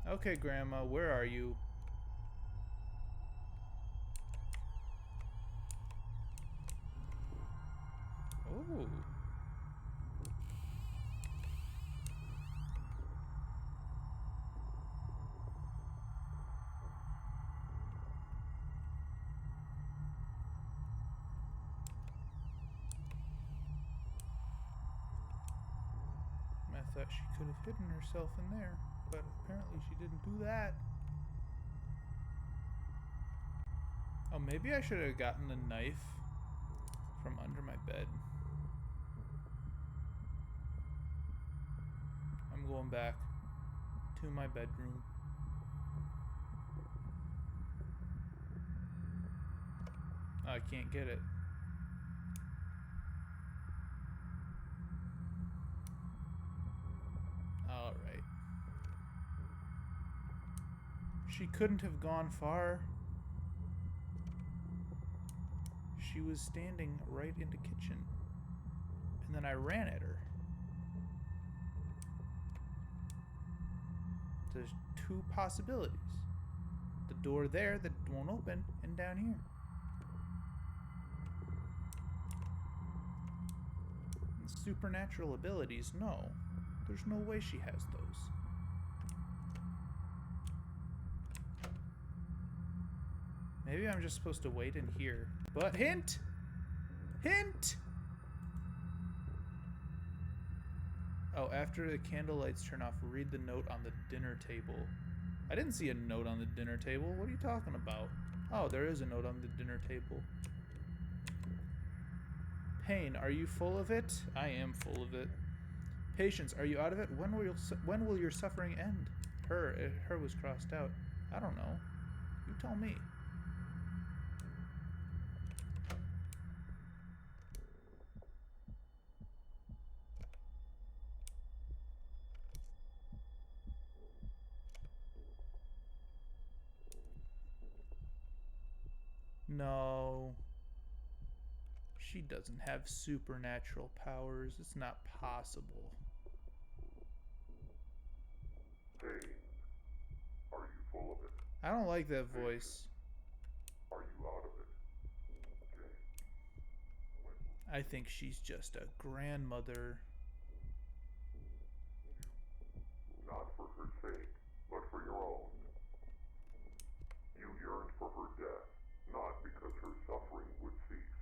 Okay, Grandma, where are you? Oh. I thought she could have hidden herself in there, but apparently she didn't do that. Oh, maybe I should have gotten the knife from under my bed. I'm going back to my bedroom. I can't get it. Alright. She couldn't have gone far. She was standing right in the kitchen. And then I ran at her. There's two possibilities. The door there that won't open, and down here. And supernatural abilities, no. There's no way she has those. Maybe I'm just supposed to wait in here. But hint! Hint! Oh, after the candle lights turn off, read the note on the dinner table. I didn't see a note on the dinner table. What are you talking about? Oh, there is a note on the dinner table. Pain, are you full of it? I am full of it. Patience, are you out of it? When will your suffering end? Her was crossed out. I don't know. You tell me. No. She doesn't have supernatural powers. It's not possible. James, are you full of it? I don't like that voice. Are you out of it? James, I think she's just a grandmother. not for her sake, but for your own. You yearned for her death, not because her suffering would cease.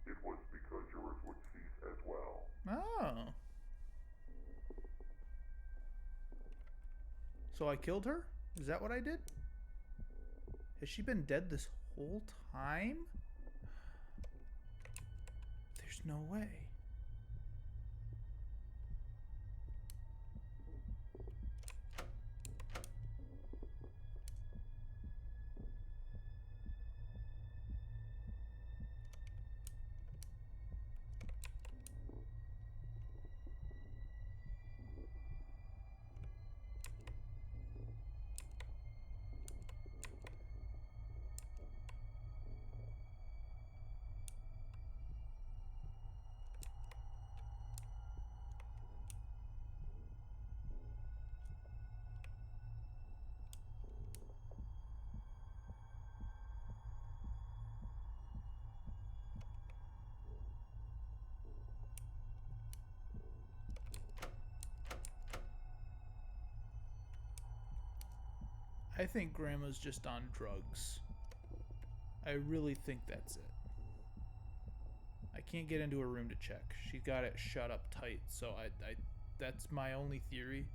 It was because yours would cease as well. Oh. So I killed her? Is that what I did? Has she been dead this whole time? There's no way. I think Grandma's just on drugs. I really think that's it. I can't get into her room to check. She's got it shut up tight, so that's my only theory.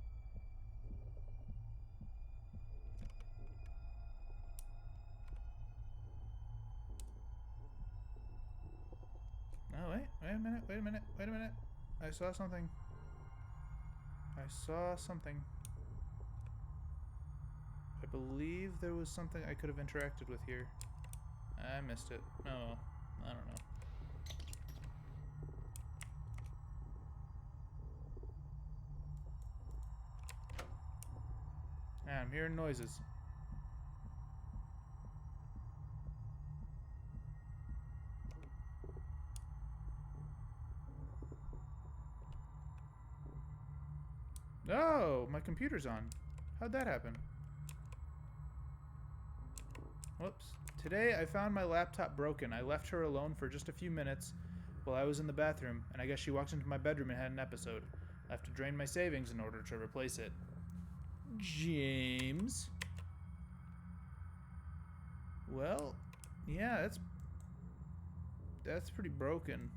Oh, wait a minute. I saw something. I believe there was something I could have interacted with here. I missed it. No, I don't know. I'm hearing noises. Oh, my computer's on. How'd that happen? Whoops. Today I found my laptop broken. I left her alone for just a few minutes while I was in the bathroom, and I guess she walked into my bedroom and had an episode. I have to drain my savings in order to replace it. James. Well, yeah, that's pretty broken.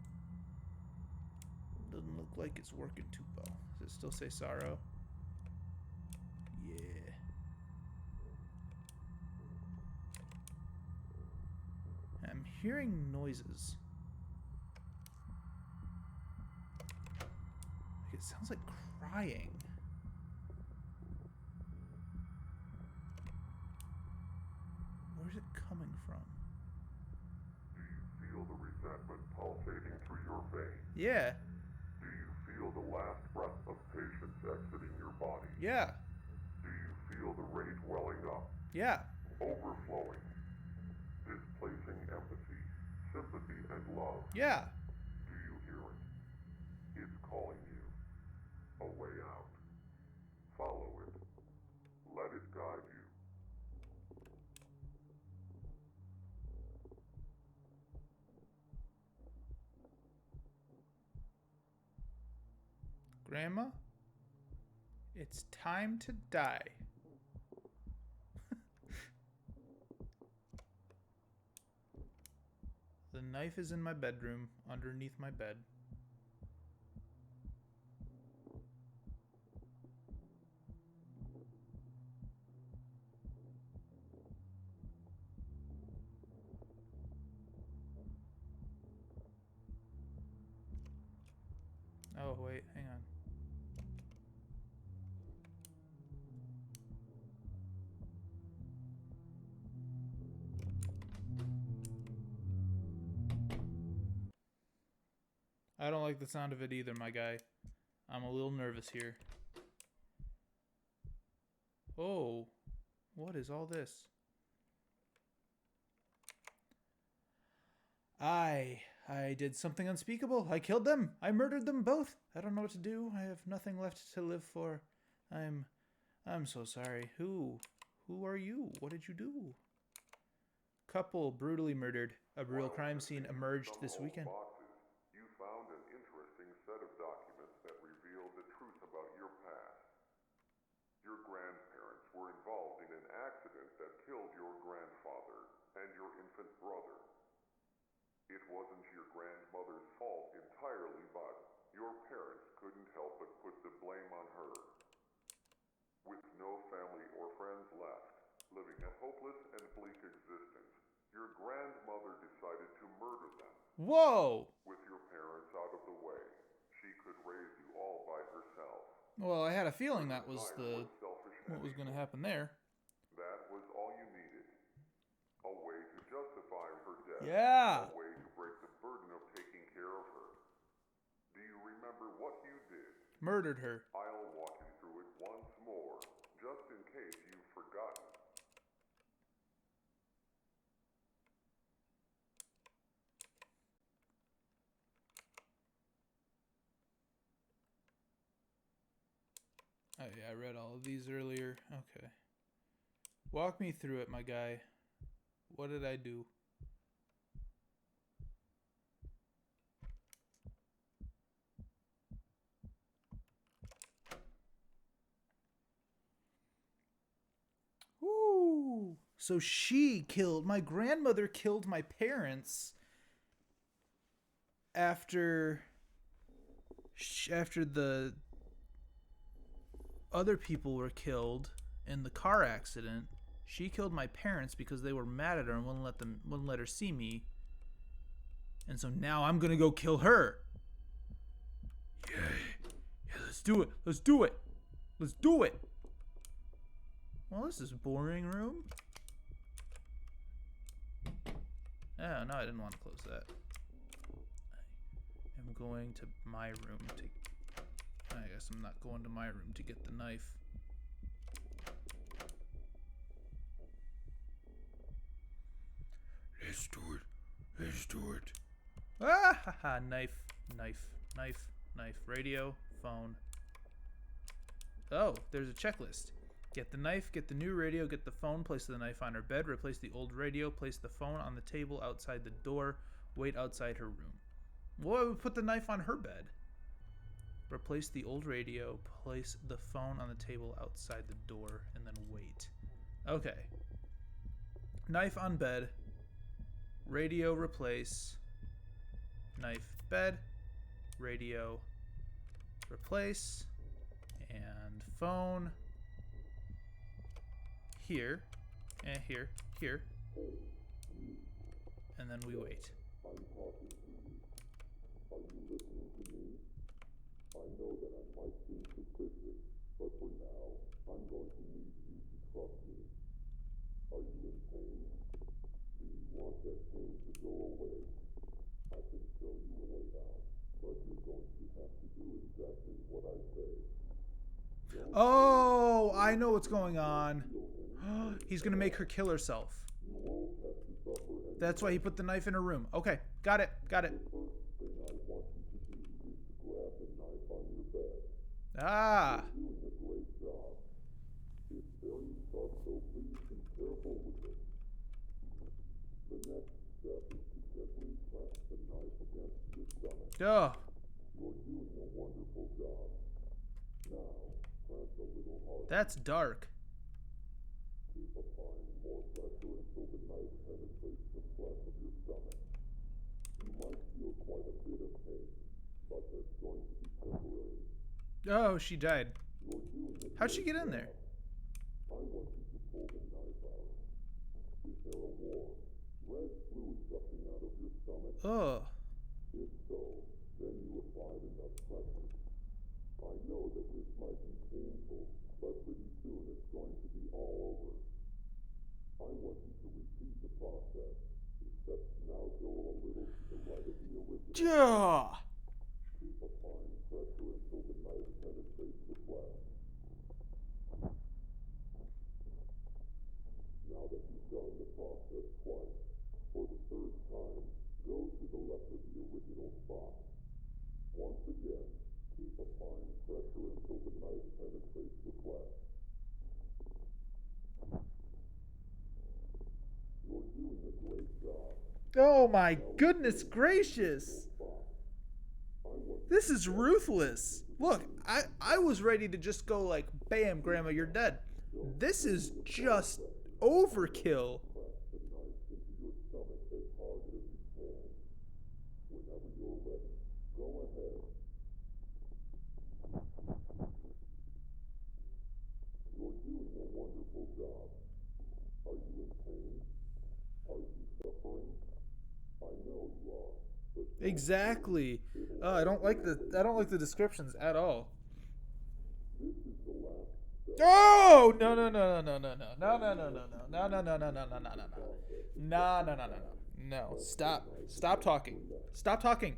Doesn't look like it's working too well. Does it still say sorrow? Yeah. I'm hearing noises. It sounds like crying. Where's it coming from? Do you feel the resentment pulsating through your veins? Yeah. Do you feel the last breath of patience exiting your body? Yeah. Do you feel the rage welling up? Yeah. Overflowing, displacing empathy, sympathy, and love? Yeah. Do you hear it? It's calling you. A way out. Follow it. Let it guide you. Grandma, it's time to die. The knife is in my bedroom, underneath my bed. Oh, wait, hang on. I don't like the sound of it either, my guy. I'm a little nervous here. Oh, what is all this? I did something unspeakable. I killed them. I murdered them both. I don't know what to do. I have nothing left to live for. I'm so sorry. Who are you? What did you do? Couple brutally murdered. A real crime scene emerged this weekend. You found an interesting set of documents that revealed the truth about your past. Your grandparents were involved in an accident that killed your grandfather and your infant brother. It wasn't your grandmother's fault entirely, but your parents couldn't help but put the blame on her. With no family or friends left, living a hopeless and bleak existence, your grandmother decided to murder them. Whoa! With your parents out of the way, she could raise you all by herself. Well, I had a feeling that was what was going to happen there. That was all you needed. A way to justify her death. Yeah. A way to break the burden of taking care of her. Do you remember what you did? Murdered her. I'll walk you through it once more, just in case you've forgotten. Oh, yeah, I read all of these earlier. Okay. Walk me through it, my guy. What did I do? Woo! So my grandmother killed my parents after the other people were killed in the car accident. She killed my parents because they were mad at her and wouldn't let her see me. And so now I'm gonna go kill her. Yeah, let's do it. Let's do it. Let's do it. Well, this is a boring room. Oh, no, I didn't want to close that. I'm going to my room to... I guess I'm not going to my room to get the knife. Let's do it. Let's do it. Ah, haha, knife, knife, knife, knife, radio, phone. Oh, there's a checklist. Get the knife, get the new radio, get the phone, place the knife on her bed, replace the old radio, place the phone on the table outside the door, wait outside her room. Well, I would put the knife on her bed. Replace the old radio, place the phone on the table outside the door, and then wait. Okay. Knife on bed. Radio replace. Knife bed. Radio replace. And phone. Here. And here. Here. And then we wait. I know that I might seem suspicious, but for now, I'm going to need you to trust me. Are you in pain? Do you want that pain to go away? I can show you a way out, but you're going to have to do exactly what I say. Oh, I know what's going on. He's going to make her kill herself. That's why he put the knife in her room. Okay, got it, got it. Ah. Duh. That's dark. Keep applying more pressure until the knife penetrates the flesh of your stomach. You might feel quite a bit of pain, but that's going to be temporary. Oh, she died. How'd she get in there? I want you to pull the knife out. Is there a warm, red fluid gushing out of your stomach? Ugh. If so, then you applied enough pressure. I know that this might be painful, but pretty soon it's going to be all over. I want you to repeat the process, except now go a little to the right of the original. Duh. Oh my goodness gracious. This is ruthless. Look, I was ready to just go like, bam, Grandma, you're dead. This is just overkill. Exactly. I don't like the descriptions at all. Oh no. Stop. Stop talking. Stop talking.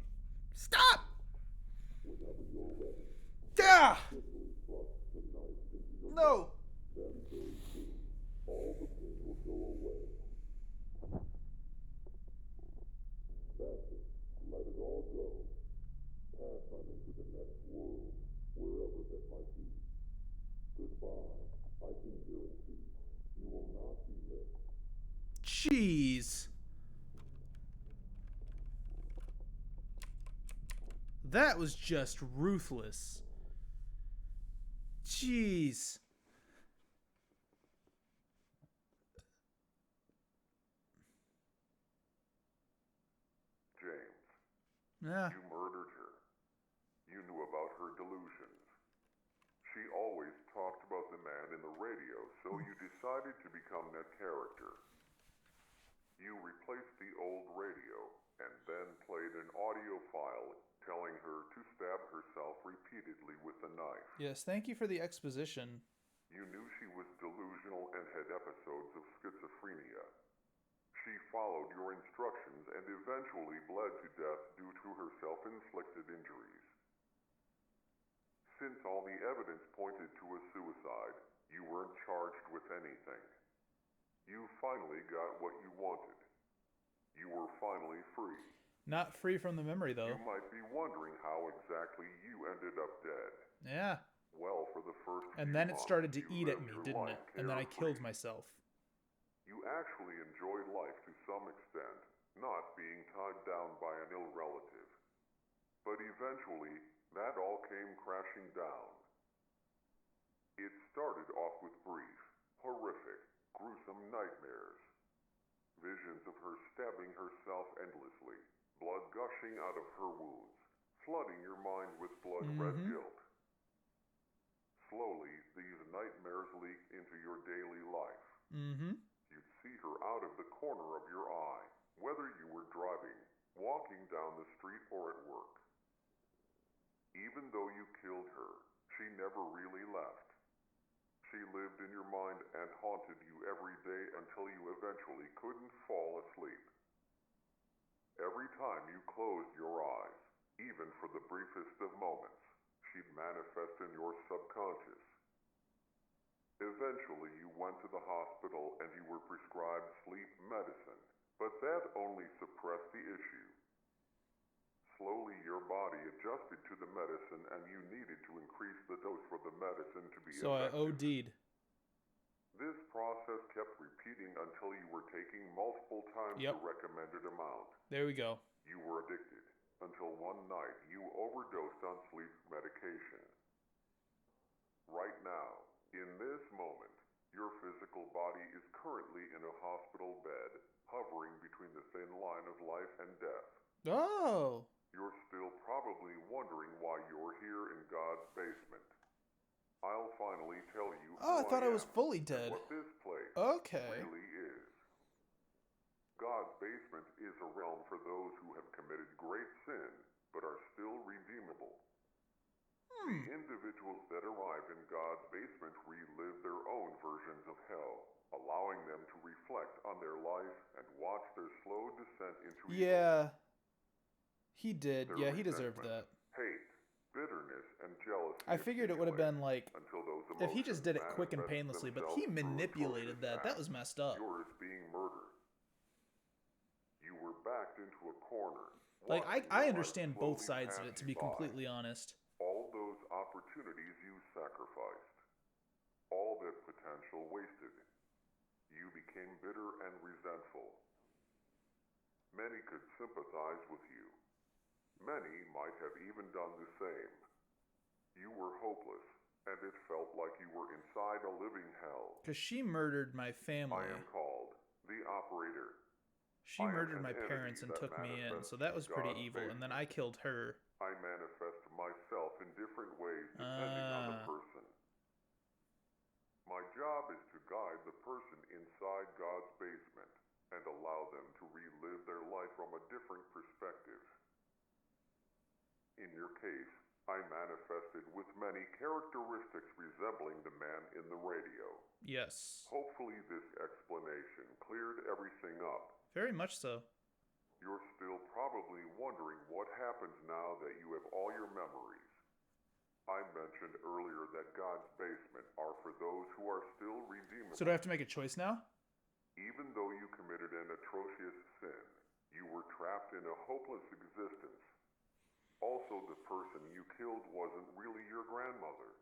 Stop. Ah! No. Jeez. That was just ruthless. Jeez. James, Yeah. you murdered her. You knew about her delusions. She always talked about the man in the radio, so you decided to become that character. You replaced the old radio and then played an audio file telling her to stab herself repeatedly with a knife. Yes, thank you for the exposition. You knew she was delusional and had episodes of schizophrenia. She followed your instructions and eventually bled to death due to her self-inflicted injuries. Since all the evidence pointed to a suicide, you weren't charged with anything. You finally got what you wanted. You were finally free. Not free from the memory, You though. might be wondering how exactly you ended up dead. Yeah. Well, for the first And few then it months, started to you eat at lived me, your didn't life it? And then I carefree. killed myself. You actually enjoyed life to some extent, not being tied down by an ill relative. But eventually, that all came crashing down. It started off with brief, horrific, gruesome nightmares. Visions of her stabbing herself endlessly, blood gushing out of her wounds, flooding your mind with blood-red guilt. Slowly, these nightmares leaked into your daily life. You'd see her out of the corner of your eye, whether you were driving, walking down the street, or at work. Even though you killed her, she never really left. She lived in your mind and haunted you every day until you eventually couldn't fall asleep. Every time you closed your eyes, even for the briefest of moments, she'd manifest in your subconscious. Eventually, you went to the hospital and you were prescribed sleep medicine, but that only suppressed the issue. Slowly, your body adjusted to the medicine and you needed to increase the dose for the medicine to be So I effective. OD'd. This process kept repeating until you were taking multiple times Yep. the recommended amount. There we go. You were addicted until one night you overdosed on sleep medication. Right now, in this moment, your physical body is currently in a hospital bed, hovering between the thin line of life and death. Oh. You're still probably wondering why you're here in God's basement. I'll finally tell you who Oh, I thought I was am fully and dead. what this place Okay. really is. God's basement is a realm for those who have committed great sin but are still redeemable. The individuals that arrive in God's basement relive their own versions of hell, allowing them to reflect on their life and watch their slow descent into evil. Yeah. He did. Their Yeah, he deserved resentment, that. hate, bitterness, and jealousy I figured it would have been like, until those if he just did it emotions quick and manifest painlessly, but themselves he through manipulated atrocious that. That acts. was messed up. Yours being murder. You were backed into a corner. Like, watching I your life understand both slowly sides of pass it, to you be by. completely honest. All those opportunities you sacrificed. All that potential wasted. You became bitter and resentful. Many could sympathize with you. Many might have even done the same. You were hopeless, and it felt like you were inside a living hell. Because she murdered my I family. am called the Operator. She I am murdered an my entity parents and that took me in, so manifests that in was pretty God's evil. And then basement. I killed her. I manifest myself in different ways depending on the Ah. person. My job is to guide the person inside God's basement and allow them to relive their life from a different perspective. In your case, I manifested with many characteristics resembling the man in the radio. Yes. Hopefully this explanation cleared everything up. Very much so. You're still probably wondering what happens now that you have all your memories. I mentioned earlier that God's basement are for those who are still redeemable. So do I have to make a choice now? Even though you committed an atrocious sin, you were trapped in a hopeless existence. Also, the person you killed wasn't really your grandmother.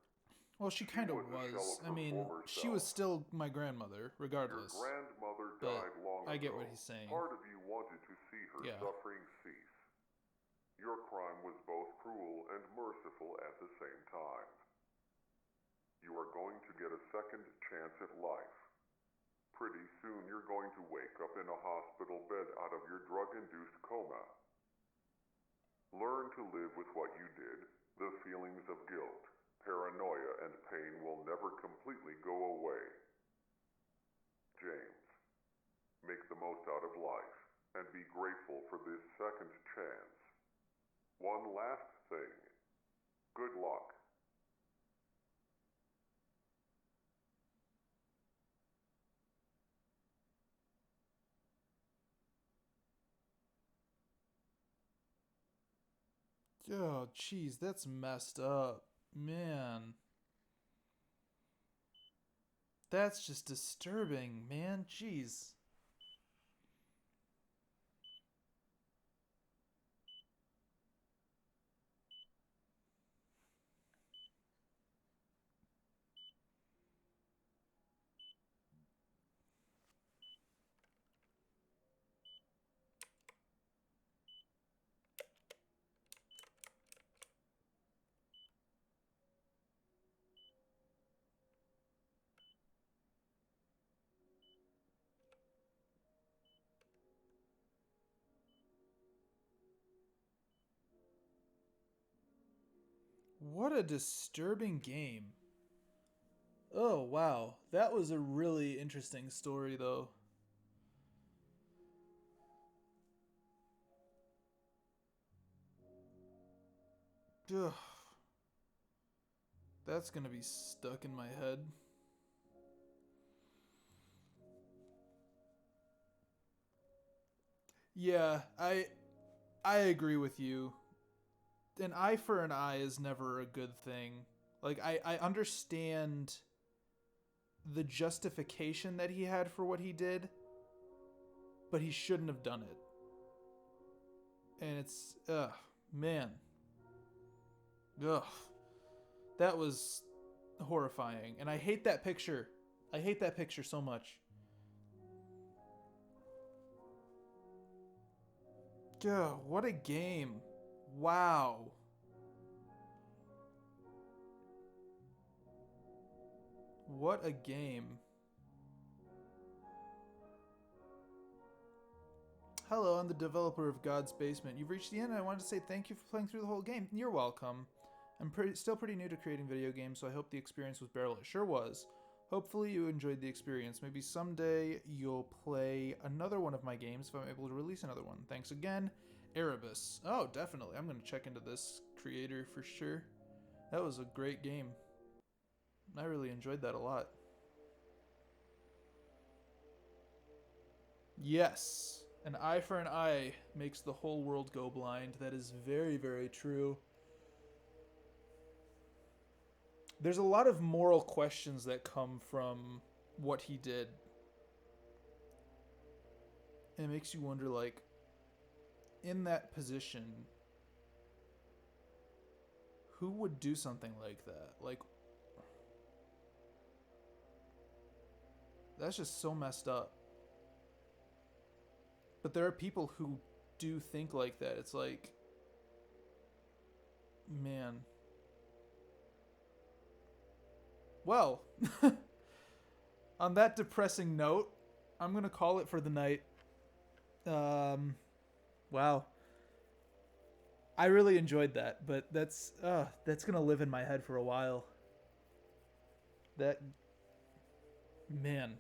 Well, she kind of was a shell was. of I her mean, former she was self. still my grandmother, Your regardless. grandmother But died long ago. I get what he's saying. Part of you wanted to see her Yeah. suffering cease. Your crime was both cruel and merciful at the same time. You are going to get a second chance at life. Pretty soon you're going to wake up in a hospital bed out of your drug-induced coma. Learn to live with what you did. The feelings of guilt, paranoia, and pain will never completely go away. James, make the most out of life and be grateful for this second chance. One last thing. Good luck. Oh, jeez, that's messed up. Man. That's just disturbing, man. Jeez. What a disturbing game. Oh, wow. That was a really interesting story, though. Ugh. That's gonna be stuck in my head. Yeah, I agree with you. An eye for an eye is never a good thing. Like I understand the justification that he had for what he did, but he shouldn't have done it. And it's man. Ugh. That was horrifying. And I hate that picture. I hate that picture so much. Ugh, what a game. Wow. What a game. Hello, I'm the developer of God's Basement. You've reached the end, and I wanted to say thank you for playing through the whole game. You're welcome. I'm still pretty new to creating video games, so I hope the experience was bearable. It sure was. Hopefully you enjoyed the experience. Maybe someday you'll play another one of my games if I'm able to release another one. Thanks again, Erebus. Oh, definitely. I'm going to check into this creator for sure. That was a great game. I really enjoyed that a lot. Yes, an eye for an eye makes the whole world go blind. That is very, very true. There's a lot of moral questions that come from what he did. And it makes you wonder, like, in that position, who would do something like that? Like, that's just so messed up. But there are people who do think like that. It's like, man. Well, on that depressing note, I'm gonna call it for the night. Um, wow, I really enjoyed that, but that's gonna live in my head for a while. That man,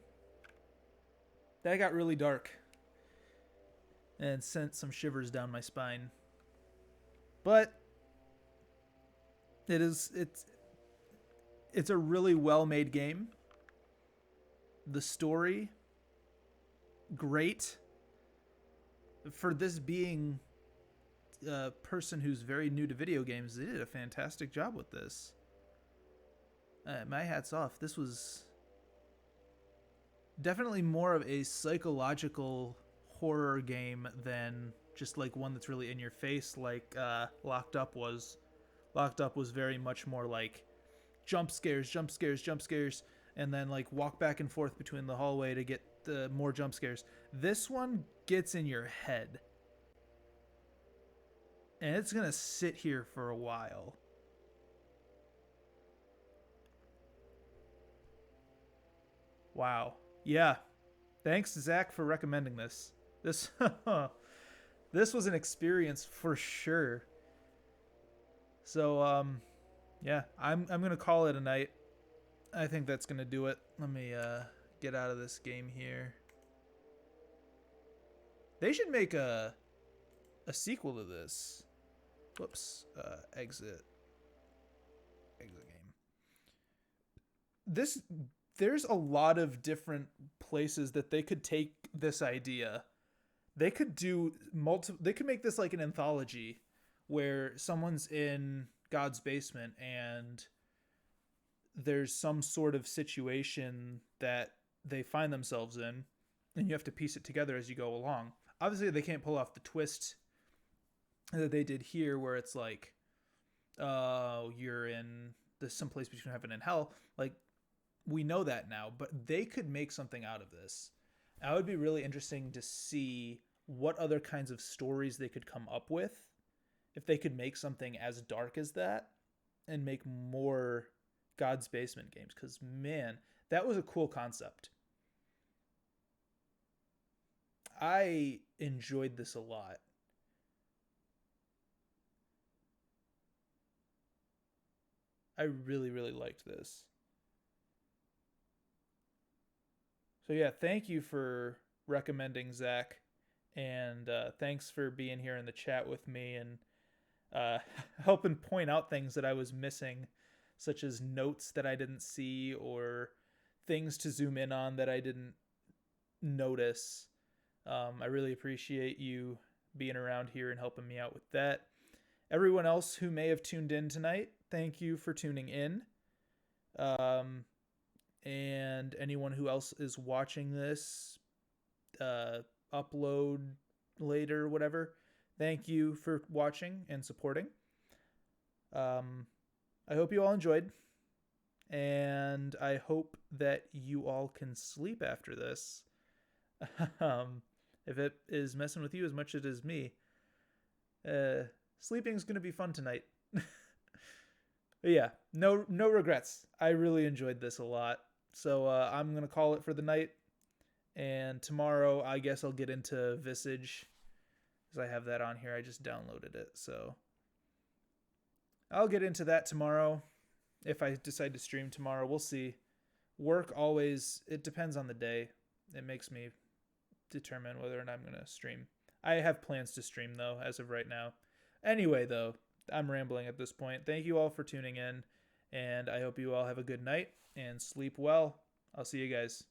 that got really dark and sent some shivers down my spine. But it's a really well made game. The story, great. For this being a person who's very new to video games, they did a fantastic job with this. My hat's off. This was definitely more of a psychological horror game than just like one that's really in your face, like Locked Up was. Locked Up was very much more like jump scares, jump scares, jump scares, and then like walk back and forth between the hallway to get the more jump scares. This one gets in your head, and it's gonna sit here for a while. Wow. Yeah. Thanks, Zach, for recommending this. This this was an experience for sure. So yeah, I'm gonna call it a night. I think that's gonna do it. Let me get out of this game here. They should make a sequel to this. Whoops. Exit game. This There's a lot of different places that they could take this idea. They could do they could make this like an anthology where someone's in God's basement and there's some sort of situation that they find themselves in, and you have to piece it together as you go along. Obviously, they can't pull off the twist that they did here, where it's like, you're in this someplace between heaven and hell. Like, we know that now, but they could make something out of this. That would be really interesting to see what other kinds of stories they could come up with if they could make something as dark as that and make more God's Basement games. Because, man, that was a cool concept. I enjoyed this a lot. I really, really liked this. So, yeah, thank you for recommending, Zach. And thanks for being here in the chat with me and helping point out things that I was missing, such as notes that I didn't see or things to zoom in on that I didn't notice. I really appreciate you being around here and helping me out with that. Everyone else who may have tuned in tonight, thank you for tuning in. And anyone who else is watching this upload later, whatever, thank you for watching and supporting. I hope you all enjoyed, and I hope that you all can sleep after this. If it is messing with you as much as it is me, sleeping is going to be fun tonight. But yeah, no regrets. I really enjoyed this a lot. So I'm going to call it for the night. And tomorrow, I guess I'll get into Visage, because I have that on here. I just downloaded it. So I'll get into that tomorrow. If I decide to stream tomorrow, we'll see. Work always, it depends on the day. It makes me determine whether or not I'm going to stream. I have plans to stream, though, as of right now. Anyway, though, I'm rambling at this point. Thank you all for tuning in, and I hope you all have a good night and sleep well. I'll see you guys.